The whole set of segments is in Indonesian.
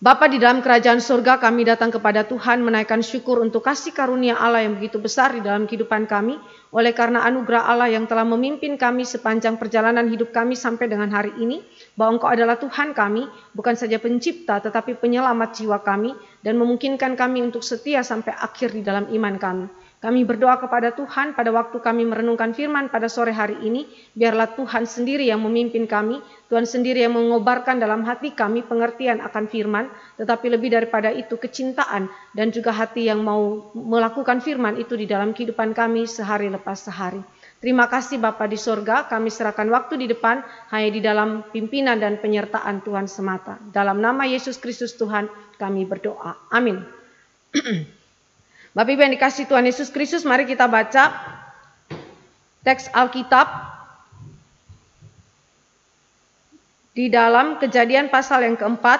Bapa di dalam kerajaan surga, kami datang kepada Tuhan menaikkan syukur untuk kasih karunia Allah yang begitu besar di dalam kehidupan kami, oleh karena anugerah Allah yang telah memimpin kami sepanjang perjalanan hidup kami sampai dengan hari ini, bahwa Engkau adalah Tuhan kami, bukan saja pencipta tetapi penyelamat jiwa kami, dan memungkinkan kami untuk setia sampai akhir di dalam iman kami. Kami berdoa kepada Tuhan pada waktu kami merenungkan firman pada sore hari ini, biarlah Tuhan sendiri yang memimpin kami, Tuhan sendiri yang mengobarkan dalam hati kami pengertian akan firman, tetapi lebih daripada itu kecintaan dan juga hati yang mau melakukan firman itu di dalam kehidupan kami sehari lepas sehari. Terima kasih Bapa di sorga, kami serahkan waktu di depan hanya di dalam pimpinan dan penyertaan Tuhan semata. Dalam nama Yesus Kristus Tuhan kami berdoa. Amin. Bapak Ibu yang dikasihi Tuhan Yesus Kristus, mari kita baca teks Alkitab di dalam Kejadian pasal yang keempat.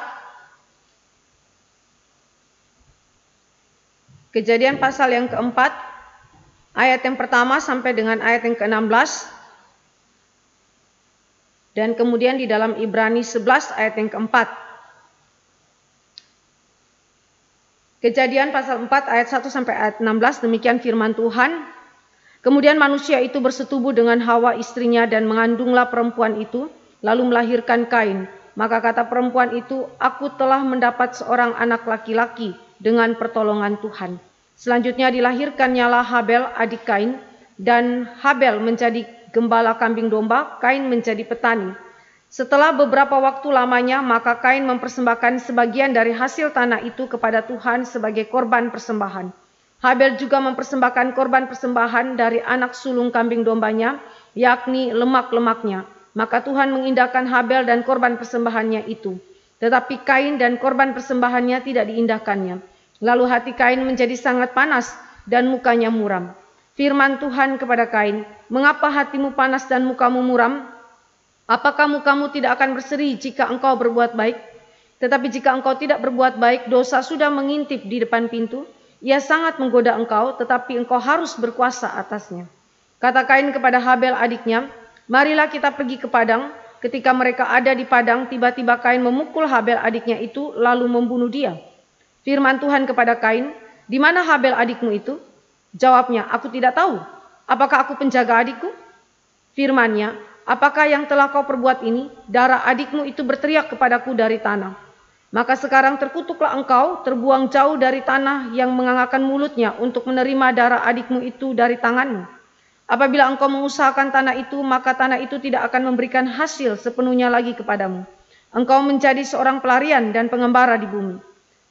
Kejadian pasal yang keempat, ayat yang pertama sampai dengan ayat yang ke-16. Dan kemudian di dalam Ibrani 11 ayat yang keempat. Kejadian pasal 4 ayat 1 sampai ayat 16, demikian firman Tuhan. Kemudian manusia itu bersetubuh dengan Hawa istrinya dan mengandunglah perempuan itu, lalu melahirkan Kain. Maka kata perempuan itu, aku telah mendapat seorang anak laki-laki dengan pertolongan Tuhan. Selanjutnya dilahirkannya lah Habel adik Kain, dan Habel menjadi gembala kambing domba, Kain menjadi petani. Setelah beberapa waktu lamanya, maka Kain mempersembahkan sebagian dari hasil tanah itu kepada Tuhan sebagai korban persembahan. Habel juga mempersembahkan korban persembahan dari anak sulung kambing dombanya, yakni lemak-lemaknya. Maka Tuhan mengindahkan Habel dan korban persembahannya itu. Tetapi Kain dan korban persembahannya tidak diindahkannya. Lalu hati Kain menjadi sangat panas dan mukanya muram. Firman Tuhan kepada Kain, mengapa hatimu panas dan mukamu muram? Apakah mukamu tidak akan berseri jika engkau berbuat baik? Tetapi jika engkau tidak berbuat baik, dosa sudah mengintip di depan pintu. Ia sangat menggoda engkau, tetapi engkau harus berkuasa atasnya. Kata Kain kepada Habel adiknya, marilah kita pergi ke padang. Ketika mereka ada di padang, tiba-tiba Kain memukul Habel adiknya itu, lalu membunuh dia. Firman Tuhan kepada Kain, di mana Habel adikmu itu? Jawabnya, aku tidak tahu. Apakah aku penjaga adikku? Firman-Nya, apakah yang telah kau perbuat ini? Darah adikmu itu berteriak kepadaku dari tanah. Maka sekarang terkutuklah engkau, terbuang jauh dari tanah yang mengangakkan mulutnya untuk menerima darah adikmu itu dari tanganmu. Apabila engkau mengusahakan tanah itu, maka tanah itu tidak akan memberikan hasil sepenuhnya lagi kepadamu. Engkau menjadi seorang pelarian dan pengembara di bumi.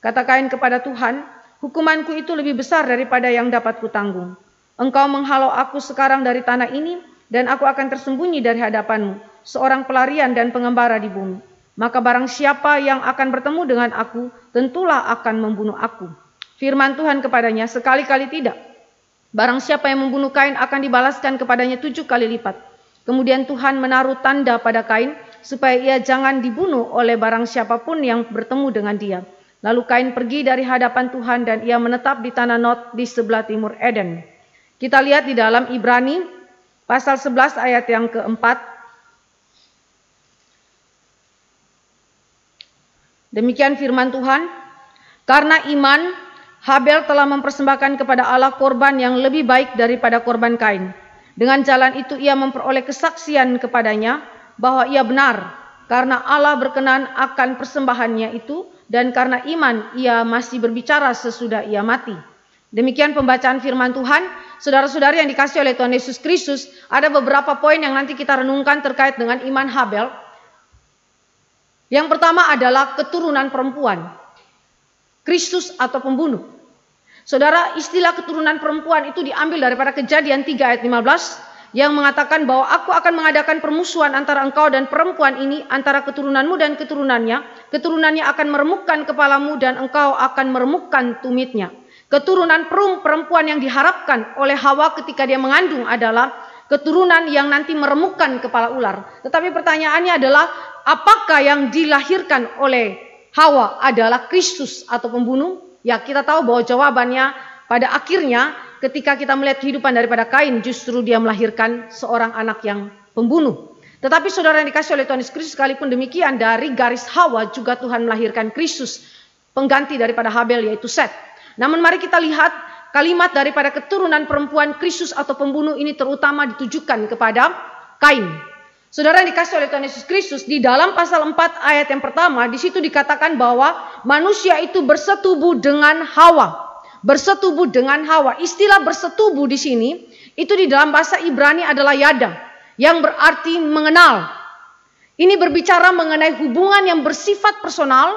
Kata Kain kepada Tuhan, hukumanku itu lebih besar daripada yang dapat kutanggung. Engkau menghalau aku sekarang dari tanah ini, dan aku akan tersembunyi dari hadapanmu, seorang pelarian dan pengembara di bumi. Maka barang siapa yang akan bertemu dengan aku, tentulah akan membunuh aku. Firman Tuhan kepadanya, sekali-kali tidak. Barang siapa yang membunuh Kain akan dibalaskan kepadanya 7 kali lipat. Kemudian Tuhan menaruh tanda pada Kain, supaya ia jangan dibunuh oleh barang siapapun yang bertemu dengan dia. Lalu Kain pergi dari hadapan Tuhan dan ia menetap di tanah Nod di sebelah timur Eden. Kita lihat di dalam Ibrani pasal 11 ayat yang keempat. Demikian firman Tuhan, karena iman Habel telah mempersembahkan kepada Allah korban yang lebih baik daripada korban Kain. Dengan jalan itu ia memperoleh kesaksian kepadanya bahwa ia benar, karena Allah berkenan akan persembahannya itu, dan karena iman ia masih berbicara sesudah ia mati. Demikian pembacaan firman Tuhan. Saudara-saudari yang dikasihi oleh Tuhan Yesus Kristus, ada beberapa poin yang nanti kita renungkan terkait dengan iman Habel. Yang pertama adalah keturunan perempuan, Kristus atau pembunuh. Saudara, istilah keturunan perempuan itu diambil daripada Kejadian 3 ayat 15 yang mengatakan bahwa aku akan mengadakan permusuhan antara engkau dan perempuan ini, antara keturunanmu dan keturunannya. Keturunannya akan meremukkan kepalamu dan engkau akan meremukkan tumitnya. Keturunan perempuan yang diharapkan oleh Hawa ketika dia mengandung adalah keturunan yang nanti meremukkan kepala ular. Tetapi pertanyaannya adalah, apakah yang dilahirkan oleh Hawa adalah Kristus atau pembunuh? Ya, kita tahu bahwa jawabannya pada akhirnya ketika kita melihat kehidupan daripada Kain, justru dia melahirkan seorang anak yang pembunuh. Tetapi saudara yang dikasihi oleh Tuhan Yesus Kristus, sekalipun demikian, dari garis Hawa juga Tuhan melahirkan Kristus. pengganti daripada Habel yaitu Set. Namun mari kita lihat kalimat daripada keturunan perempuan Kristus atau pembunuh ini terutama ditujukan kepada Kain. Saudara yang dikasih oleh Tuhan Yesus Kristus, di dalam pasal 4 ayat yang pertama, di situ dikatakan bahwa manusia itu bersetubuh dengan Hawa. Bersetubuh dengan Hawa. Istilah bersetubuh di sini, itu di dalam bahasa Ibrani adalah yada, yang berarti mengenal. Ini berbicara mengenai hubungan yang bersifat personal,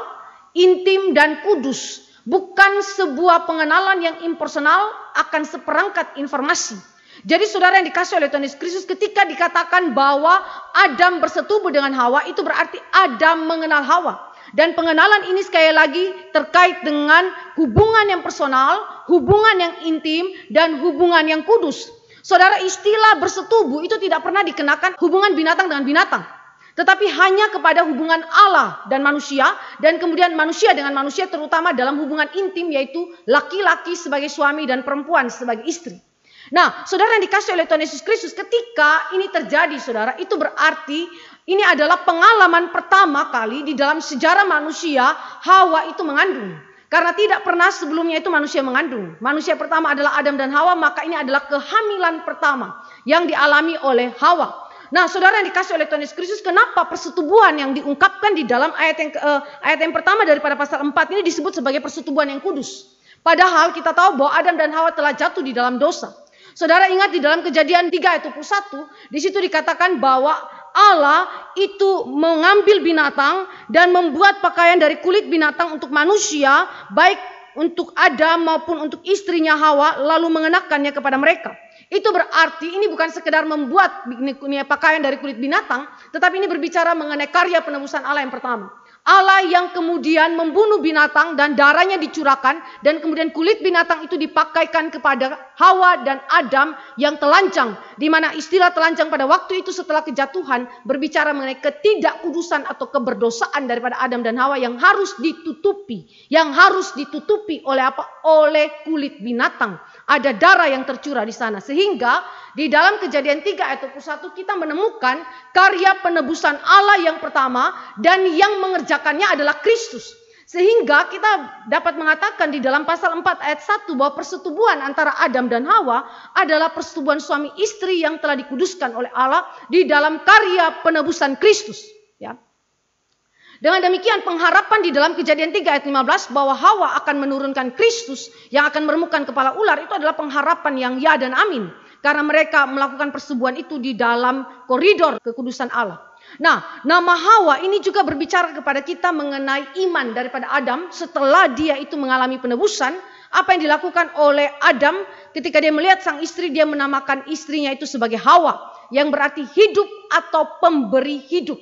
intim dan kudus. Bukan sebuah pengenalan yang impersonal akan seperangkat informasi. Jadi saudara yang dikasih oleh Tuhan Yesus Kristus, ketika dikatakan bahwa Adam bersetubuh dengan Hawa, itu berarti Adam mengenal Hawa. Dan pengenalan ini sekali lagi terkait dengan hubungan yang personal, hubungan yang intim, dan hubungan yang kudus. Saudara, istilah bersetubuh itu tidak pernah dikenakan hubungan binatang dengan binatang. Tetapi hanya kepada hubungan Allah dan manusia, dan kemudian manusia dengan manusia terutama dalam hubungan intim, yaitu laki-laki sebagai suami dan perempuan sebagai istri. Nah, saudara yang dikasih oleh Tuhan Yesus Kristus, ketika ini terjadi saudara, itu berarti ini adalah pengalaman pertama kali di dalam sejarah manusia Hawa itu mengandung. Karena tidak pernah sebelumnya itu manusia mengandung. Manusia pertama adalah Adam dan Hawa, maka ini adalah kehamilan pertama yang dialami oleh Hawa. Nah, saudara yang dikasih oleh Tuhan Yesus Kristus, kenapa persetubuhan yang diungkapkan di dalam ayat yang pertama daripada pasal 4 ini disebut sebagai persetubuhan yang kudus? Padahal kita tahu bahwa Adam dan Hawa telah jatuh di dalam dosa. Saudara ingat di dalam Kejadian 3 ayat 21, di situ dikatakan bahwa Allah itu mengambil binatang dan membuat pakaian dari kulit binatang untuk manusia, baik untuk Adam maupun untuk istrinya Hawa, lalu mengenakannya kepada mereka. Itu berarti ini bukan sekedar membuat pakaian dari kulit binatang, tetapi ini berbicara mengenai karya penebusan Allah yang pertama. Allah yang kemudian membunuh binatang dan darahnya dicurahkan, dan kemudian kulit binatang itu dipakaikan kepada Hawa dan Adam yang telanjang, di mana istilah telanjang pada waktu itu setelah kejatuhan berbicara mengenai ketidakkudusan atau keberdosaan daripada Adam dan Hawa yang harus ditutupi. Yang harus ditutupi oleh apa? Oleh kulit binatang. Ada darah yang tercurah di sana. Sehingga di dalam Kejadian 3 ayat 21 kita menemukan karya penebusan Allah yang pertama, dan yang mengerjakannya adalah Kristus. Sehingga kita dapat mengatakan di dalam pasal 4 ayat 1 bahwa persetubuhan antara Adam dan Hawa adalah persetubuhan suami istri yang telah dikuduskan oleh Allah di dalam karya penebusan Kristus. Ya. Dengan demikian pengharapan di dalam Kejadian 3 ayat 15 bahwa Hawa akan menurunkan Kristus yang akan meremukkan kepala ular, itu adalah pengharapan yang ya dan amin. Karena mereka melakukan persetubuhan itu di dalam koridor kekudusan Allah. Nah, nama Hawa ini juga berbicara kepada kita mengenai iman daripada Adam setelah dia itu mengalami penebusan. Apa yang dilakukan oleh Adam ketika dia melihat sang istri, dia menamakan istrinya itu sebagai Hawa, yang berarti hidup atau pemberi hidup.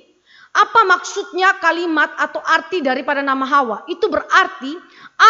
Apa maksudnya kalimat atau arti daripada nama Hawa? Itu berarti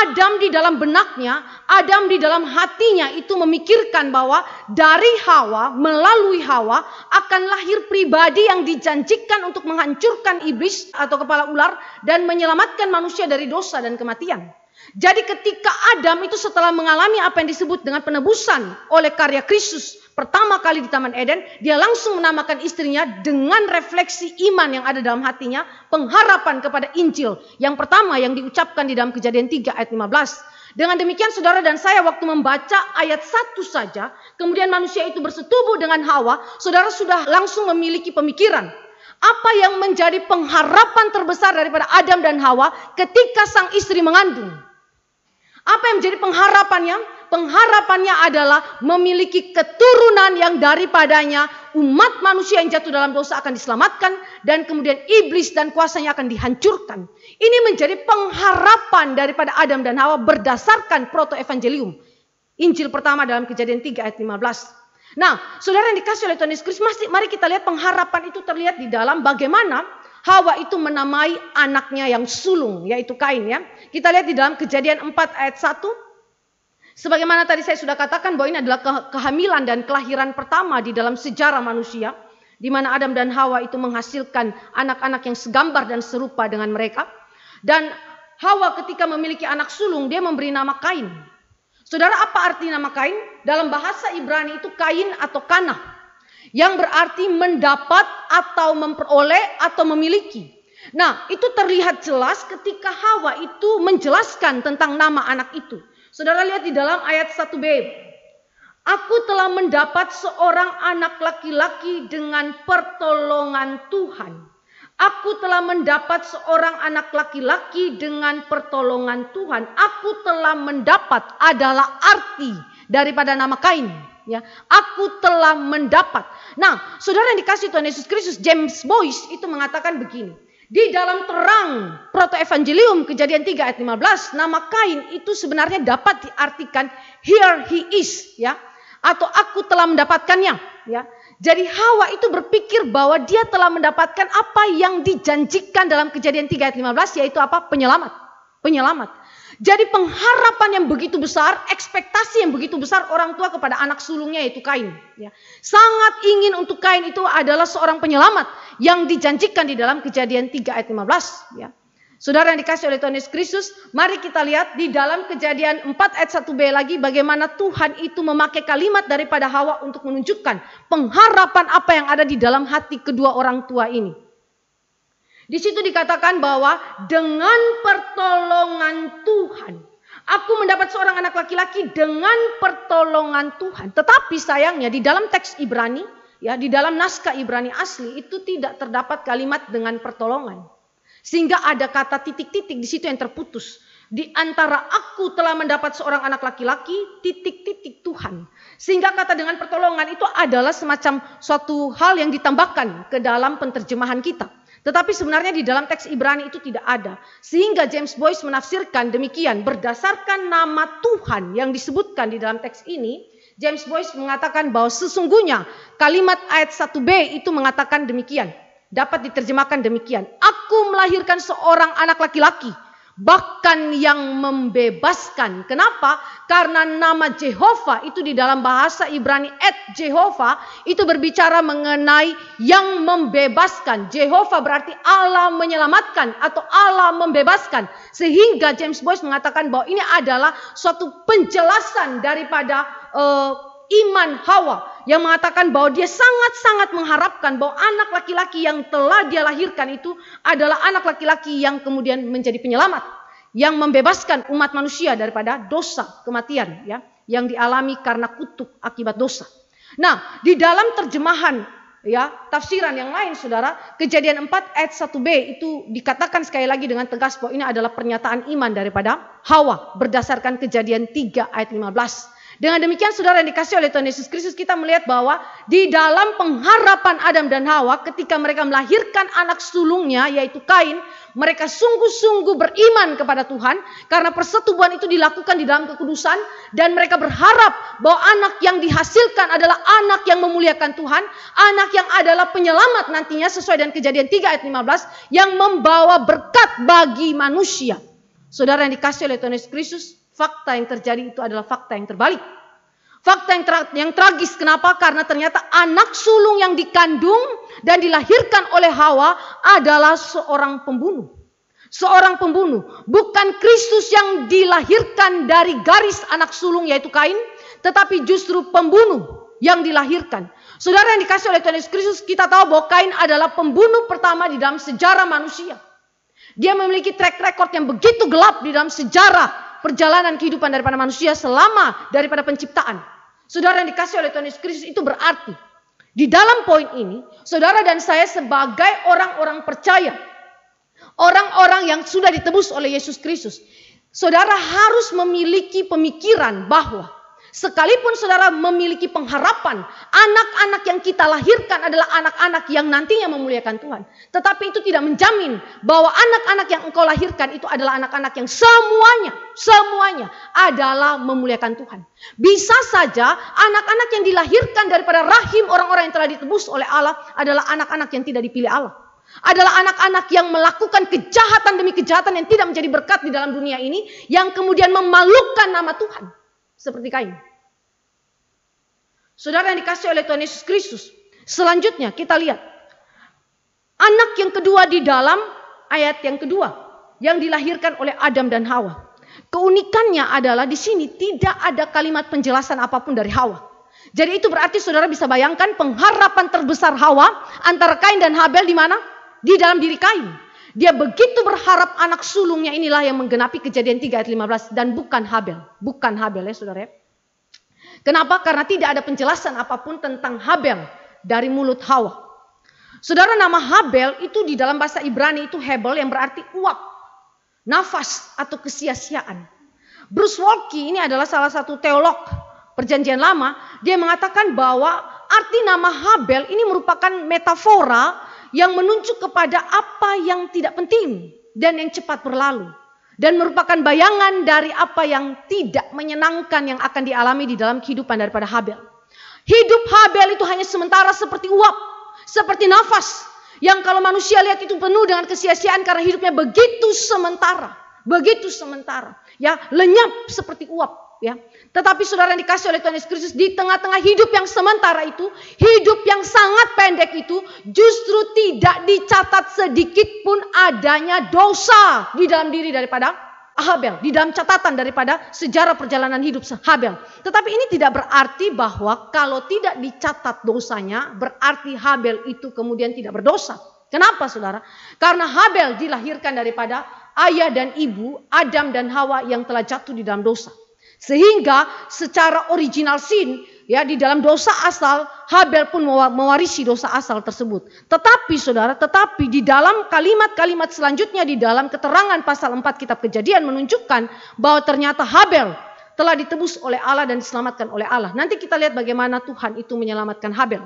Adam di dalam benaknya, Adam di dalam hatinya itu memikirkan bahwa dari Hawa, melalui Hawa akan lahir pribadi yang dijanjikan untuk menghancurkan iblis atau kepala ular dan menyelamatkan manusia dari dosa dan kematian. Jadi ketika Adam itu setelah mengalami apa yang disebut dengan penebusan oleh karya Kristus pertama kali di Taman Eden, dia langsung menamakan istrinya dengan refleksi iman yang ada dalam hatinya, pengharapan kepada Injil yang pertama yang diucapkan di dalam Kejadian 3 ayat 15. Dengan demikian saudara dan saya waktu membaca ayat 1 saja, kemudian manusia itu bersetubuh dengan Hawa, saudara sudah langsung memiliki pemikiran. Apa yang menjadi pengharapan terbesar daripada Adam dan Hawa ketika sang istri mengandung? Apa yang menjadi pengharapannya? Pengharapannya adalah memiliki keturunan yang daripadanya umat manusia yang jatuh dalam dosa akan diselamatkan, dan kemudian iblis dan kuasanya akan dihancurkan. Ini menjadi pengharapan daripada Adam dan Hawa berdasarkan proto-evangelium. Injil pertama dalam Kejadian 3 ayat 15. Nah, saudara yang dikasih oleh Tuhan Yesus Kristus, mari kita lihat pengharapan itu terlihat di dalam bagaimana Hawa itu menamai anaknya yang sulung, yaitu Kain. Ya, kita lihat di dalam Kejadian 4 ayat 1. Sebagaimana tadi saya sudah katakan bahwa ini adalah kehamilan dan kelahiran pertama di dalam sejarah manusia, di mana Adam dan Hawa itu menghasilkan anak-anak yang segambar dan serupa dengan mereka. Dan Hawa ketika memiliki anak sulung, dia memberi nama Kain. Saudara, apa arti nama Kain? Dalam bahasa Ibrani itu Kain atau Kana, yang berarti mendapat atau memperoleh atau memiliki. Nah, itu terlihat jelas ketika Hawa itu menjelaskan tentang nama anak itu. Saudara lihat di dalam ayat 1b. Aku telah mendapat seorang anak laki-laki dengan pertolongan Tuhan. Aku telah mendapat seorang anak laki-laki dengan pertolongan Tuhan. Aku telah mendapat adalah arti daripada nama Kain. Ya, aku telah mendapat. Nah, saudara yang dikasih Tuhan Yesus Kristus, James Boyce itu mengatakan begini. Di dalam terang Protoevangelium Kejadian 3 ayat 15, nama Kain itu sebenarnya dapat diartikan here he is, ya, atau aku telah mendapatkannya, ya. Jadi Hawa itu berpikir bahwa dia telah mendapatkan apa yang dijanjikan dalam Kejadian 3 ayat 15, yaitu apa? Penyelamat. Penyelamat. Jadi pengharapan yang begitu besar, ekspektasi yang begitu besar orang tua kepada anak sulungnya yaitu Kain. Ya. Sangat ingin untuk Kain itu adalah seorang penyelamat yang dijanjikan di dalam Kejadian 3 ayat 15. Ya. Saudara yang dikasih oleh Tuhan Yesus Kristus, mari kita lihat di dalam Kejadian 4 ayat 1b lagi bagaimana Tuhan itu memakai kalimat daripada Hawa untuk menunjukkan pengharapan apa yang ada di dalam hati kedua orang tua ini. Di situ dikatakan bahwa dengan pertolongan Tuhan, aku mendapat seorang anak laki-laki dengan pertolongan Tuhan. Tetapi sayangnya di dalam teks Ibrani, ya, di dalam naskah Ibrani asli itu tidak terdapat kalimat dengan pertolongan. Sehingga ada kata titik-titik di situ yang terputus. Di antara aku telah mendapat seorang anak laki-laki, titik-titik Tuhan. Sehingga kata dengan pertolongan itu adalah semacam suatu hal yang ditambahkan ke dalam penterjemahan kita. Tetapi sebenarnya di dalam teks Ibrani itu tidak ada. Sehingga James Boyce menafsirkan demikian. Berdasarkan nama Tuhan yang disebutkan di dalam teks ini, James Boyce mengatakan bahwa sesungguhnya kalimat ayat 1b itu mengatakan demikian. Dapat diterjemahkan demikian. Aku melahirkan seorang anak laki-laki. Bahkan yang membebaskan. Kenapa? Karena nama Jehovah itu di dalam bahasa Ibrani Jehovah itu berbicara mengenai yang membebaskan. Jehovah berarti Allah menyelamatkan atau Allah membebaskan. Sehingga James Boyce mengatakan bahwa ini adalah suatu penjelasan daripada iman Hawa yang mengatakan bahwa dia sangat-sangat mengharapkan bahwa anak laki-laki yang telah dia lahirkan itu adalah anak laki-laki yang kemudian menjadi penyelamat, yang membebaskan umat manusia daripada dosa kematian, ya, yang dialami karena kutuk akibat dosa. Nah, di dalam terjemahan, ya, tafsiran yang lain, saudara, Kejadian 4 ayat 1b itu dikatakan sekali lagi dengan tegas bahwa ini adalah pernyataan iman daripada Hawa berdasarkan Kejadian 3 ayat 15. Dengan demikian saudara yang dikasih oleh Tuhan Yesus Kristus, kita melihat bahwa di dalam pengharapan Adam dan Hawa ketika mereka melahirkan anak sulungnya yaitu Kain, mereka sungguh-sungguh beriman kepada Tuhan karena persetubuhan itu dilakukan di dalam kekudusan dan mereka berharap bahwa anak yang dihasilkan adalah anak yang memuliakan Tuhan, anak yang adalah penyelamat nantinya sesuai dengan Kejadian 3 ayat 15 yang membawa berkat bagi manusia. Saudara yang dikasih oleh Tuhan Yesus Kristus, fakta yang terjadi itu adalah fakta yang terbalik. Fakta yang tragis. Kenapa? Karena ternyata anak sulung yang dikandung dan dilahirkan oleh Hawa adalah seorang pembunuh. Seorang pembunuh. Bukan Kristus yang dilahirkan dari garis anak sulung yaitu Kain, tetapi justru pembunuh yang dilahirkan. Saudara yang dikasih oleh Tuhan Yesus Kristus, kita tahu bahwa Kain adalah pembunuh pertama di dalam sejarah manusia. Dia memiliki track record yang begitu gelap di dalam sejarah perjalanan kehidupan daripada manusia selama daripada penciptaan. Saudara yang dikasih oleh Tuhan Yesus Kristus, itu berarti di dalam poin ini, saudara dan saya sebagai orang-orang percaya, orang-orang yang sudah ditebus oleh Yesus Kristus, saudara harus memiliki pemikiran bahwa sekalipun saudara memiliki pengharapan, anak-anak yang kita lahirkan adalah anak-anak yang nantinya memuliakan Tuhan. Tetapi itu tidak menjamin bahwa anak-anak yang engkau lahirkan itu adalah anak-anak yang semuanya adalah memuliakan Tuhan. Bisa saja anak-anak yang dilahirkan daripada rahim orang-orang yang telah ditebus oleh Allah adalah anak-anak yang tidak dipilih Allah. Adalah anak-anak yang melakukan kejahatan demi kejahatan yang tidak menjadi berkat di dalam dunia ini, yang kemudian memalukan nama Tuhan. Seperti Kain. Saudara yang dikasih oleh Tuhan Yesus Kristus. Selanjutnya kita lihat. Anak yang kedua di dalam ayat yang kedua. Yang dilahirkan oleh Adam dan Hawa. Keunikannya adalah di sini tidak ada kalimat penjelasan apapun dari Hawa. Jadi itu berarti saudara bisa bayangkan pengharapan terbesar Hawa antara Kain dan Habel di mana? Di dalam diri Kain. Dia begitu berharap anak sulungnya inilah yang menggenapi Kejadian 3 ayat 15 dan bukan Habel. Bukan Habel ya saudara. Kenapa? Karena tidak ada penjelasan apapun tentang Habel dari mulut Hawa. Saudara, nama Habel itu di dalam bahasa Ibrani itu Hebel yang berarti uap, nafas atau kesia-siaan. Bruce Waltke ini adalah salah satu teolog Perjanjian Lama. Dia mengatakan bahwa arti nama Habel ini merupakan metafora yang menunjuk kepada apa yang tidak penting dan yang cepat berlalu. Dan merupakan bayangan dari apa yang tidak menyenangkan yang akan dialami di dalam kehidupan daripada Habel. Hidup Habel itu hanya sementara seperti uap. Seperti nafas yang kalau manusia lihat itu penuh dengan kesia-siaan karena hidupnya begitu sementara, ya, lenyap seperti uap, ya. Tetapi saudara yang dikasih oleh Tuhan Yesus Kristus, di tengah-tengah hidup yang sementara itu, hidup yang sangat pendek itu, justru tidak dicatat sedikit pun adanya dosa di dalam diri daripada Habel, di dalam catatan daripada sejarah perjalanan hidup Habel. Tetapi ini tidak berarti bahwa kalau tidak dicatat dosanya, berarti Habel itu kemudian tidak berdosa. Kenapa saudara? Karena Habel dilahirkan daripada ayah dan ibu, Adam dan Hawa yang telah jatuh di dalam dosa. Sehingga secara original sin, ya, di dalam dosa asal, Habel pun mewarisi dosa asal tersebut. Tetapi saudara, di dalam kalimat-kalimat selanjutnya di dalam keterangan pasal 4 kitab Kejadian menunjukkan bahwa ternyata Habel telah ditebus oleh Allah dan diselamatkan oleh Allah. Nanti kita lihat bagaimana Tuhan itu menyelamatkan Habel.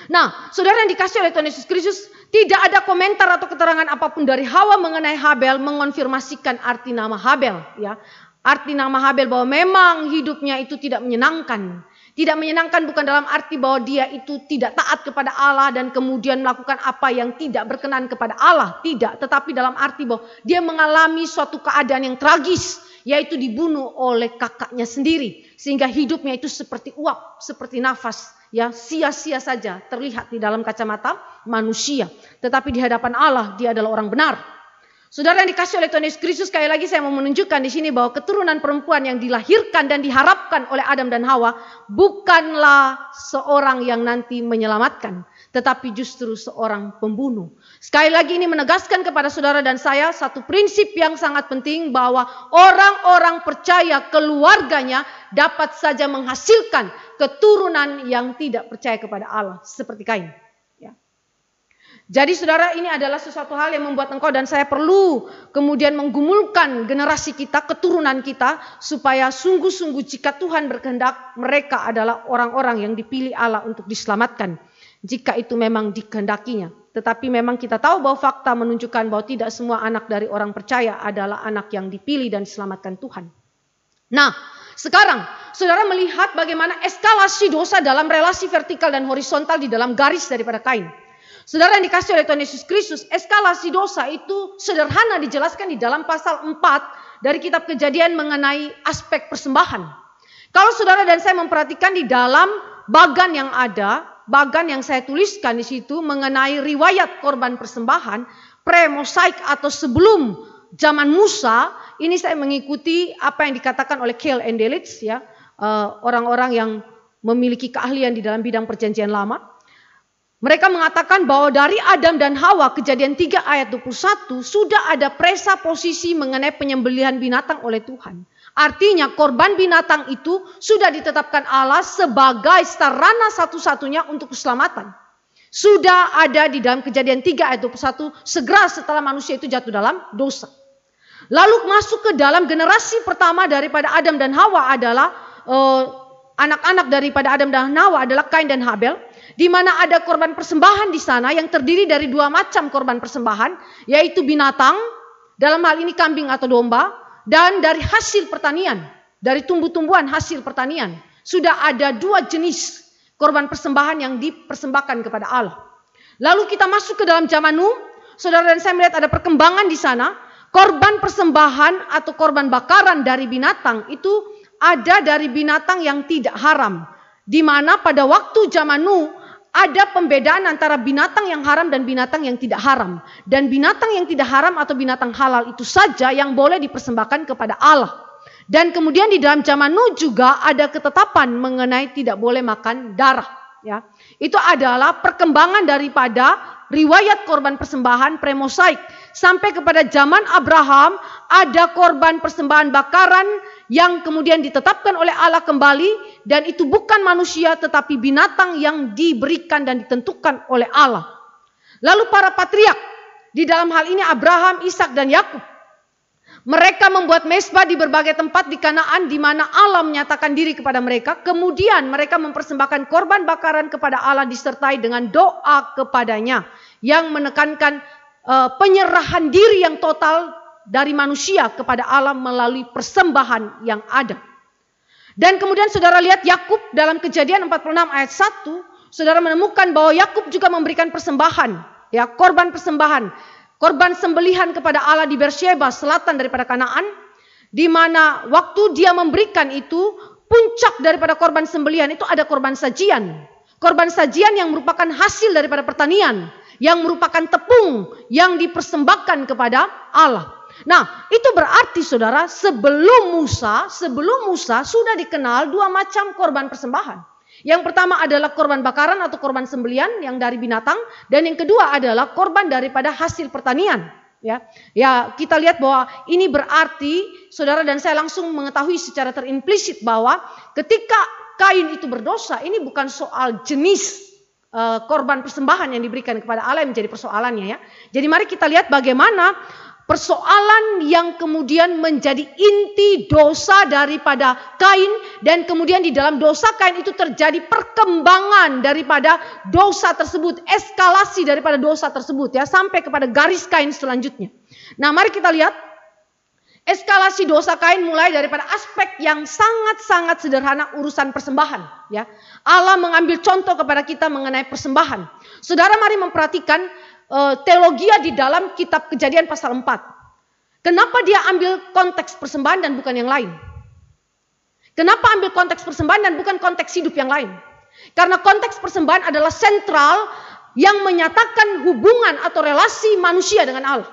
Nah, saudara yang dikasih oleh Tuhan Yesus Kristus, tidak ada komentar atau keterangan apapun dari Hawa mengenai Habel mengonfirmasikan arti nama Habel, ya. Arti nama Habel bahwa memang hidupnya itu tidak menyenangkan. Tidak menyenangkan bukan dalam arti bahwa dia itu tidak taat kepada Allah dan kemudian melakukan apa yang tidak berkenan kepada Allah. Tidak, tetapi dalam arti bahwa dia mengalami suatu keadaan yang tragis, yaitu dibunuh oleh kakaknya sendiri. Sehingga hidupnya itu seperti uap, seperti nafas, ya, sia-sia saja terlihat di dalam kacamata manusia. Tetapi di hadapan Allah dia adalah orang benar. Saudara yang dikasih oleh Tuhan Yesus Kristus, sekali lagi saya mau menunjukkan di sini bahwa keturunan perempuan yang dilahirkan dan diharapkan oleh Adam dan Hawa bukanlah seorang yang nanti menyelamatkan, tetapi justru seorang pembunuh. Sekali lagi ini menegaskan kepada saudara dan saya satu prinsip yang sangat penting bahwa orang-orang percaya keluarganya dapat saja menghasilkan keturunan yang tidak percaya kepada Allah seperti Kain. Jadi saudara, ini adalah sesuatu hal yang membuat engkau dan saya perlu kemudian menggumulkan generasi kita, keturunan kita, supaya sungguh-sungguh jika Tuhan berkehendak, mereka adalah orang-orang yang dipilih Allah untuk diselamatkan. Jika itu memang dikehendakinya. Tetapi memang kita tahu bahwa fakta menunjukkan bahwa tidak semua anak dari orang percaya adalah anak yang dipilih dan diselamatkan Tuhan. Nah, sekarang saudara melihat bagaimana eskalasi dosa dalam relasi vertikal dan horizontal di dalam garis daripada Kain. Saudara yang dikasih oleh Tuhan Yesus Kristus, eskalasi dosa itu sederhana dijelaskan di dalam pasal 4 dari kitab Kejadian mengenai aspek persembahan. Kalau saudara dan saya memperhatikan di dalam bagan yang ada, bagan yang saya tuliskan di situ mengenai riwayat korban persembahan, pre-mosaik atau sebelum zaman Musa, ini saya mengikuti apa yang dikatakan oleh Keil and Delitzsch, ya, orang-orang yang memiliki keahlian di dalam bidang perjanjian lama. Mereka mengatakan bahwa dari Adam dan Hawa, Kejadian 3 ayat 21, sudah ada presa posisi mengenai penyembelihan binatang oleh Tuhan. Artinya korban binatang itu sudah ditetapkan Allah sebagai sarana satu-satunya untuk keselamatan. Sudah ada di dalam Kejadian 3 ayat 21, segera setelah manusia itu jatuh dalam dosa. Lalu masuk ke dalam generasi pertama daripada Adam dan Hawa adalah anak-anak daripada Adam dan Hawa adalah Kain dan Habel. Di mana ada korban persembahan di sana yang terdiri dari dua macam korban persembahan, yaitu binatang, dalam hal ini kambing atau domba, dan dari hasil pertanian, dari tumbuh-tumbuhan hasil pertanian. Sudah ada dua jenis korban persembahan yang dipersembahkan kepada Allah. Lalu kita masuk ke dalam zaman Nuh, saudara dan saya melihat ada perkembangan di sana. Korban persembahan atau korban bakaran dari binatang itu ada dari binatang yang tidak haram. Di mana pada waktu zaman Nuh ada pembedaan antara binatang yang haram dan binatang yang tidak haram. Dan binatang yang tidak haram atau binatang halal itu saja yang boleh dipersembahkan kepada Allah. Dan kemudian di dalam zaman Nuh juga ada ketetapan mengenai tidak boleh makan darah. Ya, itu adalah perkembangan daripada riwayat korban persembahan premosaik. Sampai kepada zaman Abraham ada korban persembahan bakaran yang kemudian ditetapkan oleh Allah kembali, dan itu bukan manusia tetapi binatang yang diberikan dan ditentukan oleh Allah. Lalu para patriark, di dalam hal ini Abraham, Ishak dan Yakub, mereka membuat mezbah di berbagai tempat di Kanaan di mana Allah menyatakan diri kepada mereka. Kemudian mereka mempersembahkan korban bakaran kepada Allah disertai dengan doa kepadanya yang menekankan penyerahan diri yang total dari manusia kepada Allah melalui persembahan yang ada. Dan kemudian saudara lihat Yakub dalam Kejadian 46 ayat 1, saudara menemukan bahwa Yakub juga memberikan persembahan, ya, korban persembahan, korban sembelihan kepada Allah di Beersheba, selatan daripada Kanaan, di mana waktu dia memberikan itu, puncak daripada korban sembelihan itu ada korban sajian. Korban sajian yang merupakan hasil daripada pertanian, yang merupakan tepung yang dipersembahkan kepada Allah. Nah, itu berarti saudara, sebelum Musa sudah dikenal dua macam korban persembahan. Yang pertama adalah korban bakaran atau korban sembelihan yang dari binatang, dan yang kedua adalah korban daripada hasil pertanian. Ya, kita lihat bahwa ini berarti saudara dan saya langsung mengetahui secara terimplisit bahwa ketika Kain itu berdosa, ini bukan soal jenis korban persembahan yang diberikan kepada Allah yang menjadi persoalannya, ya. Jadi mari kita lihat bagaimana persoalan yang kemudian menjadi inti dosa daripada Kain, dan kemudian di dalam dosa Kain itu terjadi perkembangan daripada dosa tersebut, eskalasi daripada dosa tersebut, ya, sampai kepada garis Kain selanjutnya. Nah, mari kita lihat eskalasi dosa Kain mulai daripada aspek yang sangat-sangat sederhana, urusan persembahan, ya. Allah mengambil contoh kepada kita mengenai persembahan. Saudara, mari memperhatikan teologia di dalam kitab Kejadian pasal 4. Kenapa dia ambil konteks persembahan dan bukan yang lain? Kenapa ambil konteks persembahan dan bukan konteks hidup yang lain? Karena konteks persembahan adalah sentral yang menyatakan hubungan atau relasi manusia dengan Allah.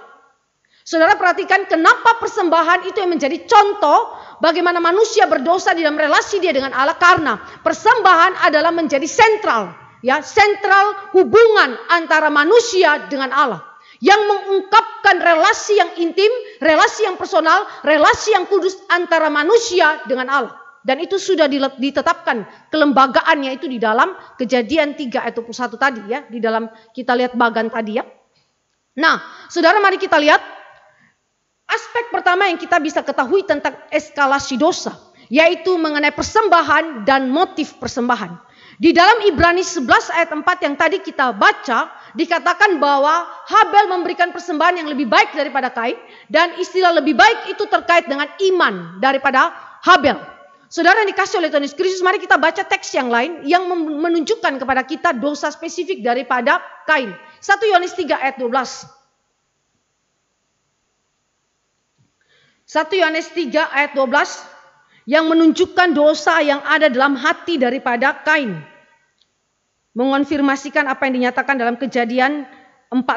Saudara perhatikan kenapa persembahan itu yang menjadi contoh bagaimana manusia berdosa di dalam relasi dia dengan Allah, karena persembahan adalah menjadi sentral, ya, sentral hubungan antara manusia dengan Allah yang mengungkapkan relasi yang intim, relasi yang personal, relasi yang kudus antara manusia dengan Allah. Dan itu sudah ditetapkan kelembagaannya itu di dalam Kejadian 3 ayat 21 tadi, ya, di dalam kita lihat bagan tadi, ya. Nah, saudara, mari kita lihat aspek pertama yang kita bisa ketahui tentang eskalasi dosa, yaitu mengenai persembahan dan motif persembahan. Di dalam Ibrani 11 ayat 4 yang tadi kita baca, dikatakan bahwa Habel memberikan persembahan yang lebih baik daripada Kain, dan istilah lebih baik itu terkait dengan iman daripada Habel. Saudara yang dikasih oleh Tuhan Yesus Kristus, mari kita baca teks yang lain yang menunjukkan kepada kita dosa spesifik daripada Kain. 1 Yohanes 3 ayat 12. 1 Yohanes 3 ayat 12 yang menunjukkan dosa yang ada dalam hati daripada Kain. Mengonfirmasikan apa yang dinyatakan dalam Kejadian 4.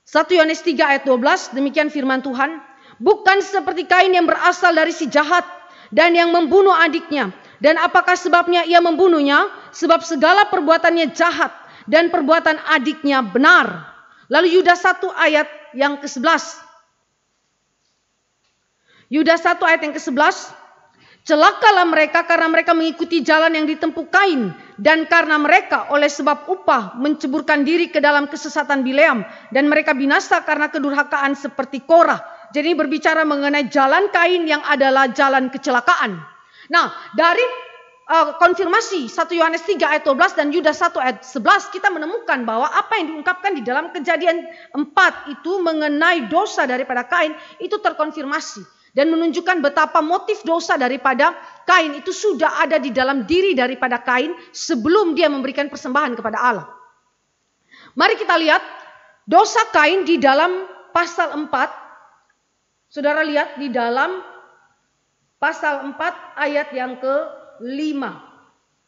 1 Yohanes 3 ayat 12, demikian firman Tuhan. Bukan seperti Kain yang berasal dari si jahat dan yang membunuh adiknya. Dan apakah sebabnya ia membunuhnya? Sebab segala perbuatannya jahat dan perbuatan adiknya benar. Lalu Yudas 1 ayat yang ke-11. Yudas 1 ayat yang ke-11, celakalah mereka karena mereka mengikuti jalan yang ditempuh Kain, dan karena mereka oleh sebab upah menceburkan diri ke dalam kesesatan Bileam, dan mereka binasa karena kedurhakaan seperti Korah. Jadi berbicara mengenai jalan Kain yang adalah jalan kecelakaan. Nah, dari konfirmasi 1 Yohanes 3 ayat 12 dan Yudas 1 ayat 11, kita menemukan bahwa apa yang diungkapkan di dalam Kejadian 4 itu mengenai dosa daripada Kain itu terkonfirmasi. Dan menunjukkan betapa motif dosa daripada Kain itu sudah ada di dalam diri daripada Kain sebelum dia memberikan persembahan kepada Allah. Mari kita lihat dosa Kain di dalam pasal 4. Saudara lihat di dalam pasal 4 ayat yang ke-5.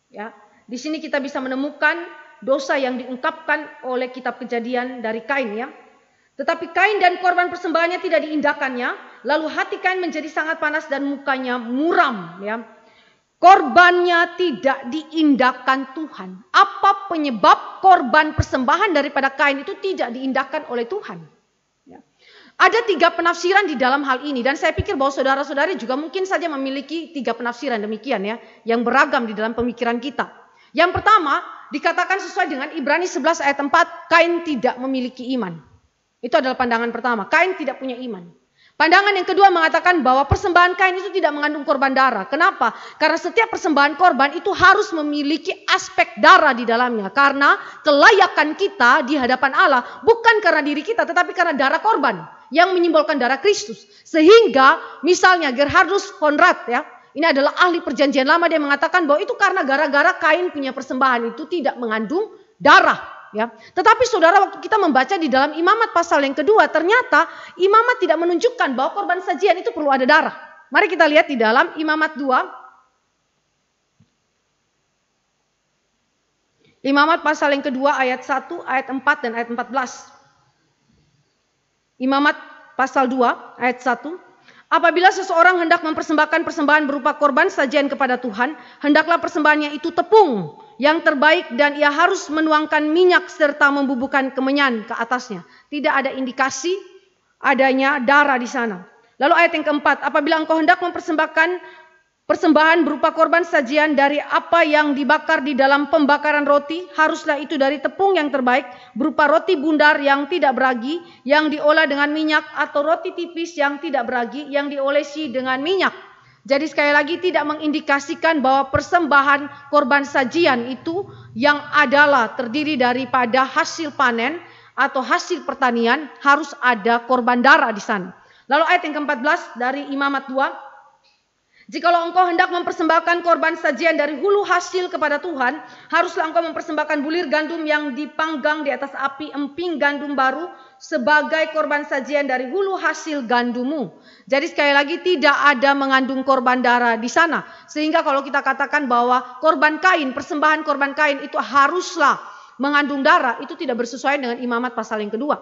Ya, di sini kita bisa menemukan dosa yang diungkapkan oleh kitab Kejadian dari Kain, ya. Tetapi Kain dan korban persembahannya tidak diindahkannya, lalu hati Kain menjadi sangat panas dan mukanya muram, ya. Korbannya tidak diindahkan Tuhan. Apapun apa penyebab korban persembahan daripada Kain itu tidak diindahkan oleh Tuhan. Ya. Ada 3 penafsiran di dalam hal ini, dan saya pikir bahwa saudara-saudari juga mungkin saja memiliki 3 penafsiran demikian ya, yang beragam di dalam pemikiran kita. Yang pertama, dikatakan sesuai dengan Ibrani 11 ayat 4, Kain tidak memiliki iman. Itu adalah pandangan pertama, Kain tidak punya iman. Pandangan yang kedua mengatakan bahwa persembahan Kain itu tidak mengandung korban darah. Kenapa? Karena setiap persembahan korban itu harus memiliki aspek darah di dalamnya. Karena kelayakan kita di hadapan Allah bukan karena diri kita, tetapi karena darah korban yang menyimbolkan darah Kristus. Sehingga misalnya Gerhardus von Rath ya, ini adalah ahli perjanjian lama, dia mengatakan bahwa itu karena gara-gara Kain punya persembahan itu tidak mengandung darah. Ya, tetapi saudara, waktu kita membaca di dalam Imamat pasal yang kedua, ternyata Imamat tidak menunjukkan bahwa korban sajian itu perlu ada darah. Mari kita lihat di dalam Imamat 2. Imamat pasal yang kedua ayat 1, ayat 4 dan ayat 14. Imamat pasal 2 ayat 1. Apabila seseorang hendak mempersembahkan persembahan berupa korban sajian kepada Tuhan, hendaklah persembahannya itu tepung yang terbaik, dan ia harus menuangkan minyak serta membubuhkan kemenyan ke atasnya. Tidak ada indikasi adanya darah di sana. Lalu ayat yang keempat, apabila engkau hendak mempersembahkan persembahan berupa korban sajian dari apa yang dibakar di dalam pembakaran roti, haruslah itu dari tepung yang terbaik, berupa roti bundar yang tidak beragi, yang diolah dengan minyak, atau roti tipis yang tidak beragi, yang diolesi dengan minyak. Jadi sekali lagi tidak mengindikasikan bahwa persembahan korban sajian itu yang adalah terdiri daripada hasil panen atau hasil pertanian harus ada korban darah di sana. Lalu ayat yang ke-14 dari Imamat 2. Jikalau engkau hendak mempersembahkan korban sajian dari hulu hasil kepada Tuhan, haruslah engkau mempersembahkan bulir gandum yang dipanggang di atas api emping gandum baru sebagai korban sajian dari hulu hasil gandummu. Jadi sekali lagi tidak ada mengandung korban darah di sana. Sehingga kalau kita katakan bahwa korban Kain, persembahan korban Kain itu haruslah mengandung darah, itu tidak bersesuaian dengan Imamat pasal yang kedua.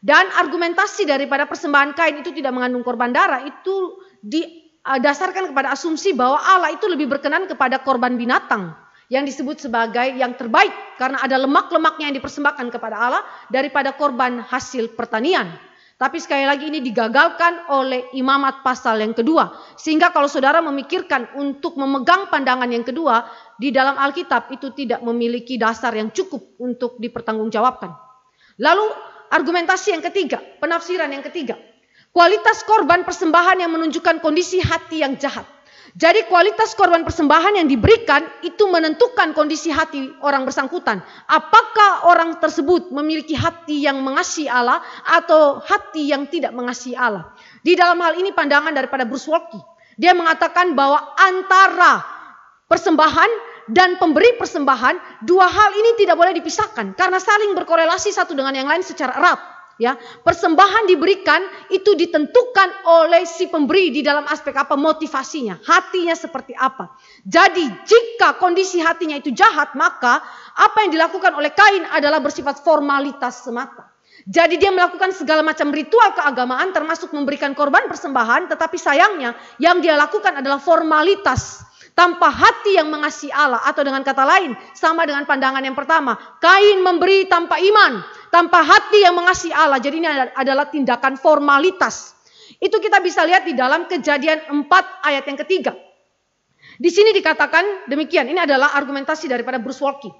Dan argumentasi daripada persembahan Kain itu tidak mengandung korban darah itu didasarkan kepada asumsi bahwa Allah itu lebih berkenan kepada korban binatang yang disebut sebagai yang terbaik karena ada lemak-lemaknya yang dipersembahkan kepada Allah daripada korban hasil pertanian. Tapi sekali lagi ini digagalkan oleh Imamat pasal yang kedua. Sehingga kalau saudara memikirkan untuk memegang pandangan yang kedua di dalam Alkitab itu tidak memiliki dasar yang cukup untuk dipertanggungjawabkan. Lalu argumentasi yang ketiga, penafsiran yang ketiga. Kualitas korban persembahan yang menunjukkan kondisi hati yang jahat. Jadi kualitas korban persembahan yang diberikan itu menentukan kondisi hati orang bersangkutan. Apakah orang tersebut memiliki hati yang mengasihi Allah atau hati yang tidak mengasihi Allah. Di dalam hal ini pandangan daripada Bruce Waltke. Dia mengatakan bahwa antara persembahan dan pemberi persembahan, dua hal ini tidak boleh dipisahkan karena saling berkorelasi satu dengan yang lain secara erat. Ya, persembahan diberikan itu ditentukan oleh si pemberi di dalam aspek apa motivasinya, hatinya seperti apa. Jadi jika kondisi hatinya itu jahat, maka apa yang dilakukan oleh Kain adalah bersifat formalitas semata. Jadi dia melakukan segala macam ritual keagamaan termasuk memberikan korban persembahan, tetapi sayangnya yang dia lakukan adalah formalitas tanpa hati yang mengasihi Allah, atau dengan kata lain sama dengan pandangan yang pertama, Kain memberi tanpa iman, tanpa hati yang mengasihi Allah. Jadi ini adalah tindakan formalitas. Itu kita bisa lihat di dalam Kejadian 4 ayat yang ketiga. Di sini dikatakan demikian, ini adalah argumentasi daripada Bruce Waltke.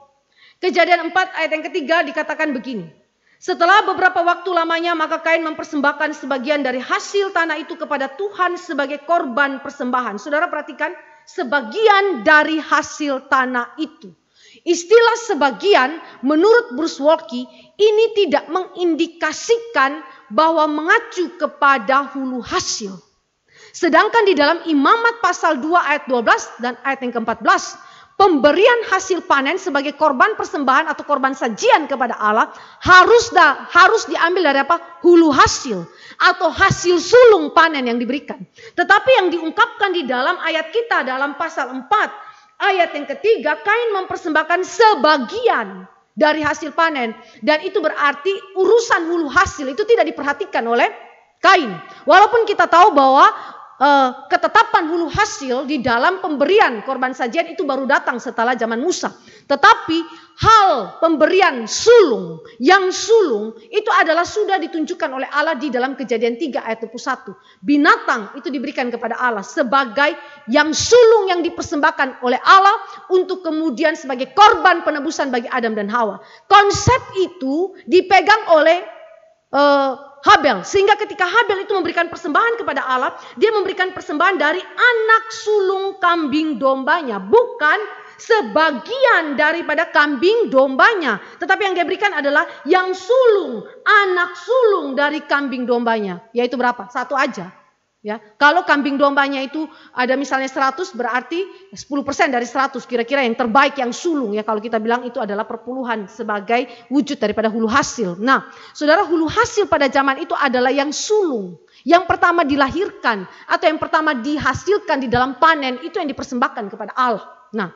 Kejadian 4 ayat yang ketiga dikatakan begini. Setelah beberapa waktu lamanya maka Kain mempersembahkan sebagian dari hasil tanah itu kepada Tuhan sebagai korban persembahan. Saudara perhatikan, sebagian dari hasil tanah itu. Istilah sebagian menurut Bruce Waltke ini tidak mengindikasikan bahwa mengacu kepada hulu hasil. Sedangkan di dalam Imamat pasal 2 ayat 12 dan ayat yang ke-14, pemberian hasil panen sebagai korban persembahan atau korban sajian kepada Allah harus diambil dari apa? Hulu hasil atau hasil sulung panen yang diberikan. Tetapi yang diungkapkan di dalam ayat kita dalam pasal 4 ayat yang ketiga, Kain mempersembahkan sebagian dari hasil panen, dan itu berarti urusan hulu hasil itu tidak diperhatikan oleh Kain. Walaupun kita tahu bahwa ketetapan hulu hasil di dalam pemberian korban sajian itu baru datang setelah zaman Musa. Tetapi hal pemberian sulung, yang sulung itu adalah sudah ditunjukkan oleh Allah di dalam Kejadian 3 ayat 21. Binatang itu diberikan kepada Allah sebagai yang sulung yang dipersembahkan oleh Allah untuk kemudian sebagai korban penebusan bagi Adam dan Hawa. Konsep itu dipegang oleh Habel, sehingga ketika Habel itu memberikan persembahan kepada Allah, dia memberikan persembahan dari anak sulung kambing dombanya, bukan sebagian daripada kambing dombanya, tetapi yang dia berikan adalah yang sulung, anak sulung dari kambing dombanya. Yaitu berapa? 1 aja. Ya, kalau kambing dombanya itu ada misalnya 100, berarti 10% dari 100 kira-kira yang terbaik, yang sulung. Ya, kalau kita bilang itu adalah perpuluhan sebagai wujud daripada hulu hasil. Nah, saudara, hulu hasil pada zaman itu adalah yang sulung, yang pertama dilahirkan atau yang pertama dihasilkan di dalam panen, itu yang dipersembahkan kepada Allah. Nah,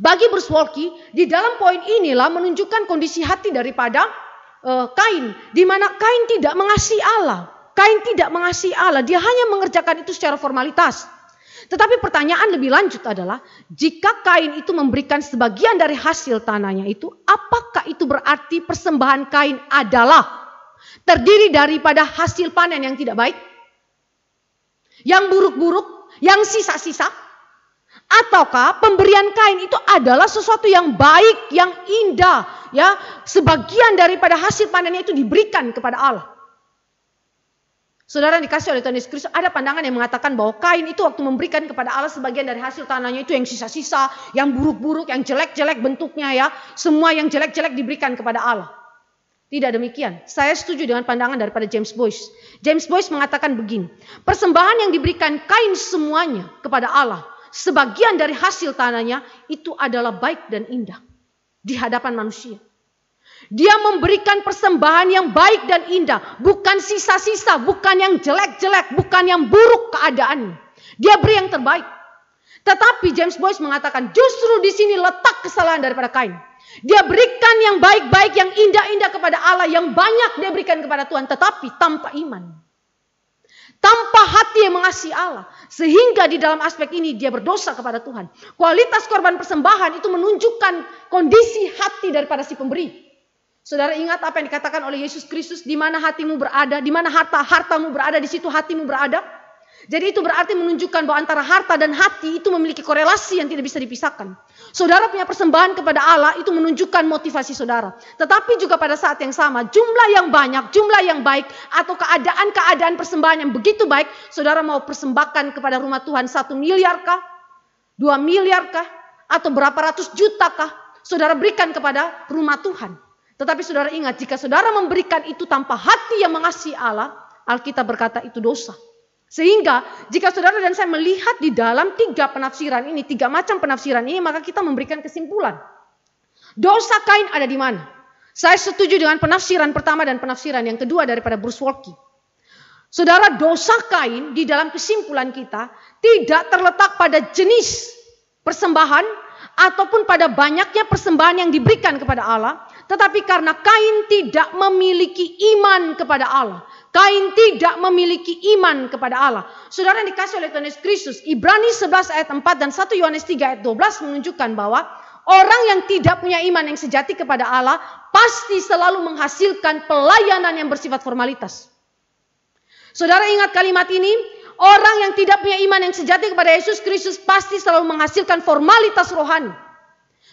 bagi Bruce Waltke, di dalam poin inilah menunjukkan kondisi hati daripada Kain, di mana Kain tidak mengasihi Allah. Kain tidak mengasihi Allah, dia hanya mengerjakan itu secara formalitas. Tetapi pertanyaan lebih lanjut adalah, jika Kain itu memberikan sebagian dari hasil tanahnya itu, apakah itu berarti persembahan Kain adalah terdiri daripada hasil panen yang tidak baik, yang buruk-buruk, yang sisa-sisa? Ataukah pemberian Kain itu adalah sesuatu yang baik, yang indah, ya, sebagian daripada hasil panennya itu diberikan kepada Allah? Saudara yang dikasih oleh Tuhan Yesus Kristus, ada pandangan yang mengatakan bahwa Kain itu waktu memberikan kepada Allah sebagian dari hasil tanahnya itu yang sisa-sisa, yang buruk-buruk, yang jelek-jelek bentuknya, ya, semua yang jelek-jelek diberikan kepada Allah. Tidak demikian. Saya setuju dengan pandangan daripada James Boyce. James Boyce mengatakan begini, persembahan yang diberikan Kain semuanya kepada Allah, sebagian dari hasil tanahnya itu adalah baik dan indah di hadapan manusia. Dia memberikan persembahan yang baik dan indah, bukan sisa-sisa, bukan yang jelek-jelek, bukan yang buruk keadaannya. Dia beri yang terbaik. Tetapi James Boyce mengatakan justru di sini letak kesalahan daripada Kain. Dia berikan yang baik-baik, yang indah-indah kepada Allah, yang banyak dia berikan kepada Tuhan, tetapi tanpa iman, tanpa hati yang mengasihi Allah, sehingga di dalam aspek ini dia berdosa kepada Tuhan. Kualitas korban persembahan itu menunjukkan kondisi hati daripada si pemberi. Saudara ingat apa yang dikatakan oleh Yesus Kristus, di mana hatimu berada, di mana hartamu berada, di situ hatimu berada. Jadi itu berarti menunjukkan bahwa antara harta dan hati itu memiliki korelasi yang tidak bisa dipisahkan. Saudara punya persembahan kepada Allah itu menunjukkan motivasi saudara. Tetapi juga pada saat yang sama, jumlah yang banyak, jumlah yang baik, atau keadaan-keadaan persembahan yang begitu baik, saudara mau persembahkan kepada rumah Tuhan 1 miliar kah? 2 miliar kah? Atau berapa ratus juta kah? Saudara berikan kepada rumah Tuhan. Tetapi saudara ingat, jika saudara memberikan itu tanpa hati yang mengasihi Allah, Alkitab berkata itu dosa. Sehingga jika saudara dan saya melihat di dalam 3 penafsiran ini, 3 macam penafsiran ini, maka kita memberikan kesimpulan. Dosa Kain ada di mana? Saya setuju dengan penafsiran pertama dan penafsiran yang kedua daripada Bruce Waltke. Saudara, dosa Kain di dalam kesimpulan kita tidak terletak pada jenis persembahan ataupun pada banyaknya persembahan yang diberikan kepada Allah, tetapi karena Kain tidak memiliki iman kepada Allah. Kain tidak memiliki iman kepada Allah. Saudara yang dikasih oleh Tuhan Yesus Kristus, Ibrani 11 ayat 4 dan 1 Yohanes 3 ayat 12 menunjukkan bahwa orang yang tidak punya iman yang sejati kepada Allah pasti selalu menghasilkan pelayanan yang bersifat formalitas. Saudara ingat kalimat ini, orang yang tidak punya iman yang sejati kepada Yesus Kristus pasti selalu menghasilkan formalitas rohani.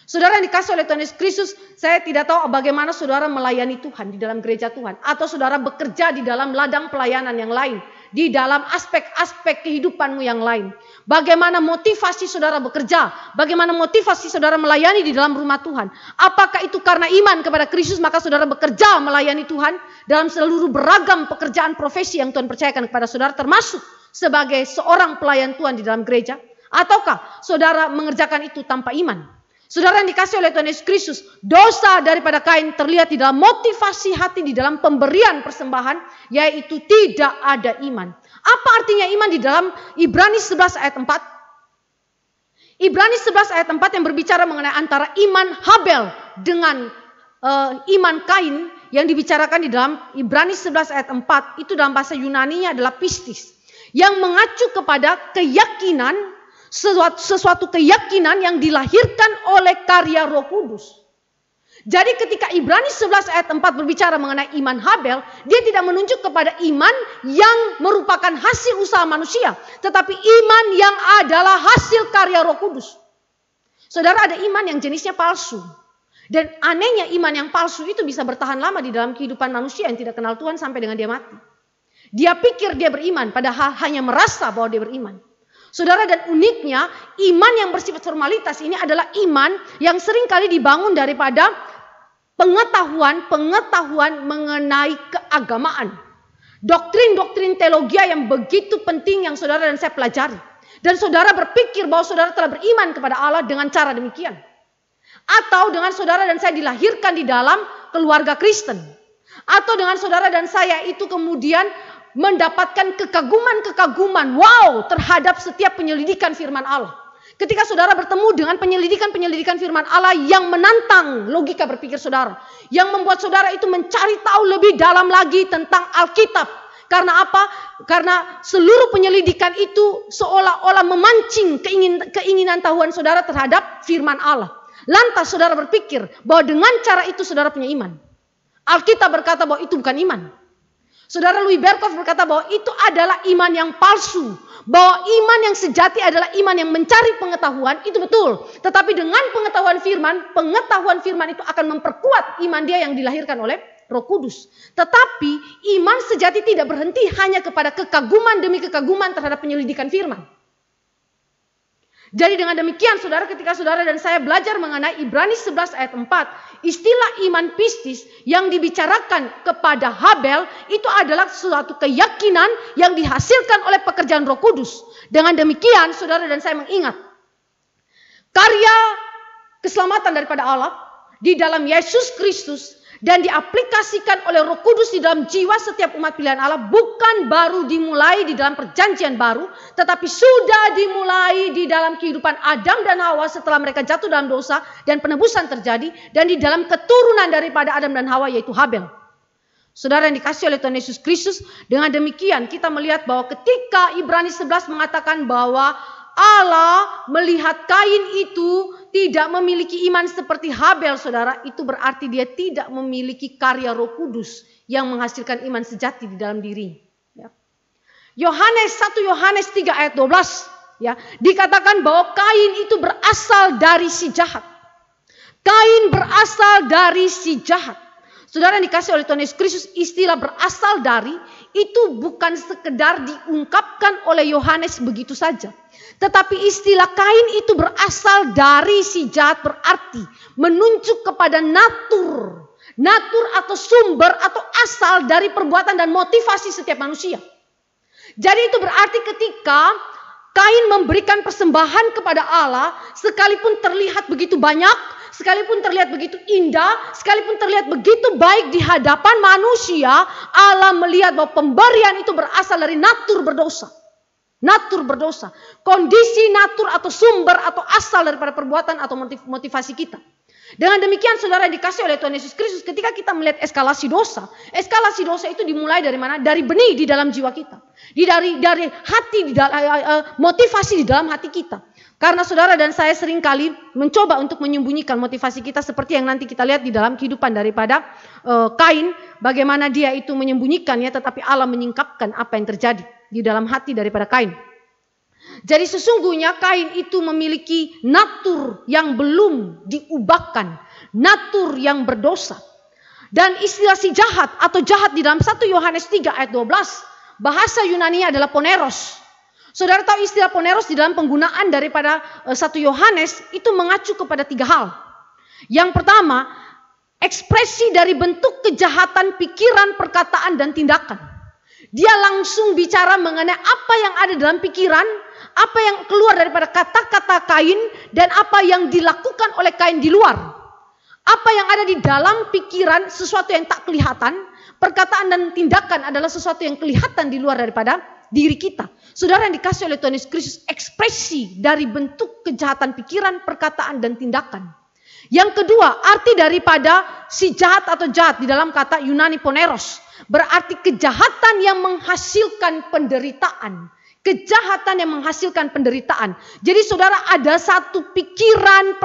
Saudara yang dikasih oleh Tuhan Yesus Kristus, saya tidak tahu bagaimana saudara melayani Tuhan di dalam gereja Tuhan, atau saudara bekerja di dalam ladang pelayanan yang lain, di dalam aspek-aspek kehidupanmu yang lain. Bagaimana motivasi saudara bekerja, bagaimana motivasi saudara melayani di dalam rumah Tuhan. Apakah itu karena iman kepada Kristus maka saudara bekerja melayani Tuhan dalam seluruh beragam pekerjaan profesi yang Tuhan percayakan kepada saudara, termasuk sebagai seorang pelayan Tuhan di dalam gereja? Ataukah saudara mengerjakan itu tanpa iman? Saudara yang dikasih oleh Tuhan Yesus Kristus, dosa daripada Kain terlihat di dalam motivasi hati di dalam pemberian persembahan, yaitu tidak ada iman. Apa artinya iman di dalam Ibrani 11 ayat 4? Ibrani 11 ayat 4 yang berbicara mengenai antara iman Habel dengan iman Kain yang dibicarakan di dalam Ibrani 11 ayat 4, itu dalam bahasa Yunaninya adalah pistis, yang mengacu kepada keyakinan sesuatu keyakinan yang dilahirkan oleh karya Roh Kudus. Jadi ketika Ibrani 11 ayat 4 berbicara mengenai iman Habel, dia tidak menunjuk kepada iman yang merupakan hasil usaha manusia, tetapi iman yang adalah hasil karya Roh Kudus. Saudara, ada iman yang jenisnya palsu. Dan anehnya iman yang palsu itu bisa bertahan lama di dalam kehidupan manusia yang tidak kenal Tuhan sampai dengan dia mati. Dia pikir dia beriman, padahal hanya merasa bahwa dia beriman. Saudara, dan uniknya iman yang bersifat formalitas ini adalah iman yang seringkali dibangun daripada pengetahuan mengenai keagamaan. Doktrin-doktrin teologi yang begitu penting yang saudara dan saya pelajari. Dan saudara berpikir bahwa saudara telah beriman kepada Allah dengan cara demikian. Atau dengan saudara dan saya dilahirkan di dalam keluarga Kristen. Atau dengan saudara dan saya itu kemudian mendapatkan kekaguman-kekaguman wow terhadap setiap penyelidikan firman Allah. Ketika saudara bertemu dengan penyelidikan firman Allah yang menantang logika berpikir saudara. Yang membuat saudara itu mencari tahu lebih dalam lagi tentang Alkitab. Karena apa? Karena seluruh penyelidikan itu seolah-olah memancing keinginan tahuan saudara terhadap firman Allah. Lantas saudara berpikir bahwa dengan cara itu saudara punya iman. Alkitab berkata bahwa itu bukan iman. Saudara Louis Berkhof berkata bahwa itu adalah iman yang palsu. Bahwa iman yang sejati adalah iman yang mencari pengetahuan, itu betul. Tetapi dengan pengetahuan firman itu akan memperkuat iman dia yang dilahirkan oleh Roh Kudus. Tetapi iman sejati tidak berhenti hanya kepada kekaguman demi kekaguman terhadap penyelidikan firman. Jadi dengan demikian saudara, ketika saudara dan saya belajar mengenai Ibrani 11 ayat 4, istilah iman pistis yang dibicarakan kepada Habel itu adalah suatu keyakinan yang dihasilkan oleh pekerjaan Roh Kudus. Dengan demikian saudara dan saya mengingat karya keselamatan daripada Allah di dalam Yesus Kristus dan diaplikasikan oleh Roh Kudus di dalam jiwa setiap umat pilihan Allah bukan baru dimulai di dalam perjanjian baru, tetapi sudah dimulai di dalam kehidupan Adam dan Hawa setelah mereka jatuh dalam dosa dan penebusan terjadi, dan di dalam keturunan daripada Adam dan Hawa yaitu Habel. Saudara yang dikasihi oleh Tuhan Yesus Kristus, dengan demikian kita melihat bahwa ketika Ibrani 11 mengatakan bahwa Allah melihat Kain itu tidak memiliki iman seperti Habel, saudara, itu berarti dia tidak memiliki karya Roh Kudus yang menghasilkan iman sejati di dalam diri. Ya. 1 Yohanes 3 ayat 12 ya, dikatakan bahwa Kain itu berasal dari si jahat. Kain berasal dari si jahat. Saudara yang dikasih oleh Tuhan Yesus Kristus, istilah berasal dari itu bukan sekedar diungkapkan oleh Yohanes begitu saja. Tetapi istilah Kain itu berasal dari si jahat, berarti menunjuk kepada natur atau sumber atau asal dari perbuatan dan motivasi setiap manusia. Jadi itu berarti ketika Kain memberikan persembahan kepada Allah, sekalipun terlihat begitu banyak, sekalipun terlihat begitu indah, sekalipun terlihat begitu baik di hadapan manusia, Allah melihat bahwa pemberian itu berasal dari natur berdosa. Natur berdosa. Kondisi natur atau sumber atau asal daripada perbuatan atau motivasi kita. Dengan demikian saudara dikasih oleh Tuhan Yesus Kristus, ketika kita melihat eskalasi dosa itu dimulai dari mana? Dari benih di dalam jiwa kita. Dari hati, motivasi di dalam hati kita. Karena saudara dan saya seringkali mencoba untuk menyembunyikan motivasi kita seperti yang nanti kita lihat di dalam kehidupan daripada Kain. Bagaimana dia itu menyembunyikannya, tetapi Allah menyingkapkan apa yang terjadi di dalam hati daripada Kain. Jadi sesungguhnya Kain itu memiliki natur yang belum diubahkan, natur yang berdosa. Dan istilah si jahat atau jahat di dalam 1 Yohanes 3 ayat 12, bahasa Yunani adalah poneros. Saudara tahu istilah poneros di dalam penggunaan daripada 1 Yohanes itu mengacu kepada 3 hal. Yang pertama, ekspresi dari bentuk kejahatan pikiran, perkataan, dan tindakan. Dia langsung bicara mengenai apa yang ada dalam pikiran, apa yang keluar daripada kata-kata Kain, dan apa yang dilakukan oleh Kain di luar. Apa yang ada di dalam pikiran, sesuatu yang tak kelihatan, perkataan dan tindakan adalah sesuatu yang kelihatan di luar daripada diri kita. Saudara yang dikasih oleh Tuhan Yesus Kristus, ekspresi dari bentuk kejahatan pikiran, perkataan, dan tindakan. Yang kedua, arti daripada si jahat atau jahat di dalam kata Yunani poneros, berarti kejahatan yang menghasilkan penderitaan. Kejahatan yang menghasilkan penderitaan. Jadi saudara, ada satu pikiran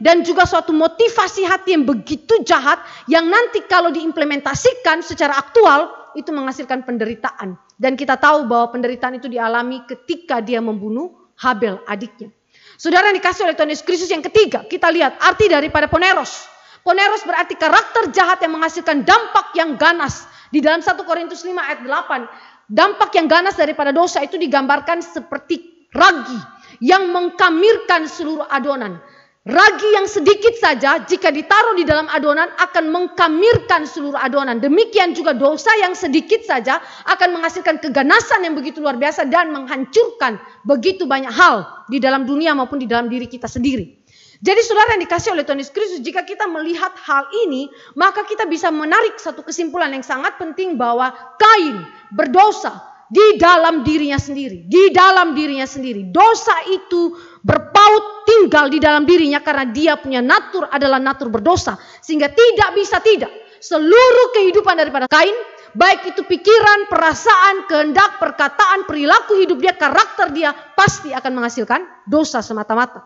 dan juga suatu motivasi hati yang begitu jahat yang nanti kalau diimplementasikan secara aktual itu menghasilkan penderitaan. Dan kita tahu bahwa penderitaan itu dialami ketika dia membunuh Habel adiknya. Saudara yang dikasih oleh Tuhan Yesus Kristus, yang ketiga, kita lihat arti daripada poneros. Poneros berarti karakter jahat yang menghasilkan dampak yang ganas. Di dalam 1 Korintus 5 ayat 8, dampak yang ganas daripada dosa itu digambarkan seperti ragi yang mengkamirkan seluruh adonan. Ragi yang sedikit saja jika ditaruh di dalam adonan akan mengkamirkan seluruh adonan. Demikian juga dosa yang sedikit saja akan menghasilkan keganasan yang begitu luar biasa dan menghancurkan begitu banyak hal di dalam dunia maupun di dalam diri kita sendiri. Jadi saudara yang dikasih oleh Tuhan Yesus Kristus, jika kita melihat hal ini, maka kita bisa menarik satu kesimpulan yang sangat penting bahwa Kain berdosa di dalam dirinya sendiri. Di dalam dirinya sendiri. Dosa itu berpaut tinggal di dalam dirinya karena dia punya natur adalah natur berdosa. Sehingga tidak bisa tidak. Seluruh kehidupan daripada Kain, baik itu pikiran, perasaan, kehendak, perkataan, perilaku hidup dia, karakter dia, pasti akan menghasilkan dosa semata-mata.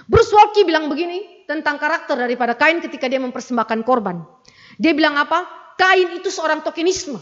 Bruce Waltke bilang begini tentang karakter daripada Kain ketika dia mempersembahkan korban. Dia bilang apa? Kain itu seorang tokenisme.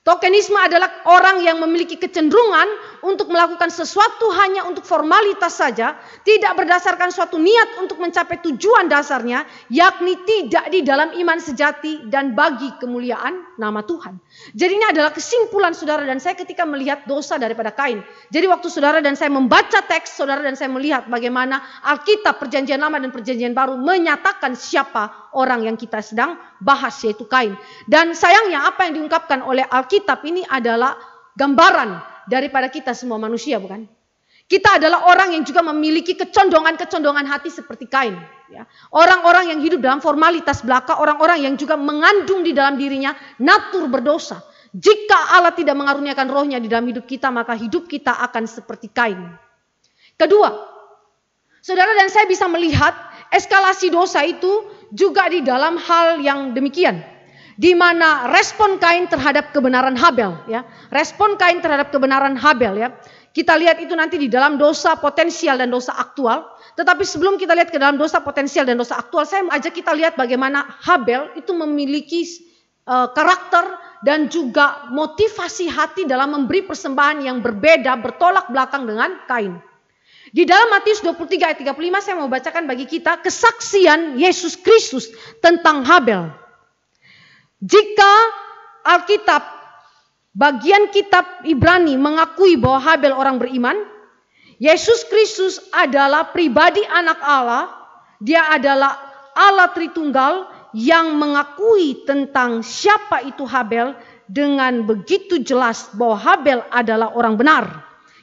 Tokenisme adalah orang yang memiliki kecenderungan untuk melakukan sesuatu hanya untuk formalitas saja, tidak berdasarkan suatu niat untuk mencapai tujuan dasarnya, yakni tidak di dalam iman sejati dan bagi kemuliaan nama Tuhan. Jadi ini adalah kesimpulan saudara dan saya ketika melihat dosa daripada Kain. Jadi waktu saudara dan saya membaca teks, saudara dan saya melihat bagaimana Alkitab Perjanjian Lama dan Perjanjian Baru menyatakan siapa orang yang kita sedang bahas, yaitu Kain. Dan sayangnya apa yang diungkapkan oleh Alkitab ini adalah gambaran daripada kita semua manusia, bukan? Kita adalah orang yang juga memiliki kecondongan-kecondongan hati seperti Kain. Ya. Orang-orang yang hidup dalam formalitas belaka, orang-orang yang juga mengandung di dalam dirinya natur berdosa. Jika Allah tidak mengaruniakan rohnya di dalam hidup kita, maka hidup kita akan seperti Kain. Kedua, saudara dan saya bisa melihat eskalasi dosa itu juga di dalam hal yang demikian. Di mana respon Kain terhadap kebenaran Habel, ya. Respon Kain terhadap kebenaran Habel, ya. Kita lihat itu nanti di dalam dosa potensial dan dosa aktual. Tetapi sebelum kita lihat ke dalam dosa potensial dan dosa aktual, saya mau ajak kita lihat bagaimana Habel itu memiliki karakter dan juga motivasi hati dalam memberi persembahan yang berbeda, bertolak belakang dengan Kain. Di dalam Matius 23 ayat 35 saya mau bacakan bagi kita kesaksian Yesus Kristus tentang Habel. Jika Alkitab bagian kitab Ibrani mengakui bahwa Habel orang beriman, Yesus Kristus adalah pribadi anak Allah, dia adalah Allah Tritunggal yang mengakui tentang siapa itu Habel dengan begitu jelas bahwa Habel adalah orang benar.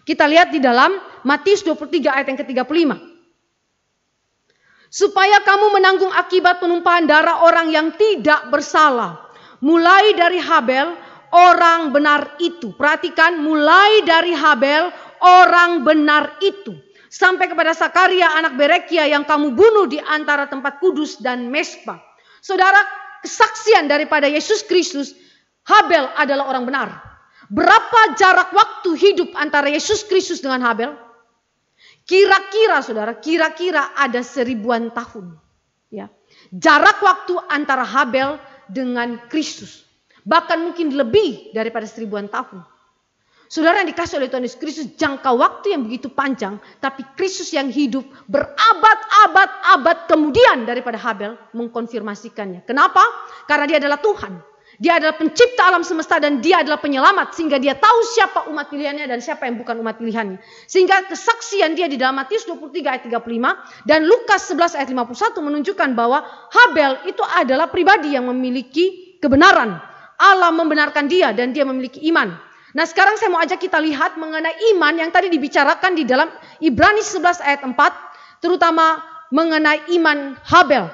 Kita lihat di dalam Matius 23 ayat yang ke-35. Supaya kamu menanggung akibat penumpahan darah orang yang tidak bersalah. Mulai dari Habel, orang benar itu. Perhatikan, mulai dari Habel, orang benar itu. Sampai kepada Sakaria anak Berekia yang kamu bunuh di antara tempat kudus dan Mesbah. Saudara, kesaksian daripada Yesus Kristus, Habel adalah orang benar. Berapa jarak waktu hidup antara Yesus Kristus dengan Habel? Kira-kira saudara, kira-kira ada 1000-an tahun. Ya. Jarak waktu antara Habel dengan Kristus. Bahkan mungkin lebih daripada 1000-an tahun. Saudara yang dikasih oleh Tuhan Yesus Kristus, jangka waktu yang begitu panjang. Tapi Kristus yang hidup berabad-abad kemudian daripada Habel mengkonfirmasikannya. Kenapa? Karena dia adalah Tuhan. Dia adalah pencipta alam semesta dan dia adalah penyelamat. Sehingga dia tahu siapa umat pilihannya dan siapa yang bukan umat pilihannya. Sehingga kesaksian dia di dalam Matius 23 ayat 35 dan Lukas 11 ayat 51 menunjukkan bahwa Habel itu adalah pribadi yang memiliki kebenaran. Allah membenarkan dia dan dia memiliki iman. Nah sekarang saya mau ajak kita lihat mengenai iman yang tadi dibicarakan di dalam Ibrani 11 ayat 4. Terutama mengenai iman Habel.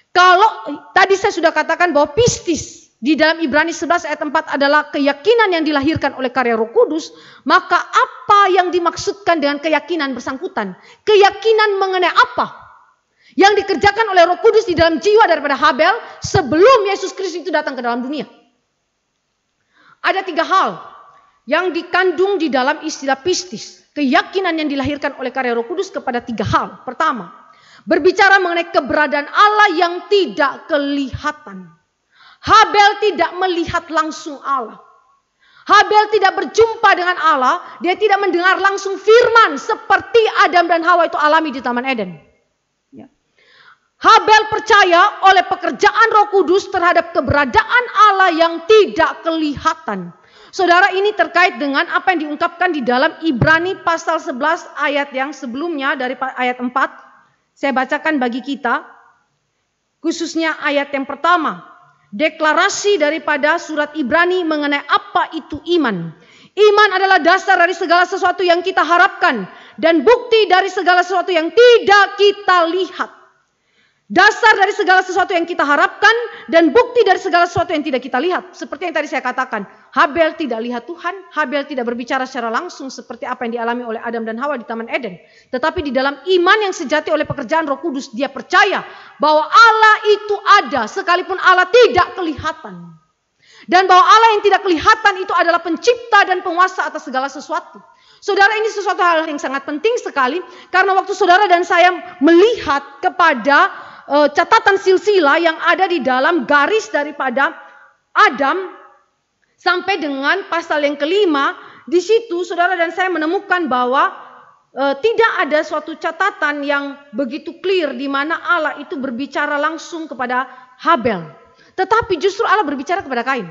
Kalau tadi saya sudah katakan bahwa pistis di dalam Ibrani 11 ayat 4 adalah keyakinan yang dilahirkan oleh karya Roh Kudus, maka apa yang dimaksudkan dengan keyakinan bersangkutan? Keyakinan mengenai apa? Yang dikerjakan oleh Roh Kudus di dalam jiwa daripada Habel sebelum Yesus Kristus itu datang ke dalam dunia. Ada 3 hal yang dikandung di dalam istilah pistis. Keyakinan yang dilahirkan oleh karya Roh Kudus kepada 3 hal. Pertama, berbicara mengenai keberadaan Allah yang tidak kelihatan. Habel tidak melihat langsung Allah. Habel tidak berjumpa dengan Allah. Dia tidak mendengar langsung firman seperti Adam dan Hawa itu alami di Taman Eden. Habel percaya oleh pekerjaan Roh Kudus terhadap keberadaan Allah yang tidak kelihatan. Saudara, ini terkait dengan apa yang diungkapkan di dalam Ibrani pasal 11 ayat yang sebelumnya dari ayat 4. Saya bacakan bagi kita, khususnya ayat yang pertama. Deklarasi daripada surat Ibrani mengenai apa itu iman. Iman adalah dasar dari segala sesuatu yang kita harapkan dan bukti dari segala sesuatu yang tidak kita lihat. Dasar dari segala sesuatu yang kita harapkan dan bukti dari segala sesuatu yang tidak kita lihat. Seperti yang tadi saya katakan, Habel tidak lihat Tuhan, Habel tidak berbicara secara langsung seperti apa yang dialami oleh Adam dan Hawa di Taman Eden. Tetapi di dalam iman yang sejati oleh pekerjaan Roh Kudus, dia percaya bahwa Allah itu ada sekalipun Allah tidak kelihatan. Dan bahwa Allah yang tidak kelihatan itu adalah pencipta dan penguasa atas segala sesuatu. Saudara, ini sesuatu hal yang sangat penting sekali, karena waktu saudara dan saya melihat kepada catatan silsilah yang ada di dalam garis daripada Adam sampai dengan pasal yang kelima, di situ saudara dan saya menemukan bahwa tidak ada suatu catatan yang begitu clear di mana Allah itu berbicara langsung kepada Habel, tetapi justru Allah berbicara kepada Kain.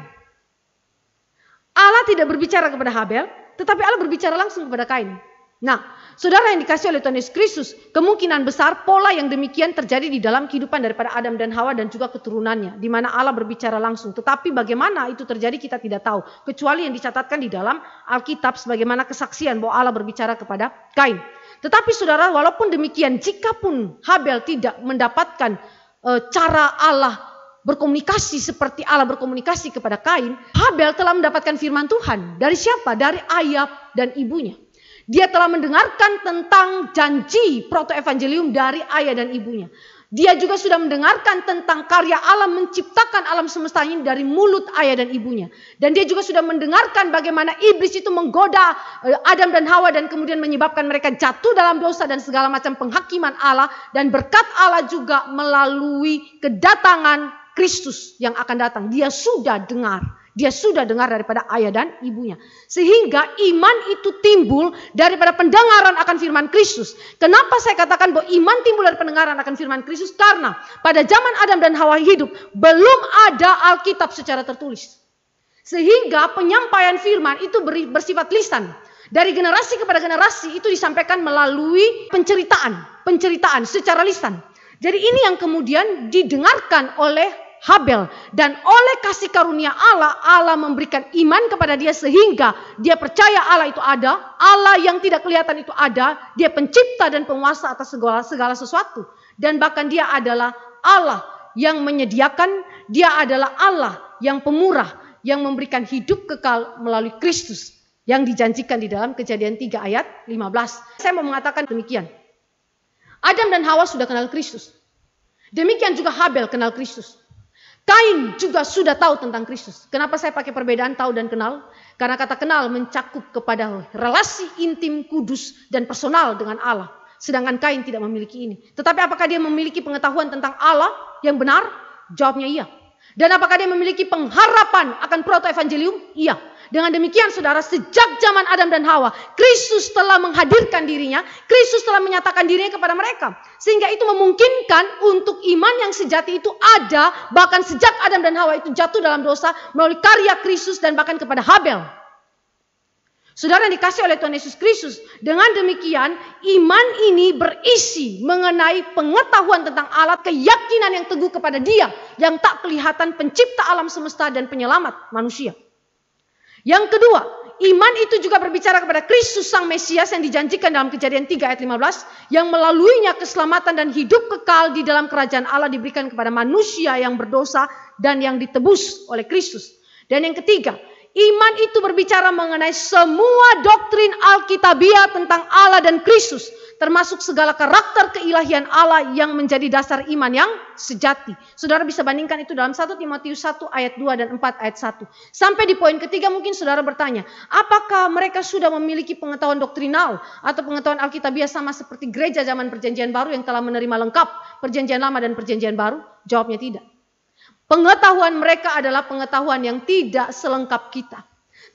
Allah tidak berbicara kepada Habel, tetapi Allah berbicara langsung kepada Kain. Nah, saudara yang dikasih oleh Tuhan Yesus Kristus, kemungkinan besar pola yang demikian terjadi di dalam kehidupan daripada Adam dan Hawa dan juga keturunannya, di mana Allah berbicara langsung. Tetapi bagaimana itu terjadi kita tidak tahu, kecuali yang dicatatkan di dalam Alkitab sebagaimana kesaksian bahwa Allah berbicara kepada Kain. Tetapi saudara, walaupun demikian, jikapun Habel tidak mendapatkan cara Allah berkomunikasi seperti Allah berkomunikasi kepada Kain, Habel telah mendapatkan firman Tuhan. Dari siapa? Dari ayah dan ibunya. Dia telah mendengarkan tentang janji proto-evangelium dari ayah dan ibunya. Dia juga sudah mendengarkan tentang karya Allah menciptakan alam semesta ini dari mulut ayah dan ibunya. Dan dia juga sudah mendengarkan bagaimana iblis itu menggoda Adam dan Hawa dan kemudian menyebabkan mereka jatuh dalam dosa dan segala macam penghakiman Allah. Dan berkat Allah juga melalui kedatangan Kristus yang akan datang. Dia sudah dengar. Dia sudah dengar daripada ayah dan ibunya. Sehingga iman itu timbul daripada pendengaran akan firman Kristus. Kenapa saya katakan bahwa iman timbul dari pendengaran akan firman Kristus? Karena pada zaman Adam dan Hawa hidup, belum ada Alkitab secara tertulis. Sehingga penyampaian firman itu bersifat lisan. Dari generasi kepada generasi itu disampaikan melalui penceritaan secara lisan. Jadi ini yang kemudian didengarkan oleh Habel, dan oleh kasih karunia Allah, Allah memberikan iman kepada dia sehingga dia percaya Allah itu ada, Allah yang tidak kelihatan itu ada, dia pencipta dan penguasa atas segala sesuatu, dan bahkan dia adalah Allah yang menyediakan, dia adalah Allah yang pemurah, yang memberikan hidup kekal melalui Kristus yang dijanjikan di dalam Kejadian 3 ayat 15. Saya mau mengatakan demikian. Adam dan Hawa sudah kenal Kristus. Demikian juga Habel kenal Kristus. Kain juga sudah tahu tentang Kristus. Kenapa saya pakai perbedaan tahu dan kenal? Karena kata kenal mencakup kepada relasi intim, kudus, dan personal dengan Allah. Sedangkan Kain tidak memiliki ini. Tetapi apakah dia memiliki pengetahuan tentang Allah yang benar? Jawabnya iya. Dan apakah dia memiliki pengharapan akan proto-evangelium? Iya. Dengan demikian saudara, sejak zaman Adam dan Hawa, Kristus telah menghadirkan dirinya, Kristus telah menyatakan dirinya kepada mereka. Sehingga itu memungkinkan untuk iman yang sejati itu ada, bahkan sejak Adam dan Hawa itu jatuh dalam dosa, melalui karya Kristus dan bahkan kepada Habel. Saudara yang dikasih oleh Tuhan Yesus Kristus, dengan demikian iman ini berisi mengenai pengetahuan tentang Allah, keyakinan yang teguh kepada Dia, yang tak kelihatan pencipta alam semesta dan penyelamat manusia. Yang kedua, iman itu juga berbicara kepada Kristus Sang Mesias yang dijanjikan dalam Kejadian 3 ayat 15. Yang melaluinya keselamatan dan hidup kekal di dalam kerajaan Allah diberikan kepada manusia yang berdosa dan yang ditebus oleh Kristus. Dan yang ketiga, Iman itu berbicara mengenai semua doktrin Alkitabiah tentang Allah dan Kristus, termasuk segala karakter keilahian Allah yang menjadi dasar iman yang sejati. Saudara bisa bandingkan itu dalam 1 Timotius 1 ayat 2 dan 4 ayat 1. Sampai di poin ketiga mungkin saudara bertanya, apakah mereka sudah memiliki pengetahuan doktrinal atau pengetahuan Alkitabiah sama seperti gereja zaman Perjanjian Baru yang telah menerima lengkap Perjanjian Lama dan Perjanjian Baru? Jawabnya tidak. Pengetahuan mereka adalah pengetahuan yang tidak selengkap kita.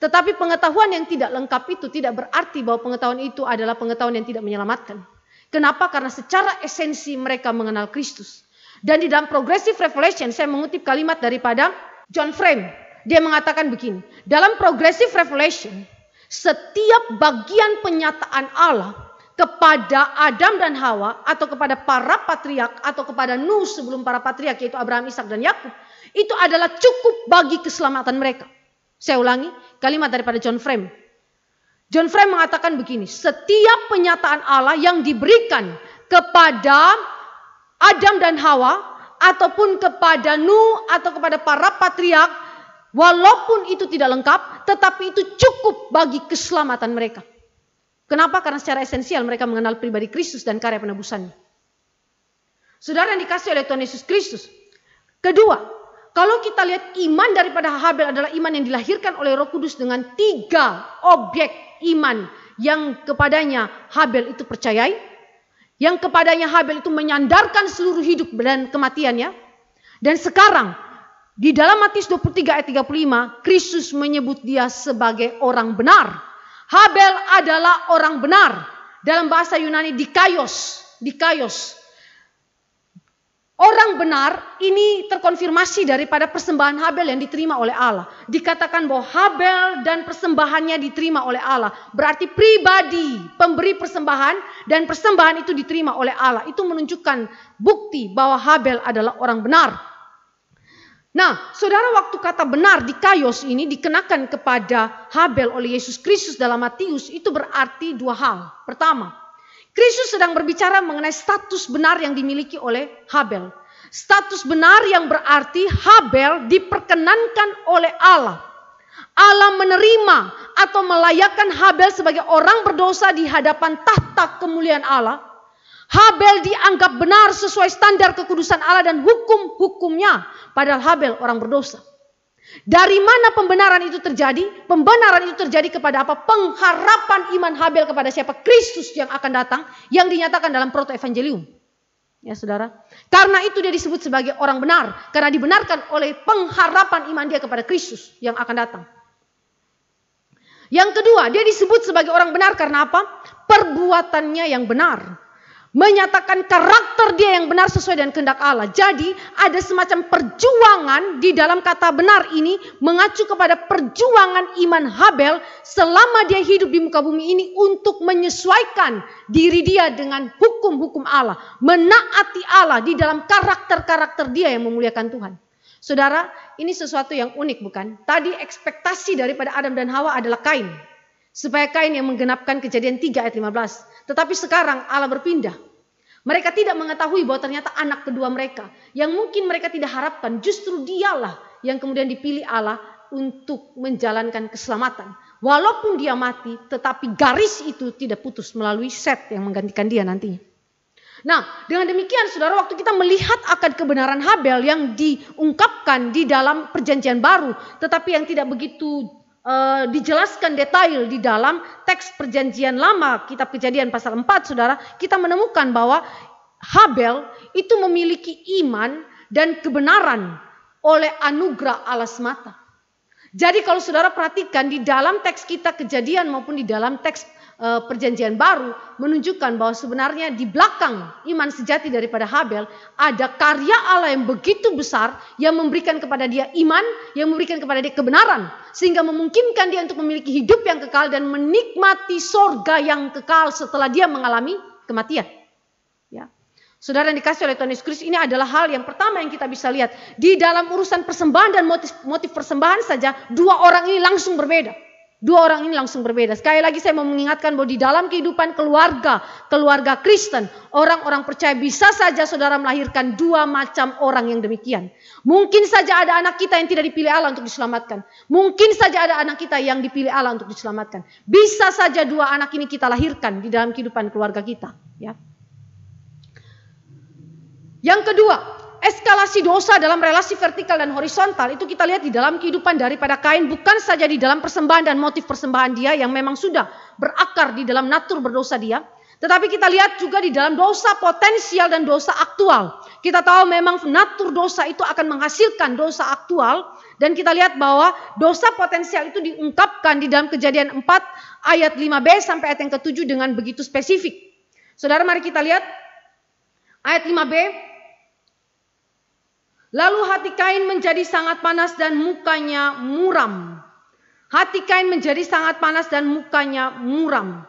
Tetapi pengetahuan yang tidak lengkap itu tidak berarti bahwa pengetahuan itu adalah pengetahuan yang tidak menyelamatkan. Kenapa? Karena secara esensi mereka mengenal Kristus. Dan di dalam Progressive Revelation, saya mengutip kalimat daripada John Frame. Dia mengatakan begini, dalam Progressive Revelation, setiap bagian penyataan Allah kepada Adam dan Hawa atau kepada para patriark atau kepada Nuh sebelum para patriark yaitu Abraham, Ishak dan Yakub itu adalah cukup bagi keselamatan mereka. Saya ulangi kalimat daripada John Frame. John Frame mengatakan begini, setiap penyataan Allah yang diberikan kepada Adam dan Hawa ataupun kepada Nuh atau kepada para patriark, walaupun itu tidak lengkap, tetapi itu cukup bagi keselamatan mereka. Kenapa? Karena secara esensial mereka mengenal pribadi Kristus dan karya penebusannya. Saudara yang dikasihi oleh Tuhan Yesus Kristus. Kedua, kalau kita lihat iman daripada Habel adalah iman yang dilahirkan oleh Roh Kudus dengan 3 objek iman yang kepadanya Habel itu percayai, yang kepadanya Habel itu menyandarkan seluruh hidup dan kematiannya. Dan sekarang di dalam Matius 23 ayat 35, Kristus menyebut dia sebagai orang benar. Habel adalah orang benar. Dalam bahasa Yunani dikaios. Orang benar ini terkonfirmasi daripada persembahan Habel yang diterima oleh Allah. Dikatakan bahwa Habel dan persembahannya diterima oleh Allah. Berarti pribadi pemberi persembahan dan persembahan itu diterima oleh Allah. Itu menunjukkan bukti bahwa Habel adalah orang benar. Nah, saudara, waktu kata benar dikaios ini dikenakan kepada Habel oleh Yesus Kristus dalam Matius, itu berarti 2 hal. Pertama, Kristus sedang berbicara mengenai status benar yang dimiliki oleh Habel. Status benar yang berarti Habel diperkenankan oleh Allah. Allah menerima atau melayakkan Habel sebagai orang berdosa di hadapan tahta kemuliaan Allah. Habel dianggap benar sesuai standar kekudusan Allah dan hukum-hukumnya. Padahal Habel orang berdosa. Dari mana pembenaran itu terjadi? Pembenaran itu terjadi kepada apa? Pengharapan iman Habel kepada siapa? Kristus yang akan datang. Yang dinyatakan dalam proto-evangelium. Ya saudara. Karena itu dia disebut sebagai orang benar. Karena dibenarkan oleh pengharapan iman dia kepada Kristus yang akan datang. Yang kedua, dia disebut sebagai orang benar karena apa? Perbuatannya yang benar. Menyatakan karakter dia yang benar sesuai dengan kehendak Allah. Jadi ada semacam perjuangan di dalam kata benar ini mengacu kepada perjuangan iman Habel selama dia hidup di muka bumi ini untuk menyesuaikan diri dia dengan hukum-hukum Allah. Menaati Allah di dalam karakter-karakter dia yang memuliakan Tuhan. Saudara, ini sesuatu yang unik bukan? Tadi ekspektasi daripada Adam dan Hawa adalah Kain. Supaya Kain yang menggenapkan Kejadian 3 ayat 15. Tetapi sekarang Allah berpindah. Mereka tidak mengetahui bahwa ternyata anak kedua mereka yang mungkin mereka tidak harapkan, justru dialah yang kemudian dipilih Allah untuk menjalankan keselamatan. Walaupun dia mati, tetapi garis itu tidak putus melalui Set yang menggantikan dia nantinya. Nah, dengan demikian saudara, waktu kita melihat akan kebenaran Habel yang diungkapkan di dalam Perjanjian Baru, tetapi yang tidak begitu dijelaskan detail di dalam teks Perjanjian Lama, kitab Kejadian pasal 4, saudara, kita menemukan bahwa Habel itu memiliki iman dan kebenaran oleh anugerah Allah semata. Jadi kalau saudara perhatikan di dalam teks kita Kejadian maupun di dalam teks Perjanjian Baru menunjukkan bahwa sebenarnya di belakang iman sejati daripada Habel ada karya Allah yang begitu besar yang memberikan kepada dia iman, yang memberikan kepada dia kebenaran, sehingga memungkinkan dia untuk memiliki hidup yang kekal dan menikmati sorga yang kekal setelah dia mengalami kematian. Ya. Saudara yang dikasih oleh Tuhan Yesus Kristus, ini adalah hal yang pertama yang kita bisa lihat di dalam urusan persembahan dan motif persembahan saja, dua orang ini langsung berbeda. Dua orang ini langsung berbeda. Sekali lagi saya mau mengingatkan bahwa di dalam kehidupan keluarga Kristen, orang-orang percaya bisa saja saudara melahirkan dua macam orang yang demikian. Mungkin saja ada anak kita yang tidak dipilih Allah untuk diselamatkan. Mungkin saja ada anak kita yang dipilih Allah untuk diselamatkan. Bisa saja dua anak ini kita lahirkan di dalam kehidupan keluarga kita. Ya. Yang kedua, eskalasi dosa dalam relasi vertikal dan horizontal itu kita lihat di dalam kehidupan daripada Kain, bukan saja di dalam persembahan dan motif persembahan dia yang memang sudah berakar di dalam natur berdosa dia, tetapi kita lihat juga di dalam dosa potensial dan dosa aktual. Kita tahu memang natur dosa itu akan menghasilkan dosa aktual, dan kita lihat bahwa dosa potensial itu diungkapkan di dalam Kejadian 4 ayat 5b sampai ayat yang ke-7 dengan begitu spesifik. Saudara, mari kita lihat ayat 5b. Lalu hati Kain menjadi sangat panas dan mukanya muram. Hati Kain menjadi sangat panas dan mukanya muram.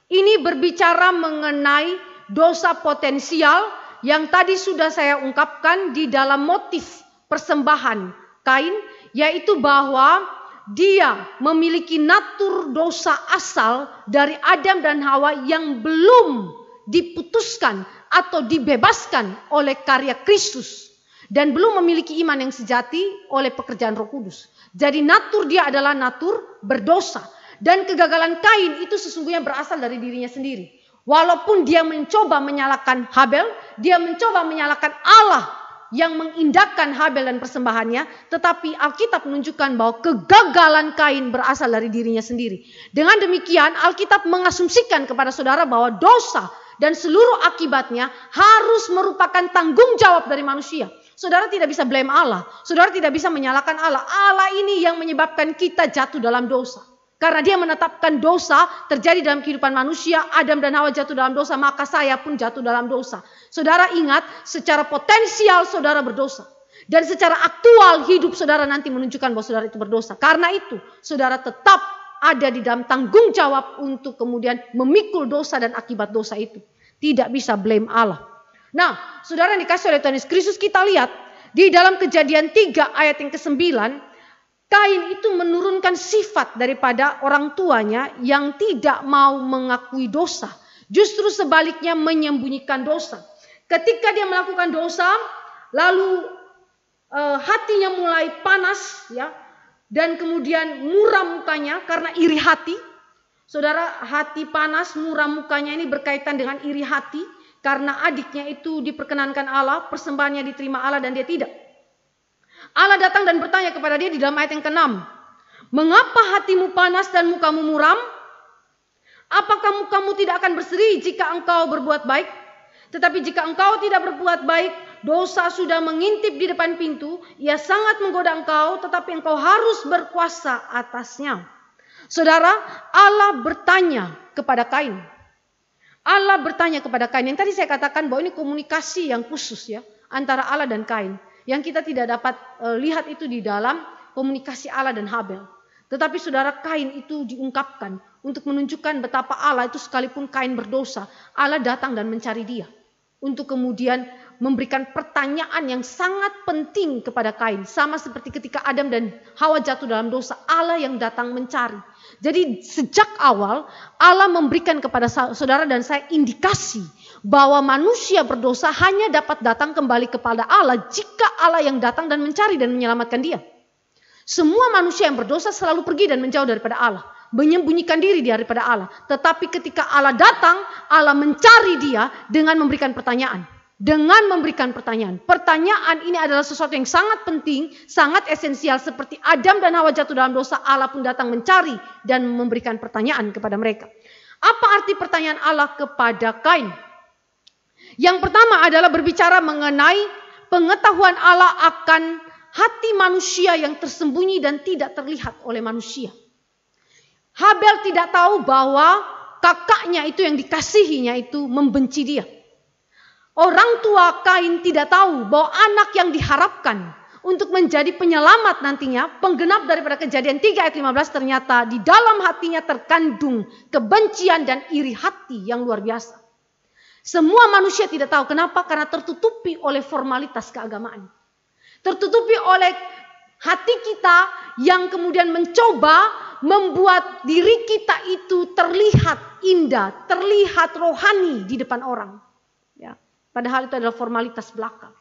Ini berbicara mengenai dosa potensial yang tadi sudah saya ungkapkan di dalam motif persembahan Kain, yaitu bahwa dia memiliki natur dosa asal dari Adam dan Hawa yang belum diputuskan atau dibebaskan oleh karya Kristus. Dan belum memiliki iman yang sejati oleh pekerjaan Roh Kudus. Jadi natur dia adalah natur berdosa. Dan kegagalan Kain itu sesungguhnya berasal dari dirinya sendiri. Walaupun dia mencoba menyalahkan Habel, dia mencoba menyalahkan Allah yang mengindahkan Habel dan persembahannya, tetapi Alkitab menunjukkan bahwa kegagalan Kain berasal dari dirinya sendiri. Dengan demikian Alkitab mengasumsikan kepada saudara bahwa dosa dan seluruh akibatnya harus merupakan tanggung jawab dari manusia. Saudara tidak bisa blame Allah. Saudara tidak bisa menyalahkan Allah. Allah ini yang menyebabkan kita jatuh dalam dosa. Karena dia menetapkan dosa terjadi dalam kehidupan manusia. Adam dan Hawa jatuh dalam dosa, maka saya pun jatuh dalam dosa. Saudara ingat, secara potensial saudara berdosa. Dan secara aktual hidup saudara nanti menunjukkan bahwa saudara itu berdosa. Karena itu saudara tetap ada di dalam tanggung jawab untuk kemudian memikul dosa dan akibat dosa itu. Tidak bisa blame Allah. Nah, saudara yang dikasih oleh Tuhan Yesus Kristus, kita lihat di dalam Kejadian 3 ayat yang ke-9, Kain itu menurunkan sifat daripada orang tuanya yang tidak mau mengakui dosa. Justru sebaliknya menyembunyikan dosa. Ketika dia melakukan dosa, lalu hatinya mulai panas, ya, dan kemudian muram mukanya karena iri hati. Saudara, hati panas, muram mukanya ini berkaitan dengan iri hati. Karena adiknya itu diperkenankan Allah, persembahannya diterima Allah dan dia tidak. Allah datang dan bertanya kepada dia di dalam ayat yang ke-6. Mengapa hatimu panas dan mukamu muram? Apakah mukamu tidak akan berseri jika engkau berbuat baik? Tetapi jika engkau tidak berbuat baik, dosa sudah mengintip di depan pintu. Ia sangat menggoda engkau, tetapi engkau harus berkuasa atasnya. Saudara, Allah bertanya kepada Kain. Allah bertanya kepada Kain. Yang tadi saya katakan bahwa ini komunikasi yang khusus ya antara Allah dan Kain. Yang kita tidak dapat lihat itu di dalam komunikasi Allah dan Habel. Tetapi saudara, Kain itu diungkapkan untuk menunjukkan betapa Allah itu sekalipun Kain berdosa, Allah datang dan mencari dia. Untuk kemudian memberikan pertanyaan yang sangat penting kepada Kain. Sama seperti ketika Adam dan Hawa jatuh dalam dosa, Allah yang datang mencari. Jadi sejak awal Allah memberikan kepada saudara dan saya indikasi bahwa manusia berdosa hanya dapat datang kembali kepada Allah jika Allah yang datang dan mencari dan menyelamatkan dia. Semua manusia yang berdosa selalu pergi dan menjauh daripada Allah, menyembunyikan diri daripada Allah. Tetapi ketika Allah datang, Allah mencari dia dengan memberikan pertanyaan. Dengan memberikan pertanyaan. Pertanyaan ini adalah sesuatu yang sangat penting, sangat esensial. Seperti Adam dan Hawa jatuh dalam dosa, Allah pun datang mencari dan memberikan pertanyaan kepada mereka. Apa arti pertanyaan Allah kepada Kain? Yang pertama adalah berbicara mengenai pengetahuan Allah akan hati manusia yang tersembunyi dan tidak terlihat oleh manusia. Habel tidak tahu bahwa kakaknya itu yang dikasihinya itu membenci dia. Orang tua Kain tidak tahu bahwa anak yang diharapkan untuk menjadi penyelamat nantinya, penggenap daripada Kejadian 3 ayat 15, ternyata di dalam hatinya terkandung kebencian dan iri hati yang luar biasa. Semua manusia tidak tahu kenapa, karena tertutupi oleh formalitas keagamaan. Tertutupi oleh hati kita yang kemudian mencoba membuat diri kita itu terlihat indah, terlihat rohani di depan orang. Ya, padahal itu adalah formalitas belaka.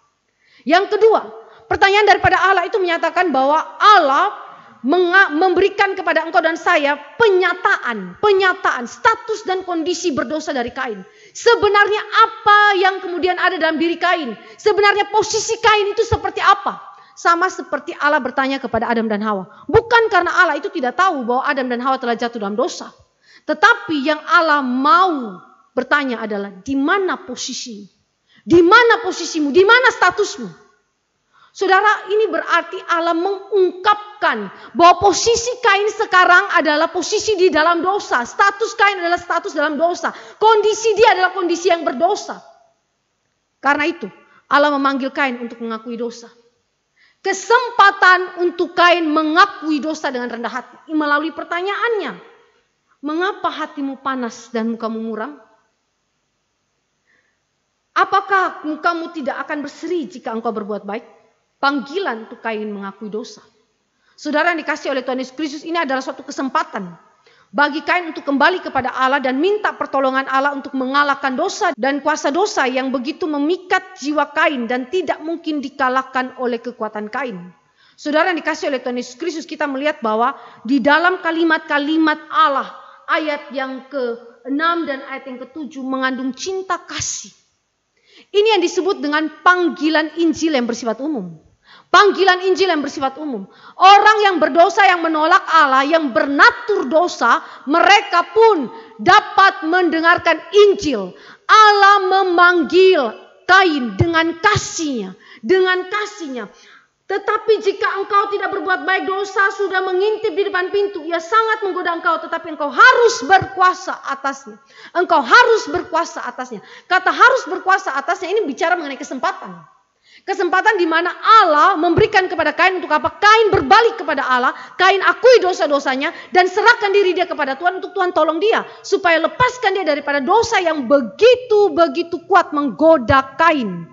Yang kedua, pertanyaan daripada Allah itu menyatakan bahwa Allah memberikan kepada engkau dan saya penyataan status dan kondisi berdosa dari Kain. Sebenarnya apa yang kemudian ada dalam diri Kain? Sebenarnya posisi Kain itu seperti apa? Sama seperti Allah bertanya kepada Adam dan Hawa. Bukan karena Allah itu tidak tahu bahwa Adam dan Hawa telah jatuh dalam dosa. Tetapi yang Allah mau bertanya adalah, di mana posisimu? Di mana posisimu? Di mana statusmu? Saudara, ini berarti Allah mengungkapkan bahwa posisi Kain sekarang adalah posisi di dalam dosa. Status Kain adalah status dalam dosa. Kondisi dia adalah kondisi yang berdosa. Karena itu, Allah memanggil Kain untuk mengakui dosa. Kesempatan untuk Kain mengakui dosa dengan rendah hati. Melalui pertanyaannya, mengapa hatimu panas dan mukamu muram? Apakah mukamu tidak akan berseri jika engkau berbuat baik? Panggilan untuk Kain mengakui dosa. Saudara yang dikasihi oleh Tuhan Yesus Kristus, ini adalah suatu kesempatan bagi Kain untuk kembali kepada Allah dan minta pertolongan Allah untuk mengalahkan dosa dan kuasa dosa yang begitu memikat jiwa Kain dan tidak mungkin dikalahkan oleh kekuatan Kain. Saudara yang dikasihi oleh Tuhan Yesus Kristus, kita melihat bahwa di dalam kalimat-kalimat Allah, ayat yang ke-6 dan ayat yang ke-7 mengandung cinta kasih. Ini yang disebut dengan panggilan Injil yang bersifat umum. Panggilan Injil yang bersifat umum. Orang yang berdosa, yang menolak Allah, yang bernatur dosa, mereka pun dapat mendengarkan Injil. Allah memanggil Kain dengan kasihnya. Dengan kasihnya. Tetapi jika engkau tidak berbuat baik, dosa sudah mengintip di depan pintu. Ia sangat menggoda engkau, tetapi engkau harus berkuasa atasnya. Engkau harus berkuasa atasnya. Kata harus berkuasa atasnya ini bicara mengenai kesempatan. Kesempatan di mana Allah memberikan kepada Kain untuk apa? Kain berbalik kepada Allah. Kain akui dosa-dosanya dan serahkan diri dia kepada Tuhan untuk Tuhan tolong dia. Supaya lepaskan dia daripada dosa yang begitu kuat menggoda Kain.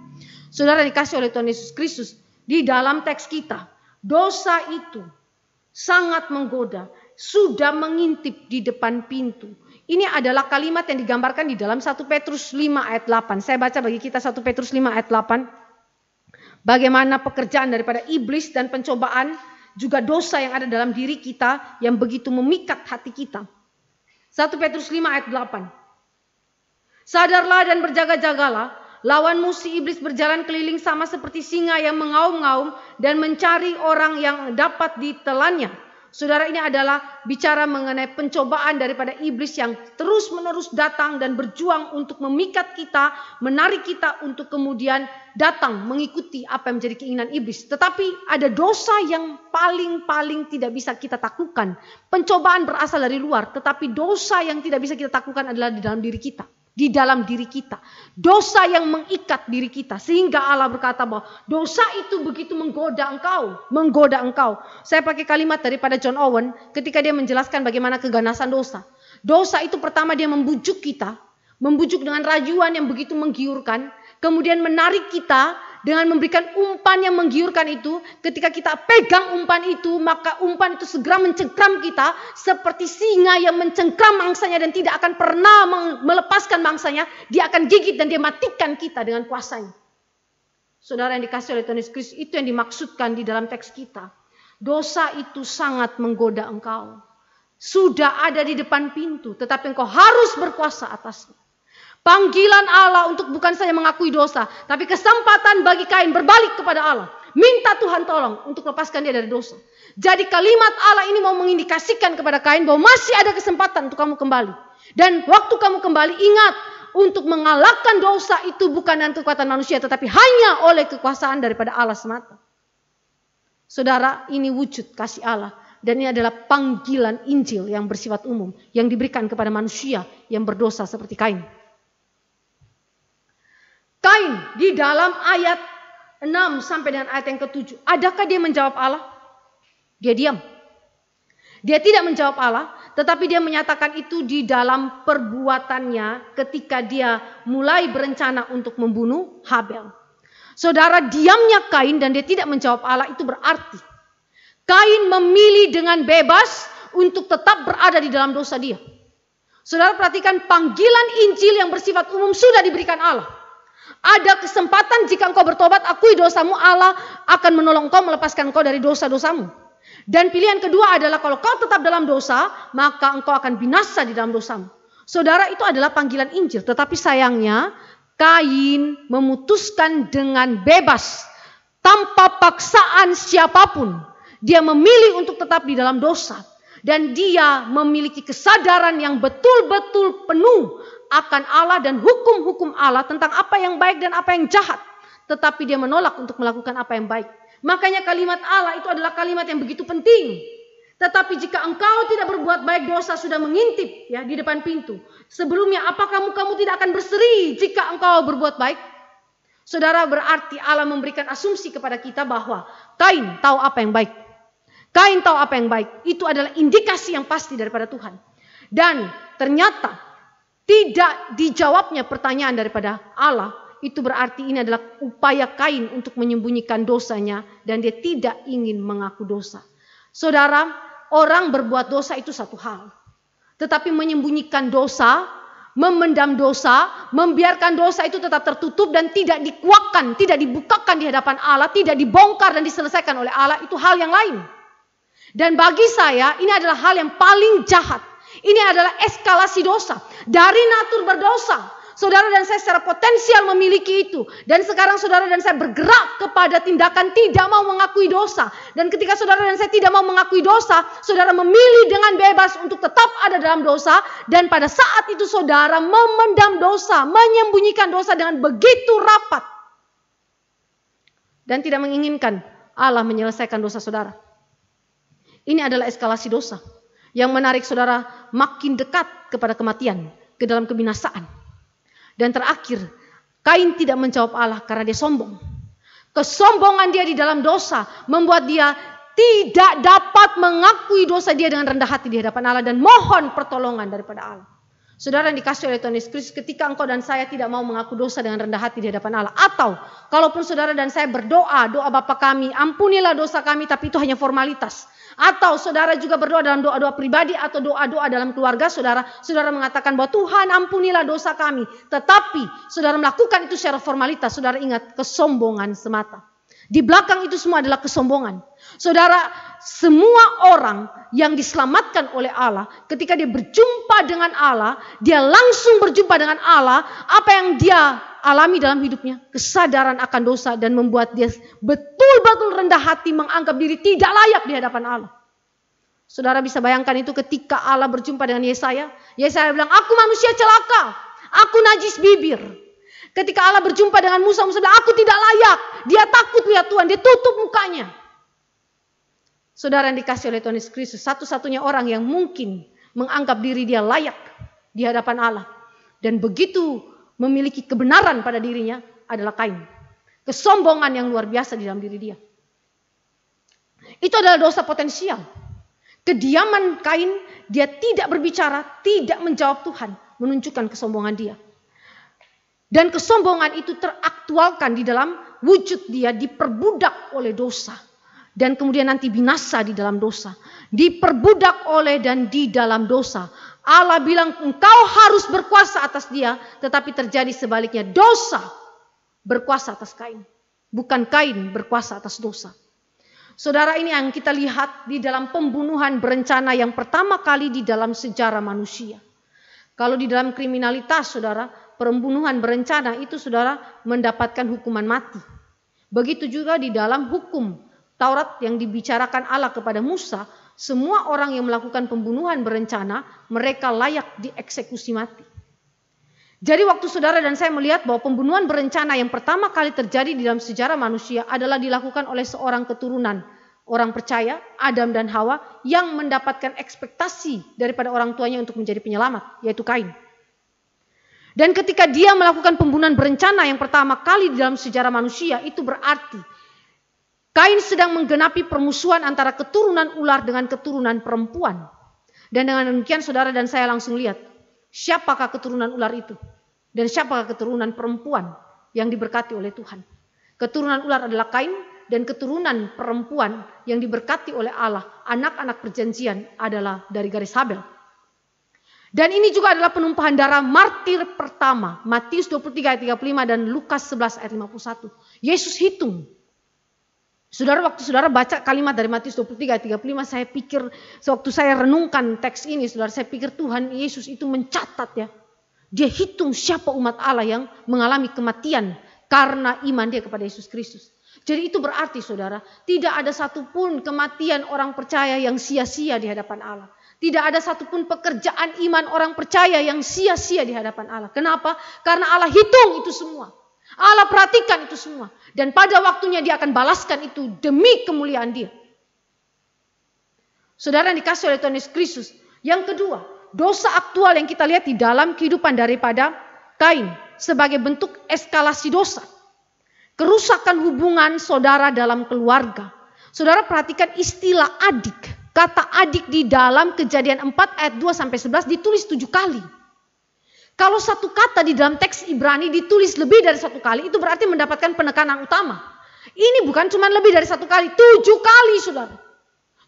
Saudara dikasih oleh Tuhan Yesus Kristus. Di dalam teks kita. Dosa itu sangat menggoda. Sudah mengintip di depan pintu. Ini adalah kalimat yang digambarkan di dalam 1 Petrus 5 ayat 8. Saya baca bagi kita 1 Petrus 5 ayat 8. Bagaimana pekerjaan daripada iblis dan pencobaan, juga dosa yang ada dalam diri kita yang begitu memikat hati kita. 1 Petrus 5 ayat 8. Sadarlah dan berjaga-jagalah, lawanmu si iblis berjalan keliling sama seperti singa yang mengaum-ngaum dan mencari orang yang dapat ditelannya. Saudara, ini adalah bicara mengenai pencobaan daripada iblis yang terus-menerus datang dan berjuang untuk memikat kita, menarik kita untuk kemudian datang mengikuti apa yang menjadi keinginan iblis. Tetapi ada dosa yang paling tidak bisa kita taklukkan. Pencobaan berasal dari luar, tetapi dosa yang tidak bisa kita taklukkan adalah di dalam diri kita. Di dalam diri kita. Dosa yang mengikat diri kita. Sehingga Allah berkata bahwa dosa itu begitu menggoda engkau. Menggoda engkau. Saya pakai kalimat daripada John Owen ketika dia menjelaskan bagaimana keganasan dosa. Dosa itu pertama dia membujuk kita. Membujuk dengan rayuan yang begitu menggiurkan. Kemudian menarik kita dengan memberikan umpan yang menggiurkan itu. Ketika kita pegang umpan itu, maka umpan itu segera mencengkram kita. Seperti singa yang mencengkram mangsanya dan tidak akan pernah melepaskan mangsanya. Dia akan gigit dan dia matikan kita dengan kuasanya. Saudara yang dikasih oleh Tuhan Yesus Kristus, itu yang dimaksudkan di dalam teks kita. Dosa itu sangat menggoda engkau. Sudah ada di depan pintu, tetapi engkau harus berkuasa atasnya. Panggilan Allah untuk bukan saja mengakui dosa, tapi kesempatan bagi Kain berbalik kepada Allah. Minta Tuhan tolong untuk lepaskan dia dari dosa. Jadi kalimat Allah ini mau mengindikasikan kepada Kain bahwa masih ada kesempatan untuk kamu kembali. Dan waktu kamu kembali, ingat, untuk mengalahkan dosa itu bukan dengan kekuatan manusia, tetapi hanya oleh kekuasaan daripada Allah semata. Saudara, ini wujud kasih Allah. Dan ini adalah panggilan Injil yang bersifat umum, yang diberikan kepada manusia yang berdosa seperti Kain. Kain di dalam ayat 6 sampai dengan ayat yang ke-7. Adakah dia menjawab Allah? Dia diam. Dia tidak menjawab Allah, tetapi dia menyatakan itu di dalam perbuatannya ketika dia mulai berencana untuk membunuh Habel. Saudara, diamnya Kain dan dia tidak menjawab Allah itu berarti Kain memilih dengan bebas untuk tetap berada di dalam dosa dia. Saudara perhatikan, panggilan Injil yang bersifat umum sudah diberikan Allah. Ada kesempatan jika engkau bertobat, akui dosamu, Allah akan menolong engkau, melepaskan engkau dari dosa-dosamu. Dan pilihan kedua adalah kalau kau tetap dalam dosa, maka engkau akan binasa di dalam dosamu. Saudara, itu adalah panggilan Injil. Tetapi sayangnya Kain memutuskan dengan bebas, tanpa paksaan siapapun. Dia memilih untuk tetap di dalam dosa. Dan dia memiliki kesadaran yang betul-betul penuh akan Allah dan hukum-hukum Allah tentang apa yang baik dan apa yang jahat. Tetapi dia menolak untuk melakukan apa yang baik. Makanya kalimat Allah itu adalah kalimat yang begitu penting. Tetapi jika engkau tidak berbuat baik, dosa sudah mengintip ya di depan pintu. Sebelumnya, apakah kamu tidak akan berseri jika engkau berbuat baik? Saudara, berarti Allah memberikan asumsi kepada kita bahwa Kain tahu apa yang baik. Kain tahu apa yang baik. Itu adalah indikasi yang pasti daripada Tuhan. Dan ternyata tidak dijawabnya pertanyaan daripada Allah. Itu berarti ini adalah upaya Kain untuk menyembunyikan dosanya. Dan dia tidak ingin mengaku dosa. Saudara, orang berbuat dosa itu satu hal. Tetapi menyembunyikan dosa, memendam dosa, membiarkan dosa itu tetap tertutup dan tidak dikuakkan, tidak dibukakan di hadapan Allah, tidak dibongkar dan diselesaikan oleh Allah, itu hal yang lain. Dan bagi saya ini adalah hal yang paling jahat. Ini adalah eskalasi dosa. Dari natur berdosa, saudara dan saya secara potensial memiliki itu. Dan sekarang saudara dan saya bergerak kepada tindakan tidak mau mengakui dosa. Dan ketika saudara dan saya tidak mau mengakui dosa, saudara memilih dengan bebas untuk tetap ada dalam dosa. Dan pada saat itu saudara memendam dosa, menyembunyikan dosa dengan begitu rapat. Dan tidak menginginkan Allah menyelesaikan dosa saudara. Ini adalah eskalasi dosa yang menarik saudara makin dekat kepada kematian, ke dalam kebinasaan. Dan terakhir, Kain tidak menjawab Allah karena dia sombong. Kesombongan dia di dalam dosa membuat dia tidak dapat mengakui dosa dia dengan rendah hati di hadapan Allah dan mohon pertolongan daripada Allah. Saudara yang dikasihi oleh Tuhan Yesus Kristus, ketika engkau dan saya tidak mau mengaku dosa dengan rendah hati di hadapan Allah, atau kalaupun saudara dan saya berdoa, doa Bapa kami, ampunilah dosa kami, tapi itu hanya formalitas. Atau saudara juga berdoa dalam doa-doa pribadi atau doa-doa dalam keluarga saudara mengatakan bahwa Tuhan ampunilah dosa kami. Tetapi saudara melakukan itu secara formalitas, saudara ingat kesombongan semata. Di belakang itu semua adalah kesombongan. Saudara, semua orang yang diselamatkan oleh Allah, ketika dia berjumpa dengan Allah, dia langsung berjumpa dengan Allah. Apa yang dia alami dalam hidupnya? Kesadaran akan dosa dan membuat dia betul-betul rendah hati, menganggap diri tidak layak di hadapan Allah. Saudara bisa bayangkan itu ketika Allah berjumpa dengan Yesaya. Yesaya bilang, aku manusia celaka, aku najis bibir. Ketika Allah berjumpa dengan Musa, Musa bilang, aku tidak layak. Dia takut lihat Tuhan, dia tutup mukanya. Saudara yang dikasihi oleh Tuhan Yesus Kristus, satu-satunya orang yang mungkin menganggap diri dia layak di hadapan Allah. Dan begitu memiliki kebenaran pada dirinya adalah Kain. Kesombongan yang luar biasa di dalam diri dia. Itu adalah dosa potensial. Kediaman Kain, dia tidak berbicara, tidak menjawab Tuhan, menunjukkan kesombongan dia. Dan kesombongan itu teraktualkan di dalam wujud dia diperbudak oleh dosa. Dan kemudian nanti binasa di dalam dosa. Diperbudak oleh dan di dalam dosa. Allah bilang engkau harus berkuasa atas dia. Tetapi terjadi sebaliknya, dosa berkuasa atas Kain. Bukan Kain berkuasa atas dosa. Saudara, ini yang kita lihat di dalam pembunuhan berencana yang pertama kali di dalam sejarah manusia. Kalau di dalam kriminalitas saudara, pembunuhan berencana itu saudara mendapatkan hukuman mati. Begitu juga di dalam hukum Taurat yang dibicarakan Allah kepada Musa, semua orang yang melakukan pembunuhan berencana, mereka layak dieksekusi mati. Jadi waktu saudara dan saya melihat bahwa pembunuhan berencana yang pertama kali terjadi di dalam sejarah manusia adalah dilakukan oleh seorang keturunan orang percaya, Adam dan Hawa, yang mendapatkan ekspektasi daripada orang tuanya untuk menjadi penyelamat, yaitu Kain. Dan ketika dia melakukan pembunuhan berencana yang pertama kali di dalam sejarah manusia, itu berarti Kain sedang menggenapi permusuhan antara keturunan ular dengan keturunan perempuan. Dan dengan demikian saudara dan saya langsung lihat, siapakah keturunan ular itu? Dan siapakah keturunan perempuan yang diberkati oleh Tuhan? Keturunan ular adalah Kain dan keturunan perempuan yang diberkati oleh Allah, anak-anak perjanjian adalah dari garis Habel. Dan ini juga adalah penumpahan darah martir pertama. Matius 23 ayat 35 dan Lukas 11 ayat 51. Yesus hitung. Saudara, waktu saudara baca kalimat dari Matius 23 ayat 35, saya pikir, sewaktu saya renungkan teks ini, saudara, saya pikir Tuhan Yesus itu mencatat ya. Dia hitung siapa umat Allah yang mengalami kematian karena iman dia kepada Yesus Kristus. Jadi itu berarti saudara, tidak ada satupun kematian orang percaya yang sia-sia di hadapan Allah. Tidak ada satupun pekerjaan iman orang percaya yang sia-sia di hadapan Allah. Kenapa? Karena Allah hitung itu semua. Allah perhatikan itu semua. Dan pada waktunya dia akan balaskan itu demi kemuliaan dia. Saudara yang dikasih oleh Tuhan Yesus Kristus. Yang kedua, dosa aktual yang kita lihat di dalam kehidupan daripada Kain. Sebagai bentuk eskalasi dosa. Kerusakan hubungan saudara dalam keluarga. Saudara perhatikan istilah adik. Kata adik di dalam Kejadian 4 ayat 2-11 ditulis 7 kali. Kalau satu kata di dalam teks Ibrani ditulis lebih dari 1 kali, itu berarti mendapatkan penekanan utama. Ini bukan cuma lebih dari 1 kali, 7 kali saudara.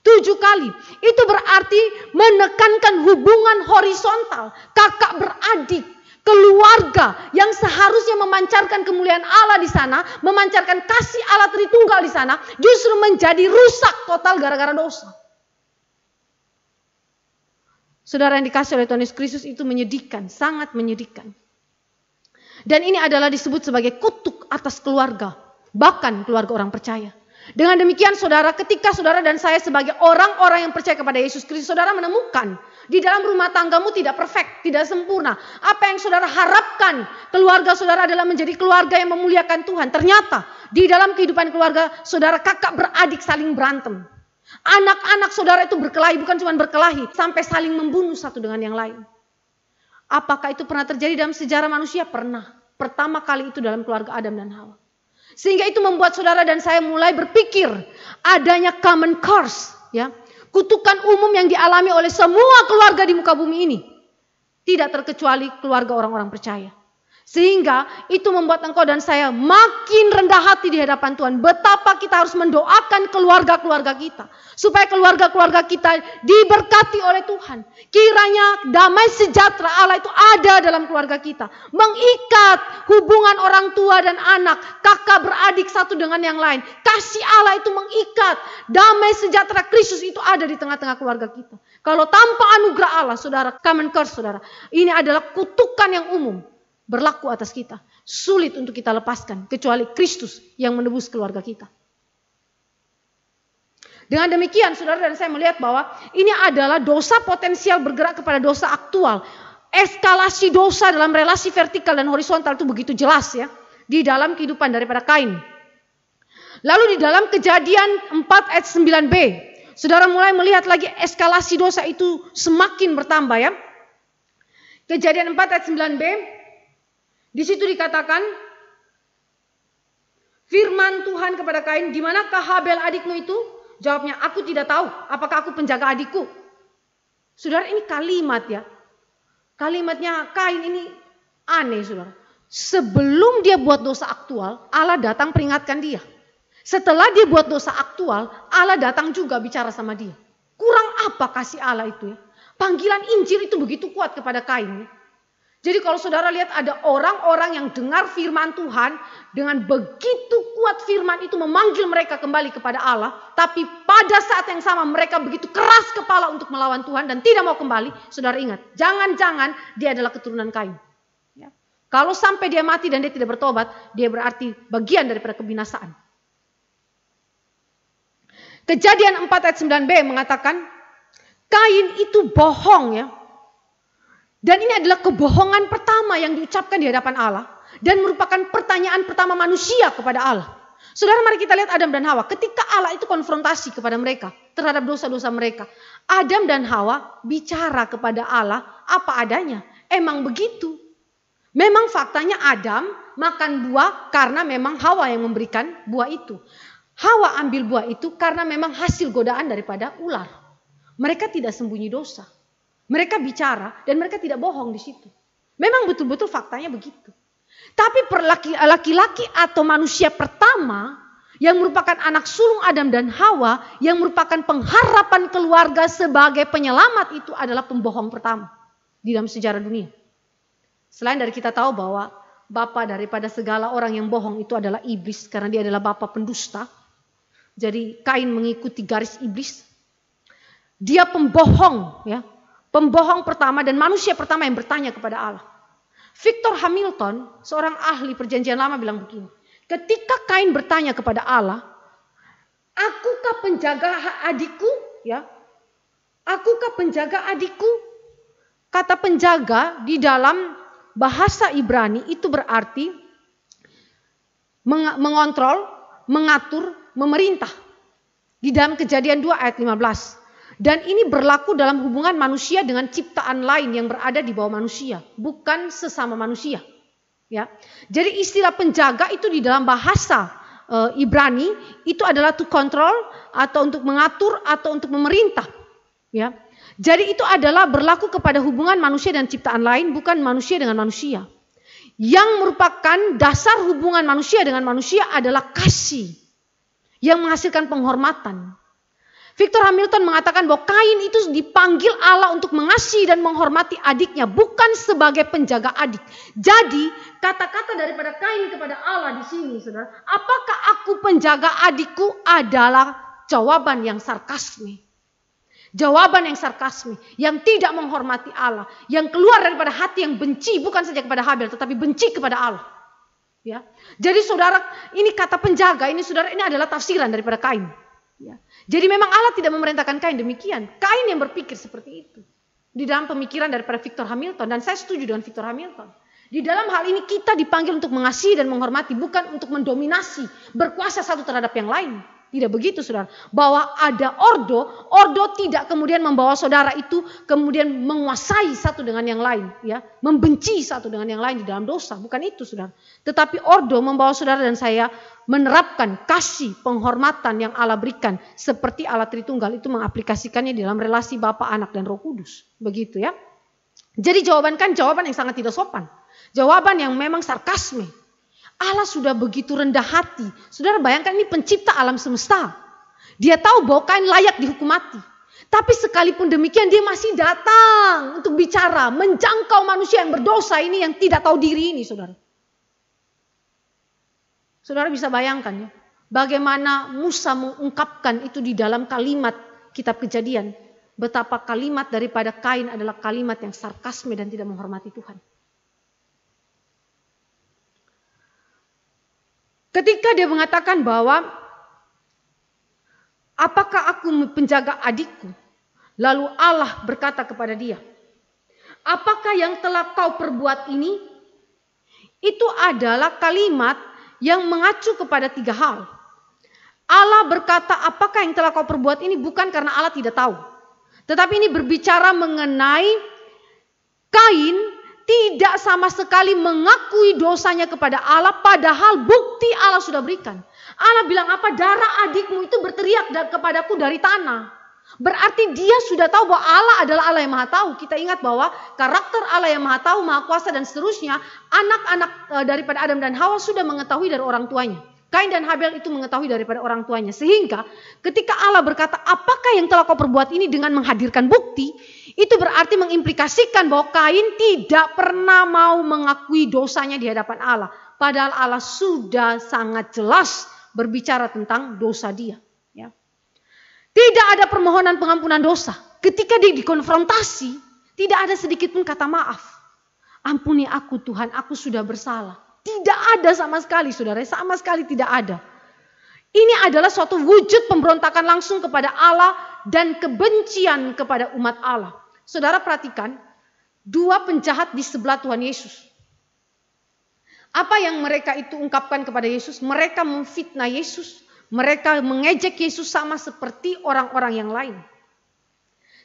7 kali. Itu berarti menekankan hubungan horizontal. Kakak beradik. Keluarga yang seharusnya memancarkan kemuliaan Allah di sana, memancarkan kasih Allah Tritunggal di sana, justru menjadi rusak total gara-gara dosa. Saudara yang dikasih oleh Tuhan Yesus Kristus, itu menyedihkan, sangat menyedihkan. Dan ini adalah disebut sebagai kutuk atas keluarga, bahkan keluarga orang percaya. Dengan demikian saudara, ketika saudara dan saya sebagai orang-orang yang percaya kepada Yesus Kristus, saudara menemukan di dalam rumah tanggamu tidak perfect, tidak sempurna. Apa yang saudara harapkan keluarga saudara adalah menjadi keluarga yang memuliakan Tuhan. Ternyata di dalam kehidupan keluarga saudara, kakak beradik saling berantem. Anak-anak saudara itu berkelahi, bukan cuma berkelahi, sampai saling membunuh satu dengan yang lain. Apakah itu pernah terjadi dalam sejarah manusia? Pernah. Pertama kali itu dalam keluarga Adam dan Hawa. Sehingga itu membuat saudara dan saya mulai berpikir adanya common curse, ya. Kutukan umum yang dialami oleh semua keluarga di muka bumi ini. Tidak terkecuali keluarga orang-orang percaya. Sehingga itu membuat engkau dan saya makin rendah hati di hadapan Tuhan. Betapa kita harus mendoakan keluarga-keluarga kita. Supaya keluarga-keluarga kita diberkati oleh Tuhan. Kiranya damai sejahtera Allah itu ada dalam keluarga kita. Mengikat hubungan orang tua dan anak. Kakak beradik satu dengan yang lain. Kasih Allah itu mengikat. Damai sejahtera Kristus itu ada di tengah-tengah keluarga kita. Kalau tanpa anugerah Allah, saudara, common curse, saudara. Ini adalah kutukan yang umum. Berlaku atas kita. Sulit untuk kita lepaskan. Kecuali Kristus yang menebus keluarga kita. Dengan demikian saudara dan saya melihat bahwa ini adalah dosa potensial bergerak kepada dosa aktual. Eskalasi dosa dalam relasi vertikal dan horizontal itu begitu jelas ya. Di dalam kehidupan daripada Kain. Lalu di dalam Kejadian 4 ayat 9b. Saudara mulai melihat lagi eskalasi dosa itu semakin bertambah ya. Kejadian 4 ayat 9b. Di situ dikatakan, firman Tuhan kepada Kain, di manakah Habel adikmu itu? Jawabnya, aku tidak tahu. Apakah aku penjaga adikku? Saudara, ini kalimat ya. Kalimatnya Kain ini aneh, saudara. Sebelum dia buat dosa aktual, Allah datang peringatkan dia. Setelah dia buat dosa aktual, Allah datang juga bicara sama dia. Kurang apa kasih Allah itu ya? Panggilan Injil itu begitu kuat kepada Kain. Jadi kalau saudara lihat ada orang-orang yang dengar firman Tuhan dengan begitu kuat firman itu memanggil mereka kembali kepada Allah. Tapi pada saat yang sama mereka begitu keras kepala untuk melawan Tuhan dan tidak mau kembali. Saudara ingat, jangan-jangan dia adalah keturunan Kain. Ya. Kalau sampai dia mati dan dia tidak bertobat, dia berarti bagian daripada kebinasaan. Kejadian 4 ayat 9b mengatakan, Kain itu bohong ya. Dan ini adalah kebohongan pertama yang diucapkan di hadapan Allah. Dan merupakan pertanyaan pertama manusia kepada Allah. Saudara, mari kita lihat Adam dan Hawa. Ketika Allah itu konfrontasi kepada mereka terhadap dosa-dosa mereka. Adam dan Hawa bicara kepada Allah apa adanya. Emang begitu. Memang faktanya Adam makan buah karena memang Hawa yang memberikan buah itu. Hawa ambil buah itu karena memang hasil godaan daripada ular. Mereka tidak sembunyi dosa. Mereka bicara dan mereka tidak bohong di situ. Memang betul-betul faktanya begitu. Tapi laki-laki atau manusia pertama yang merupakan anak sulung Adam dan Hawa, yang merupakan pengharapan keluarga sebagai penyelamat, itu adalah pembohong pertama di dalam sejarah dunia. Selain dari kita tahu bahwa bapa daripada segala orang yang bohong itu adalah iblis, karena dia adalah bapa pendusta. Jadi Kain mengikuti garis iblis. Dia pembohong, ya, pembohong pertama dan manusia pertama yang bertanya kepada Allah. Victor Hamilton, seorang ahli perjanjian lama, bilang begini, ketika Kain bertanya kepada Allah, akukah penjaga adikku? Ya, akukah penjaga adikku? Kata penjaga di dalam bahasa Ibrani itu berarti mengontrol, mengatur, memerintah. Di dalam Kejadian 2 ayat 15. Dan ini berlaku dalam hubungan manusia dengan ciptaan lain yang berada di bawah manusia, bukan sesama manusia. Ya. Jadi istilah penjaga itu di dalam bahasa Ibrani itu adalah to control, atau untuk mengatur, atau untuk memerintah. Ya. Jadi itu adalah berlaku kepada hubungan manusia dan ciptaan lain, bukan manusia dengan manusia. Yang merupakan dasar hubungan manusia dengan manusia adalah kasih yang menghasilkan penghormatan. Victor Hamilton mengatakan bahwa Kain itu dipanggil Allah untuk mengasihi dan menghormati adiknya, bukan sebagai penjaga adik. Jadi kata-kata daripada Kain kepada Allah di sini, saudara, apakah aku penjaga adikku, adalah jawaban yang sarkasme. Jawaban yang sarkasme, yang tidak menghormati Allah, yang keluar daripada hati yang benci, bukan saja kepada Habel, tetapi benci kepada Allah. Ya, jadi saudara, ini kata penjaga, ini saudara, ini adalah tafsiran daripada Kain. Ya. Jadi memang Allah tidak memerintahkan Kain demikian. Kain yang berpikir seperti itu di dalam pemikiran daripada Victor Hamilton, dan saya setuju dengan Victor Hamilton. Di dalam hal ini kita dipanggil untuk mengasihi dan menghormati, bukan untuk mendominasi, berkuasa satu terhadap yang lain. Tidak begitu, saudara. Bahwa ada ordo tidak kemudian membawa saudara itu kemudian menguasai satu dengan yang lain, ya, membenci satu dengan yang lain di dalam dosa, bukan itu, saudara. Tetapi ordo membawa saudara dan saya menerapkan kasih penghormatan yang Allah berikan, seperti Allah Tritunggal itu mengaplikasikannya di dalam relasi Bapa, Anak, dan Roh Kudus, begitu ya. Jadi jawaban yang sangat tidak sopan, jawaban yang memang sarkasme. Allah sudah begitu rendah hati. Saudara bayangkan, ini pencipta alam semesta. Dia tahu bahwa Kain layak dihukum mati. Tapi sekalipun demikian dia masih datang untuk bicara, menjangkau manusia yang berdosa ini, yang tidak tahu diri ini, saudara. Saudara bisa bayangkan ya, bagaimana Musa mengungkapkan itu di dalam kalimat kitab Kejadian. Betapa kalimat daripada Kain adalah kalimat yang sarkasme dan tidak menghormati Tuhan. Ketika dia mengatakan bahwa apakah aku penjaga adikku? Lalu Allah berkata kepada dia, apakah yang telah kau perbuat ini? Itu adalah kalimat yang mengacu kepada 3 hal. Allah berkata apakah yang telah kau perbuat ini bukan karena Allah tidak tahu. Tetapi ini berbicara mengenai Kain tidak sama sekali mengakui dosanya kepada Allah, padahal bukti Allah sudah berikan. Allah bilang apa? Darah adikmu itu berteriak kepadaku dari tanah. Berarti dia sudah tahu bahwa Allah adalah Allah yang maha tahu. Kita ingat bahwa karakter Allah yang maha tahu, maha kuasa dan seterusnya, anak-anak daripada Adam dan Hawa sudah mengetahui dari orang tuanya. Kain dan Habel itu mengetahui daripada orang tuanya. Sehingga ketika Allah berkata, apakah yang telah kau perbuat ini, dengan menghadirkan bukti, itu berarti mengimplikasikan bahwa Kain tidak pernah mau mengakui dosanya di hadapan Allah. Padahal Allah sudah sangat jelas berbicara tentang dosa dia. Ya. Tidak ada permohonan pengampunan dosa. Ketika dia dikonfrontasi, tidak ada sedikit pun kata maaf. Ampuni aku Tuhan, aku sudah bersalah. Tidak ada sama sekali, saudara, sama sekali tidak ada. Ini adalah suatu wujud pemberontakan langsung kepada Allah dan kebencian kepada umat Allah. Saudara perhatikan, 2 penjahat di sebelah Tuhan Yesus. Apa yang mereka itu ungkapkan kepada Yesus? Mereka memfitnah Yesus, mereka mengejek Yesus sama seperti orang-orang yang lain.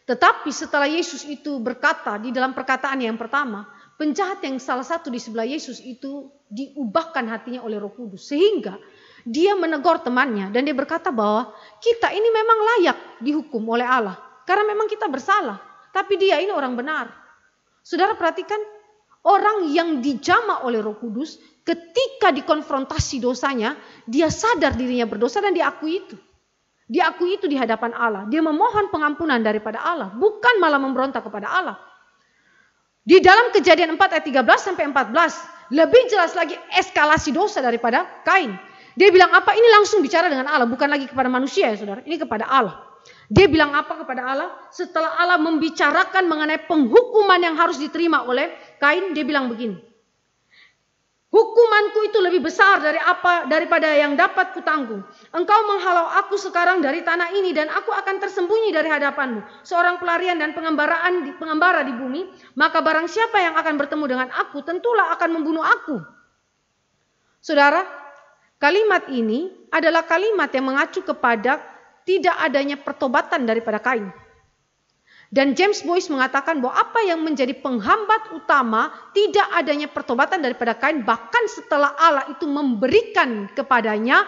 Tetapi setelah Yesus itu berkata di dalam perkataan yang pertama, penjahat yang salah satu di sebelah Yesus itu diubahkan hatinya oleh Roh Kudus. Sehingga dia menegur temannya dan dia berkata bahwa kita ini memang layak dihukum oleh Allah. Karena memang kita bersalah. Tapi dia ini orang benar. Saudara perhatikan, orang yang dijamah oleh Roh Kudus ketika dikonfrontasi dosanya, dia sadar dirinya berdosa dan diakui itu. Diakui itu di hadapan Allah. Dia memohon pengampunan daripada Allah, bukan malah memberontak kepada Allah. Di dalam Kejadian 4 ayat 13 sampai 14, lebih jelas lagi eskalasi dosa daripada Kain. Dia bilang apa? Ini langsung bicara dengan Allah, bukan lagi kepada manusia ya saudara, ini kepada Allah. Dia bilang apa kepada Allah? Setelah Allah membicarakan mengenai penghukuman yang harus diterima oleh Kain, dia bilang begini. Hukumanku itu lebih besar daripada yang dapat kutanggung. Engkau menghalau aku sekarang dari tanah ini dan aku akan tersembunyi dari hadapanmu. Seorang pelarian dan pengembara di bumi, maka barang siapa yang akan bertemu dengan aku tentulah akan membunuh aku. Saudara, kalimat ini adalah kalimat yang mengacu kepada tidak adanya pertobatan daripada Kain. Dan James Boyce mengatakan bahwa apa yang menjadi penghambat utama tidak adanya pertobatan daripada Kain, bahkan setelah Allah itu memberikan kepadanya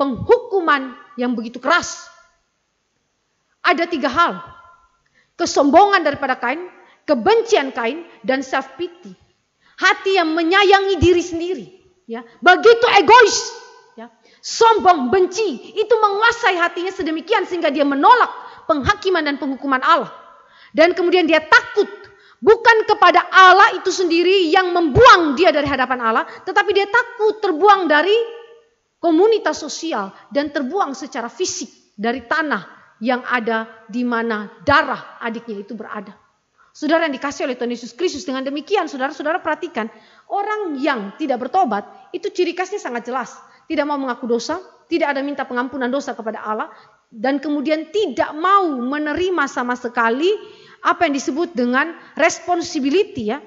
penghukuman yang begitu keras. Ada 3 hal. Kesombongan daripada Kain, kebencian Kain, dan self pity. Hati yang menyayangi diri sendiri. Ya, begitu egois. Ya, sombong, benci, itu menguasai hatinya sedemikian sehingga dia menolak penghakiman dan penghukuman Allah. Dan kemudian dia takut bukan kepada Allah itu sendiri yang membuang dia dari hadapan Allah, tetapi dia takut terbuang dari komunitas sosial dan terbuang secara fisik dari tanah yang ada di mana darah adiknya itu berada. Saudara yang dikasihi oleh Tuhan Yesus Kristus, dengan demikian saudara-saudara perhatikan, orang yang tidak bertobat itu ciri khasnya sangat jelas. Tidak mau mengaku dosa, tidak ada minta pengampunan dosa kepada Allah, dan kemudian tidak mau menerima sama sekali apa yang disebut dengan responsibility, ya.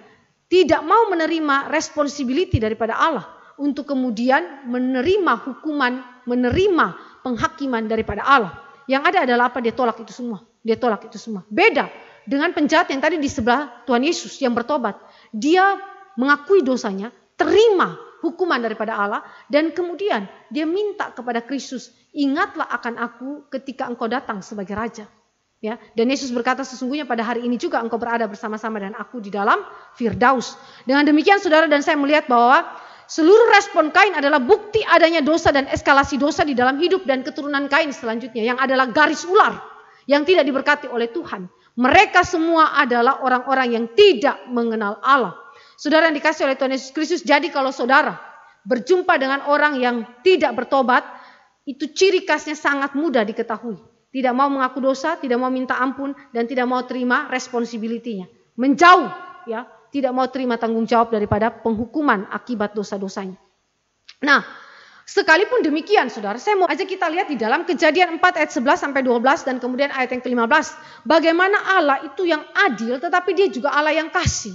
Tidak mau menerima responsibility daripada Allah untuk kemudian menerima hukuman, menerima penghakiman daripada Allah. Yang ada adalah apa? Dia tolak itu semua. Dia tolak itu semua. Beda dengan penjahat yang tadi di sebelah Tuhan Yesus yang bertobat. Dia mengakui dosanya, terima hukuman daripada Allah, dan kemudian dia minta kepada Kristus, ingatlah akan aku ketika engkau datang sebagai Raja. Ya, dan Yesus berkata, sesungguhnya pada hari ini juga engkau berada bersama-sama dengan aku di dalam Firdaus. Dengan demikian saudara dan saya melihat bahwa seluruh respon Kain adalah bukti adanya dosa dan eskalasi dosa di dalam hidup dan keturunan Kain selanjutnya, yang adalah garis ular yang tidak diberkati oleh Tuhan. Mereka semua adalah orang-orang yang tidak mengenal Allah. Saudara yang dikasihi oleh Tuhan Yesus Kristus, jadi kalau saudara berjumpa dengan orang yang tidak bertobat, itu ciri khasnya sangat mudah diketahui. Tidak mau mengaku dosa, tidak mau minta ampun, dan tidak mau terima responsibility-nya. Menjauh, ya, tidak mau terima tanggung jawab daripada penghukuman akibat dosa-dosanya. Nah, sekalipun demikian saudara, saya mau ajak kita lihat di dalam Kejadian 4 ayat 11 sampai 12 dan kemudian ayat yang ke-15. Bagaimana Allah itu yang adil, tetapi dia juga Allah yang kasih.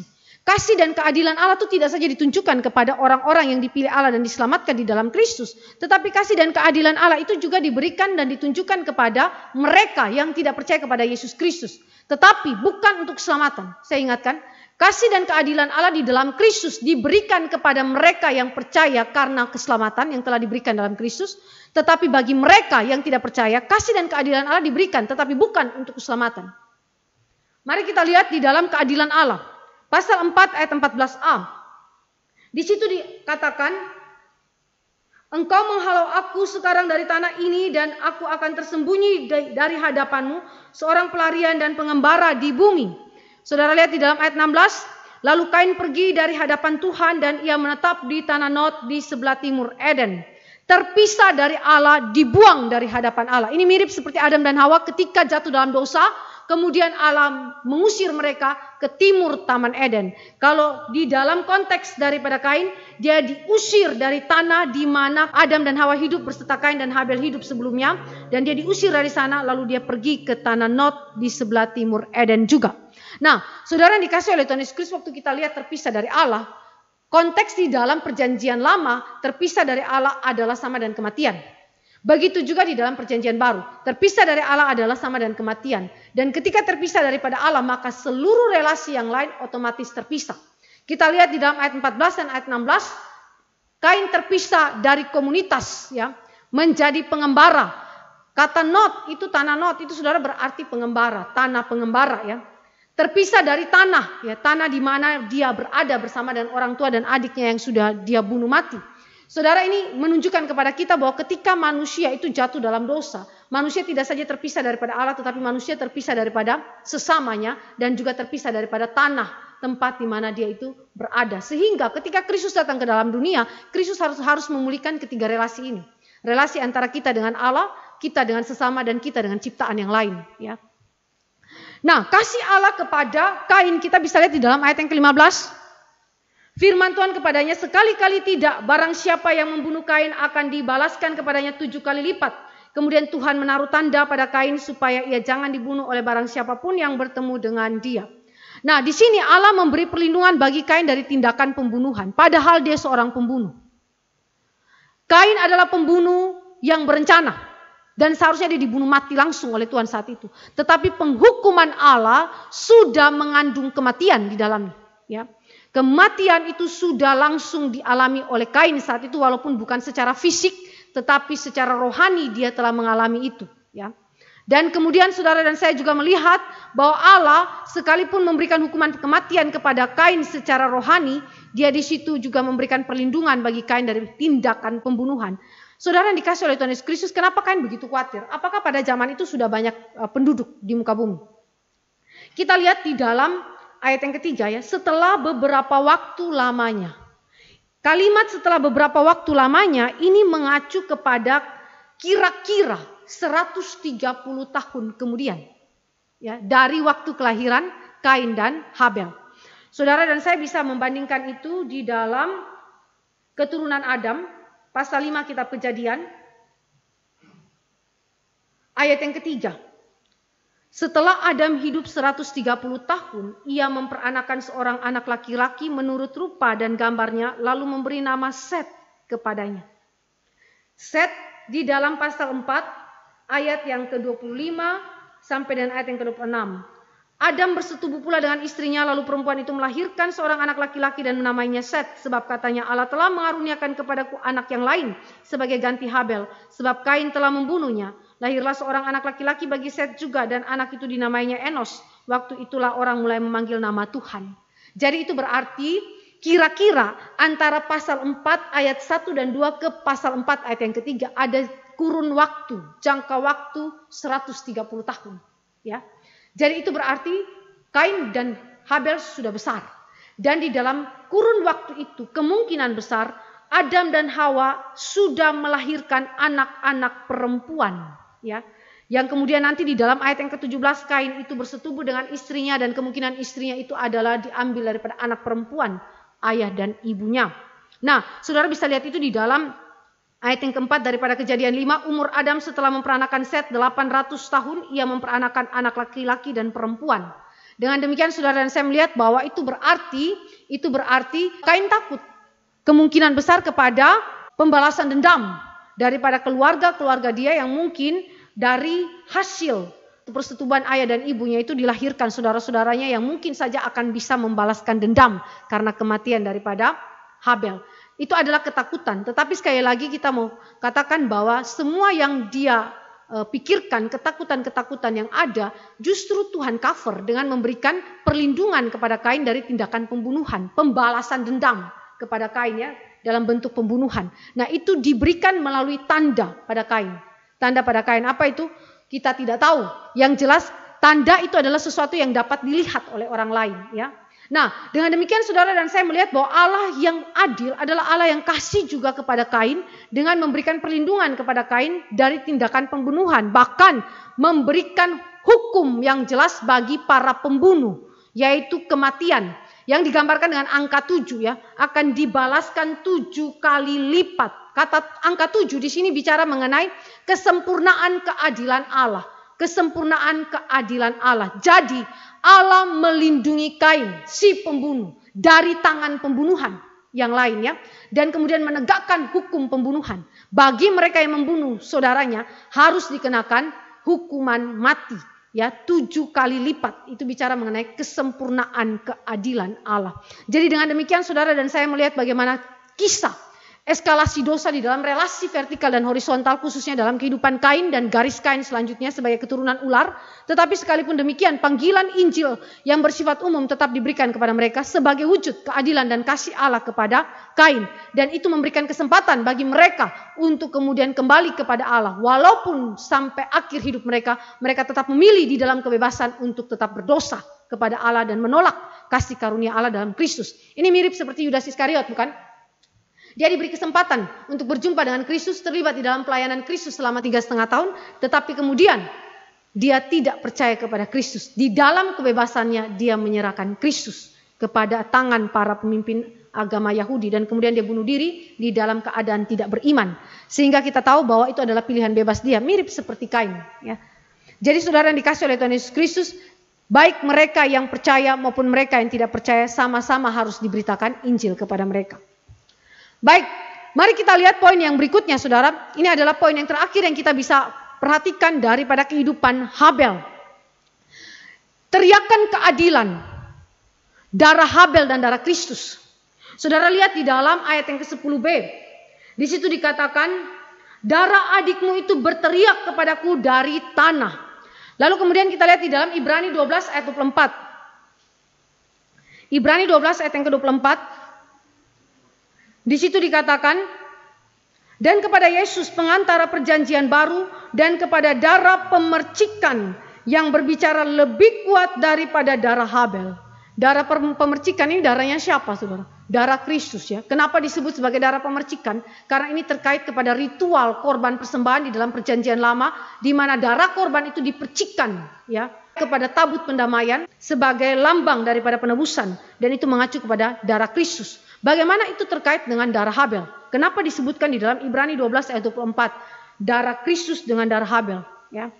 Kasih dan keadilan Allah itu tidak saja ditunjukkan kepada orang-orang yang dipilih Allah dan diselamatkan di dalam Kristus. Tetapi kasih dan keadilan Allah itu juga diberikan dan ditunjukkan kepada mereka yang tidak percaya kepada Yesus Kristus. Tetapi bukan untuk keselamatan. Saya ingatkan, kasih dan keadilan Allah di dalam Kristus diberikan kepada mereka yang percaya karena keselamatan yang telah diberikan dalam Kristus. Tetapi bagi mereka yang tidak percaya, kasih dan keadilan Allah diberikan tetapi bukan untuk keselamatan. Mari kita lihat di dalam keadilan Allah. Pasal 4 ayat 14a. Di situ dikatakan, engkau menghalau aku sekarang dari tanah ini dan aku akan tersembunyi dari hadapanmu, seorang pelarian dan pengembara di bumi. Saudara lihat di dalam ayat 16, lalu Kain pergi dari hadapan Tuhan dan ia menetap di tanah Nod di sebelah timur Eden. Terpisah dari Allah, dibuang dari hadapan Allah. Ini mirip seperti Adam dan Hawa ketika jatuh dalam dosa. Kemudian Allah mengusir mereka ke timur Taman Eden. Kalau di dalam konteks daripada Kain, dia diusir dari tanah di mana Adam dan Hawa hidup berserta Kain dan Habel hidup sebelumnya. Dan dia diusir dari sana, lalu dia pergi ke tanah Nod di sebelah timur Eden juga. Nah, saudara yang dikasihi oleh Tuhan Yesus Kristus, waktu kita lihat terpisah dari Allah, konteks di dalam perjanjian lama, terpisah dari Allah adalah sama dengan kematian. Begitu juga di dalam perjanjian baru. Terpisah dari Allah adalah sama dengan kematian. Dan ketika terpisah daripada Allah, maka seluruh relasi yang lain otomatis terpisah. Kita lihat di dalam ayat 14 dan ayat 16. Kain terpisah dari komunitas, ya, menjadi pengembara. Kata Nod itu, tanah Nod itu saudara berarti pengembara, tanah pengembara, ya. terpisah dari tanah, ya, tanah di mana dia berada bersama dengan orang tua dan adiknya yang sudah dia bunuh mati. Saudara, ini menunjukkan kepada kita bahwa ketika manusia itu jatuh dalam dosa, manusia tidak saja terpisah daripada Allah, tetapi manusia terpisah daripada sesamanya dan juga terpisah daripada tanah tempat di mana dia itu berada. Sehingga ketika Kristus datang ke dalam dunia, Kristus harus memulihkan ketiga relasi ini. Relasi antara kita dengan Allah, kita dengan sesama, dan kita dengan ciptaan yang lain, ya. Nah, kasih Allah kepada Kain kita bisa lihat di dalam ayat yang ke-15. Firman Tuhan kepadanya, sekali-kali tidak, barang siapa yang membunuh Kain akan dibalaskan kepadanya 7 kali lipat. Kemudian Tuhan menaruh tanda pada Kain supaya ia jangan dibunuh oleh barang siapapun yang bertemu dengan dia. Nah, di sini Allah memberi perlindungan bagi Kain dari tindakan pembunuhan, padahal dia seorang pembunuh. Kain adalah pembunuh yang berencana. Dan seharusnya dia dibunuh mati langsung oleh Tuhan saat itu. Tetapi penghukuman Allah sudah mengandung kematian di dalamnya. Ya. Kematian itu sudah langsung dialami oleh Kain saat itu, walaupun bukan secara fisik, tetapi secara rohani dia telah mengalami itu. Ya. Dan kemudian saudara dan saya juga melihat bahwa Allah sekalipun memberikan hukuman kematian kepada Kain secara rohani, dia di situ juga memberikan perlindungan bagi Kain dari tindakan pembunuhan. Saudara yang dikasih oleh Tuhan Yesus Kristus, kenapa Kain begitu khawatir? Apakah pada zaman itu sudah banyak penduduk di muka bumi? Kita lihat di dalam ayat yang ketiga, ya, setelah beberapa waktu lamanya. Kalimat setelah beberapa waktu lamanya ini mengacu kepada kira-kira 130 tahun kemudian, ya, dari waktu kelahiran Kain dan Habel. Saudara dan saya bisa membandingkan itu di dalam keturunan Adam, pasal 5 kitab Kejadian, ayat yang ketiga. Setelah Adam hidup 130 tahun, ia memperanakan seorang anak laki-laki menurut rupa dan gambarnya, lalu memberi nama Set kepadanya. Set di dalam pasal 4, ayat yang ke-25 sampai dengan ayat yang ke-26. Adam bersetubuh pula dengan istrinya, lalu perempuan itu melahirkan seorang anak laki-laki dan menamainya Set, sebab katanya, Allah telah mengaruniakan kepadaku anak yang lain sebagai ganti Habel, sebab Kain telah membunuhnya. Lahirlah seorang anak laki-laki bagi Set juga, dan anak itu dinamainya Enos. Waktu itulah orang mulai memanggil nama Tuhan. Jadi itu berarti kira-kira antara pasal 4 ayat 1 dan 2 ke pasal 4 ayat yang ketiga ada kurun waktu, jangka waktu 130 tahun. Ya. Jadi itu berarti Kain dan Habel sudah besar. Dan di dalam kurun waktu itu kemungkinan besar Adam dan Hawa sudah melahirkan anak-anak perempuan. Ya, yang kemudian nanti di dalam ayat yang ke-17 Kain itu bersetubuh dengan istrinya, dan kemungkinan istrinya itu adalah diambil daripada anak perempuan ayah dan ibunya. Nah, saudara bisa lihat itu di dalam ayat yang keempat daripada Kejadian 5, umur Adam setelah memperanakan Set 800 tahun, ia memperanakan anak laki-laki dan perempuan. Dengan demikian saudara dan saya melihat bahwa itu berarti Kain takut kemungkinan besar kepada pembalasan dendam daripada keluarga dia yang mungkin dari hasil persetubuhan ayah dan ibunya itu dilahirkan saudara-saudaranya yang mungkin saja akan bisa membalaskan dendam karena kematian daripada Habel. Itu adalah ketakutan. Tetapi sekali lagi kita mau katakan bahwa semua yang dia pikirkan, ketakutan-ketakutan yang ada, justru Tuhan cover dengan memberikan perlindungan kepada Kain dari tindakan pembunuhan, pembalasan dendam kepada Kain, ya, dalam bentuk pembunuhan. Nah, itu diberikan melalui tanda pada Kain. Tanda pada Kain apa itu? Kita tidak tahu. Yang jelas tanda itu adalah sesuatu yang dapat dilihat oleh orang lain, ya. Nah, dengan demikian saudara dan saya melihat bahwa Allah yang adil adalah Allah yang kasih juga kepada Kain dengan memberikan perlindungan kepada Kain dari tindakan pembunuhan, bahkan memberikan hukum yang jelas bagi para pembunuh, yaitu kematian yang digambarkan dengan angka 7, ya, akan dibalaskan 7 kali lipat. Kata angka 7 di sini bicara mengenai kesempurnaan keadilan Allah, kesempurnaan keadilan Allah. Jadi Allah melindungi Kain, si pembunuh, dari tangan pembunuhan yang lainnya, dan kemudian menegakkan hukum pembunuhan. Bagi mereka yang membunuh saudaranya harus dikenakan hukuman mati, ya, 7 kali lipat. Itu bicara mengenai kesempurnaan keadilan Allah. Jadi dengan demikian saudara dan saya melihat bagaimana kisah eskalasi dosa di dalam relasi vertikal dan horizontal, khususnya dalam kehidupan Kain dan garis Kain selanjutnya sebagai keturunan ular. Tetapi sekalipun demikian, panggilan Injil yang bersifat umum tetap diberikan kepada mereka sebagai wujud keadilan dan kasih Allah kepada Kain. Dan itu memberikan kesempatan bagi mereka untuk kemudian kembali kepada Allah. Walaupun sampai akhir hidup mereka, mereka tetap memilih di dalam kebebasan untuk tetap berdosa kepada Allah dan menolak kasih karunia Allah dalam Kristus. Ini mirip seperti Yudas Iskariot, bukan? Dia diberi kesempatan untuk berjumpa dengan Kristus, terlibat di dalam pelayanan Kristus selama 3,5 tahun. Tetapi kemudian dia tidak percaya kepada Kristus. Di dalam kebebasannya dia menyerahkan Kristus kepada tangan para pemimpin agama Yahudi. Dan kemudian dia bunuh diri di dalam keadaan tidak beriman. Sehingga kita tahu bahwa itu adalah pilihan bebas dia. Mirip seperti Kain. Ya. Jadi saudara yang dikasih oleh Tuhan Yesus Kristus, baik mereka yang percaya maupun mereka yang tidak percaya, sama-sama harus diberitakan Injil kepada mereka. Baik, mari kita lihat poin yang berikutnya, saudara. Ini adalah poin yang terakhir yang kita bisa perhatikan daripada kehidupan Habel. Teriakan keadilan, darah Habel dan darah Kristus. Saudara lihat di dalam ayat yang ke-10b. Di situ dikatakan, darah adikmu itu berteriak kepadaku dari tanah. Lalu kemudian kita lihat di dalam Ibrani 12 ayat 24. Ibrani 12 ayat yang ke-24. Di situ dikatakan, dan kepada Yesus pengantara perjanjian baru dan kepada darah pemercikan yang berbicara lebih kuat daripada darah Habel. Darah pemercikan ini darahnya siapa, saudara? Darah Kristus, ya. Kenapa disebut sebagai darah pemercikan? Karena ini terkait kepada ritual korban persembahan di dalam perjanjian lama, di mana darah korban itu dipercikan, ya, kepada tabut pendamaian sebagai lambang daripada penebusan, dan itu mengacu kepada darah Kristus. Bagaimana itu terkait dengan darah Habel? Kenapa disebutkan di dalam Ibrani 12 ayat 24 darah Kristus dengan darah Habel, ya?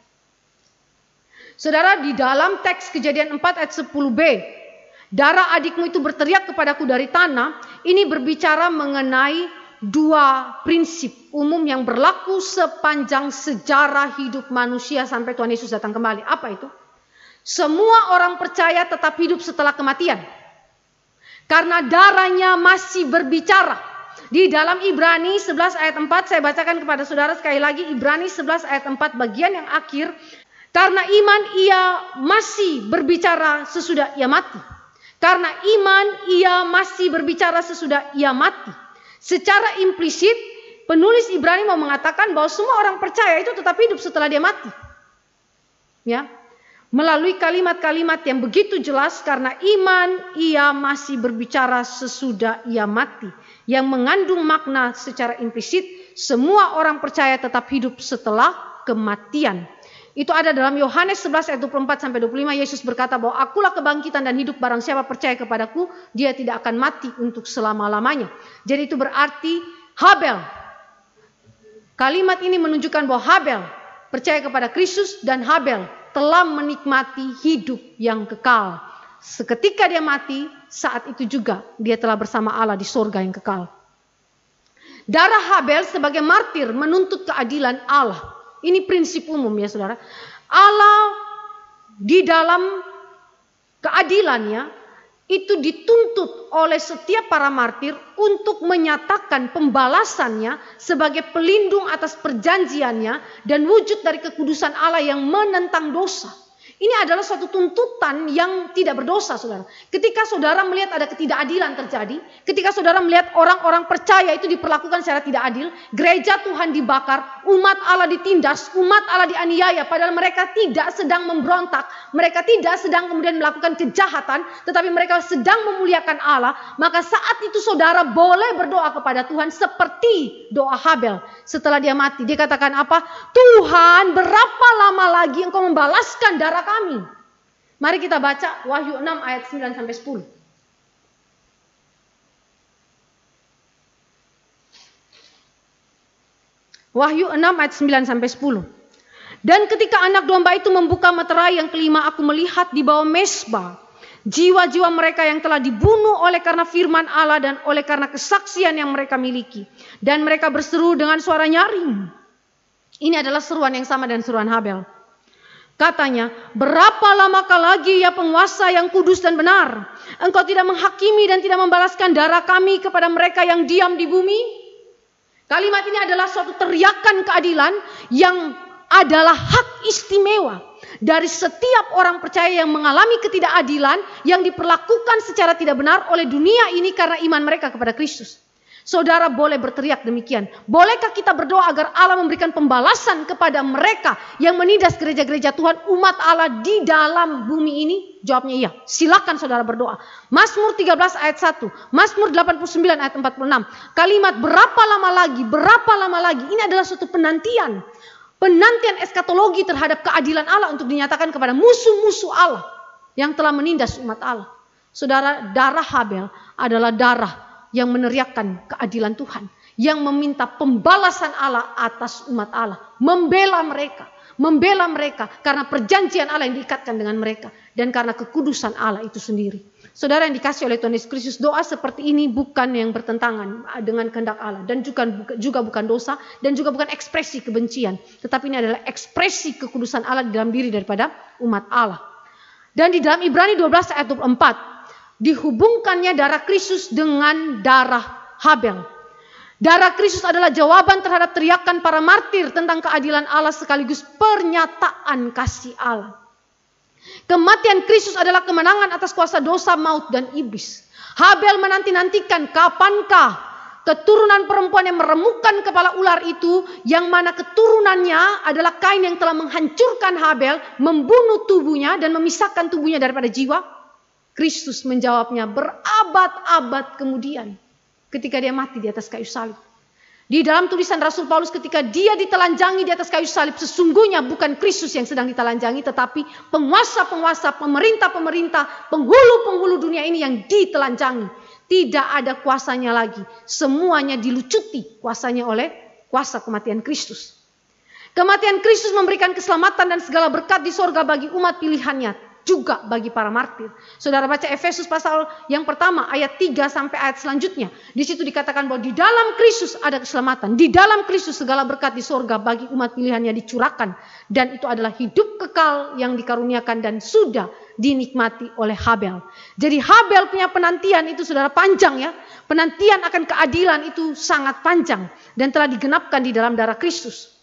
Saudara, di dalam teks Kejadian 4 ayat 10b, darah adikmu itu berteriak kepadaku dari tanah, ini berbicara mengenai dua prinsip umum yang berlaku sepanjang sejarah hidup manusia sampai Tuhan Yesus datang kembali. Apa itu? Semua orang percaya tetap hidup setelah kematian. Karena darahnya masih berbicara. Di dalam Ibrani 11 ayat 4, saya bacakan kepada saudara sekali lagi. Ibrani 11 ayat 4 bagian yang akhir. Karena iman ia masih berbicara sesudah ia mati. Karena iman ia masih berbicara sesudah ia mati. Secara implisit, penulis Ibrani mau mengatakan bahwa semua orang percaya itu tetap hidup setelah dia mati. Ya. Melalui kalimat-kalimat yang begitu jelas, karena iman ia masih berbicara sesudah ia mati, yang mengandung makna secara implisit semua orang percaya tetap hidup setelah kematian. Itu ada dalam Yohanes 11 ayat 24 sampai 25. Yesus berkata bahwa akulah kebangkitan dan hidup, barang siapa percaya kepadaku dia tidak akan mati untuk selama-lamanya. Jadi itu berarti Habel, kalimat ini menunjukkan bahwa Habel percaya kepada Kristus dan Habel telah menikmati hidup yang kekal. Seketika dia mati, saat itu juga dia telah bersama Allah di surga yang kekal. Darah Habel sebagai martir menuntut keadilan Allah. Ini prinsip umum, ya saudara. Allah di dalam keadilannya itu dituntut oleh setiap para martir untuk menyatakan pembalasannya sebagai pelindung atas perjanjiannya dan wujud dari kekudusan Allah yang menentang dosa. Ini adalah suatu tuntutan yang tidak berdosa, saudara. Ketika saudara melihat ada ketidakadilan terjadi, ketika saudara melihat orang-orang percaya itu diperlakukan secara tidak adil, gereja Tuhan dibakar, umat Allah ditindas, umat Allah dianiaya, padahal mereka tidak sedang memberontak, mereka tidak sedang kemudian melakukan kejahatan, tetapi mereka sedang memuliakan Allah, maka saat itu saudara boleh berdoa kepada Tuhan seperti doa Habel setelah dia mati. Dia katakan apa? Tuhan, berapa lama lagi engkau membalaskan darah kami? Mari kita baca Wahyu 6 ayat 9 sampai 10. Wahyu 6 ayat 9 sampai 10. Dan ketika anak domba itu membuka meterai yang kelima, aku melihat di bawah mezbah jiwa-jiwa mereka yang telah dibunuh oleh karena firman Allah dan oleh karena kesaksian yang mereka miliki. Dan mereka berseru dengan suara nyaring. Ini adalah seruan yang sama dengan seruan Habel. Katanya, berapa lamakah lagi ya penguasa yang kudus dan benar? Engkau tidak menghakimi dan tidak membalaskan darah kami kepada mereka yang diam di bumi? Kalimat ini adalah suatu teriakan keadilan yang adalah hak istimewa dari setiap orang percaya yang mengalami ketidakadilan yang diperlakukan secara tidak benar oleh dunia ini karena iman mereka kepada Kristus. Saudara boleh berteriak demikian. Bolehkah kita berdoa agar Allah memberikan pembalasan kepada mereka yang menindas gereja-gereja Tuhan, umat Allah di dalam bumi ini? Jawabnya iya. Silakan saudara berdoa. Mazmur 13 ayat 1, Mazmur 89 ayat 46. Kalimat berapa lama lagi, ini adalah suatu penantian. Penantian eskatologi terhadap keadilan Allah untuk dinyatakan kepada musuh-musuh Allah yang telah menindas umat Allah. Saudara, darah Habel adalah darah yang meneriakkan keadilan Tuhan, yang meminta pembalasan Allah atas umat Allah, membela mereka karena perjanjian Allah yang diikatkan dengan mereka dan karena kekudusan Allah itu sendiri. Saudara yang dikasih oleh Tuhan Yesus Kristus, doa seperti ini bukan yang bertentangan dengan kehendak Allah dan juga bukan dosa dan juga bukan ekspresi kebencian, tetapi ini adalah ekspresi kekudusan Allah di dalam diri daripada umat Allah. Dan di dalam Ibrani 12 ayat 24 dihubungkannya darah Kristus dengan darah Habel. Darah Kristus adalah jawaban terhadap teriakan para martir tentang keadilan Allah sekaligus pernyataan kasih Allah. Kematian Kristus adalah kemenangan atas kuasa dosa, maut, dan iblis. Habel menanti-nantikan kapankah keturunan perempuan yang meremukkan kepala ular itu, yang mana keturunannya adalah Kain yang telah menghancurkan Habel, membunuh tubuhnya dan memisahkan tubuhnya daripada jiwa. Kristus menjawabnya berabad-abad kemudian ketika dia mati di atas kayu salib. Di dalam tulisan Rasul Paulus ketika dia ditelanjangi di atas kayu salib, sesungguhnya bukan Kristus yang sedang ditelanjangi, tetapi penguasa-penguasa, pemerintah-pemerintah, penghulu-penghulu dunia ini yang ditelanjangi. Tidak ada kuasanya lagi. Semuanya dilucuti kuasanya oleh kuasa kematian Kristus. Kematian Kristus memberikan keselamatan dan segala berkat di sorga bagi umat pilihannya, juga bagi para martir. Saudara baca Efesus pasal yang pertama ayat 3 sampai ayat selanjutnya. Di situ dikatakan bahwa di dalam Kristus ada keselamatan. Di dalam Kristus segala berkat di sorga bagi umat pilihannya dicurahkan. Dan itu adalah hidup kekal yang dikaruniakan dan sudah dinikmati oleh Habel. Jadi Habel punya penantian itu saudara panjang ya. Penantian akan keadilan itu sangat panjang. Dan telah digenapkan di dalam darah Kristus.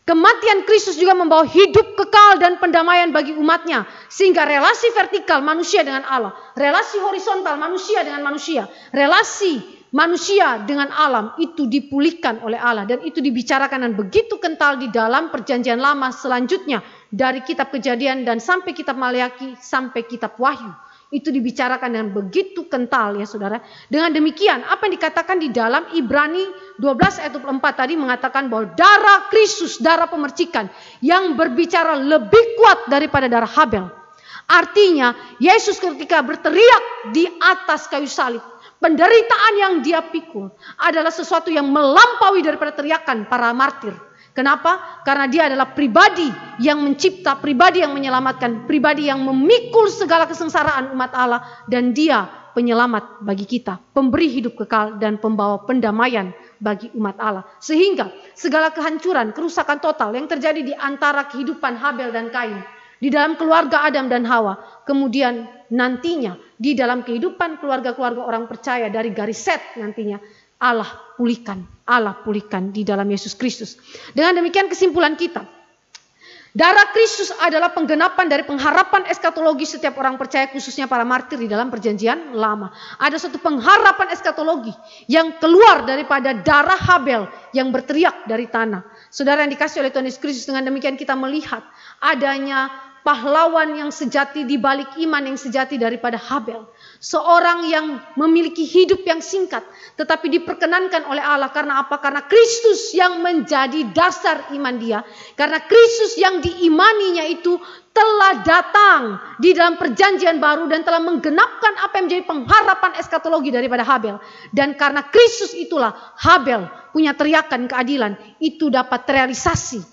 Kematian Kristus juga membawa hidup kekal dan pendamaian bagi umatnya. Sehingga relasi vertikal manusia dengan Allah. Relasi horizontal manusia dengan manusia. Relasi manusia dengan alam itu dipulihkan oleh Allah. Dan itu dibicarakan dan begitu kental di dalam perjanjian lama selanjutnya. Dari kitab Kejadian dan sampai kitab Maleaki sampai kitab Wahyu. Itu dibicarakan dengan begitu kental ya saudara. Dengan demikian apa yang dikatakan di dalam Ibrani 12 ayat 24 tadi mengatakan bahwa darah Kristus, darah pemercikan yang berbicara lebih kuat daripada darah Habel. Artinya Yesus ketika berteriak di atas kayu salib, penderitaan yang dia pikul adalah sesuatu yang melampaui daripada teriakan para martir. Kenapa? Karena dia adalah pribadi yang mencipta, pribadi yang menyelamatkan, pribadi yang memikul segala kesengsaraan umat Allah. Dan dia penyelamat bagi kita, pemberi hidup kekal dan pembawa pendamaian bagi umat Allah. Sehingga segala kehancuran, kerusakan total yang terjadi di antara kehidupan Habel dan Kain, di dalam keluarga Adam dan Hawa, kemudian nantinya di dalam kehidupan keluarga-keluarga orang percaya dari garis Set nantinya, Allah pulihkan di dalam Yesus Kristus. Dengan demikian kesimpulan kita, darah Kristus adalah penggenapan dari pengharapan eskatologi setiap orang percaya, khususnya para martir di dalam perjanjian lama. Ada satu pengharapan eskatologi yang keluar daripada darah Habel yang berteriak dari tanah. Saudara yang dikasih oleh Tuhan Yesus Kristus, dengan demikian kita melihat adanya pahlawan yang sejati di balik iman yang sejati daripada Habel. Seorang yang memiliki hidup yang singkat tetapi diperkenankan oleh Allah. Karena apa? Karena Kristus yang menjadi dasar iman dia. Karena Kristus yang diimaninya itu telah datang di dalam perjanjian baru dan telah menggenapkan apa yang menjadi pengharapan eskatologi daripada Habel. Dan karena Kristus itulah Habel punya teriakan keadilan itu dapat terrealisasi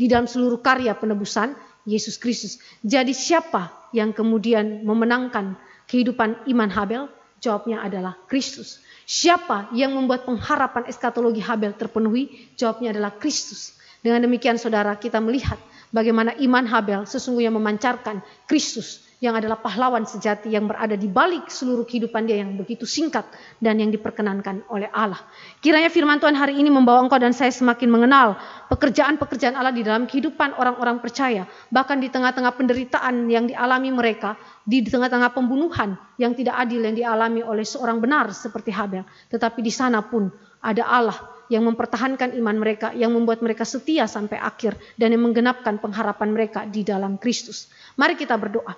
di dalam seluruh karya penebusan Yesus Kristus. Jadi siapa yang kemudian memenangkan kehidupan iman Habel? Jawabnya adalah Kristus. Siapa yang membuat pengharapan eskatologi Habel terpenuhi? Jawabnya adalah Kristus. Dengan demikian saudara, kita melihat bagaimana iman Habel sesungguhnya memancarkan Kristus yang adalah pahlawan sejati yang berada di balik seluruh kehidupan dia yang begitu singkat dan yang diperkenankan oleh Allah. Kiranya firman Tuhan hari ini membawa engkau dan saya semakin mengenal pekerjaan-pekerjaan Allah di dalam kehidupan orang-orang percaya, bahkan di tengah-tengah penderitaan yang dialami mereka, di tengah-tengah pembunuhan yang tidak adil yang dialami oleh seorang benar seperti Habel, tetapi di sana pun ada Allah yang mempertahankan iman mereka, yang membuat mereka setia sampai akhir, dan yang menggenapkan pengharapan mereka di dalam Kristus. Mari kita berdoa.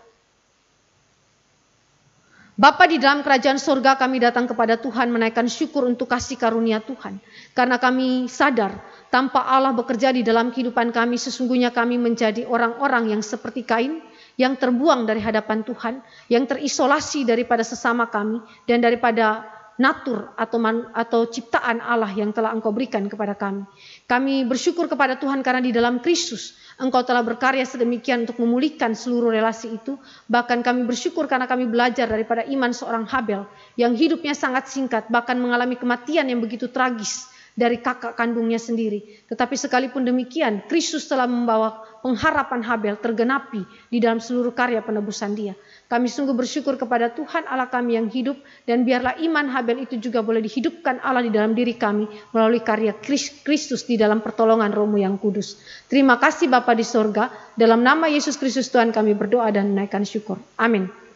Bapa di dalam kerajaan surga, kami datang kepada Tuhan menaikkan syukur untuk kasih karunia Tuhan. Karena kami sadar, tanpa Allah bekerja di dalam kehidupan kami, sesungguhnya kami menjadi orang-orang yang seperti Kain, yang terbuang dari hadapan Tuhan, yang terisolasi daripada sesama kami, dan daripada natur atau ciptaan Allah yang telah Engkau berikan kepada kami. Kami bersyukur kepada Tuhan karena di dalam Kristus Engkau telah berkarya sedemikian untuk memulihkan seluruh relasi itu. Bahkan kami bersyukur karena kami belajar daripada iman seorang Habel yang hidupnya sangat singkat, bahkan mengalami kematian yang begitu tragis dari kakak kandungnya sendiri. Tetapi sekalipun demikian, Kristus telah membawa pengharapan Habel tergenapi di dalam seluruh karya penebusan dia. Kami sungguh bersyukur kepada Tuhan Allah kami yang hidup, dan biarlah iman Habel itu juga boleh dihidupkan Allah di dalam diri kami melalui karya Kristus di dalam pertolongan Roh-Mu yang kudus. Terima kasih Bapa di sorga, dalam nama Yesus Kristus Tuhan kami berdoa dan menaikkan syukur. Amin.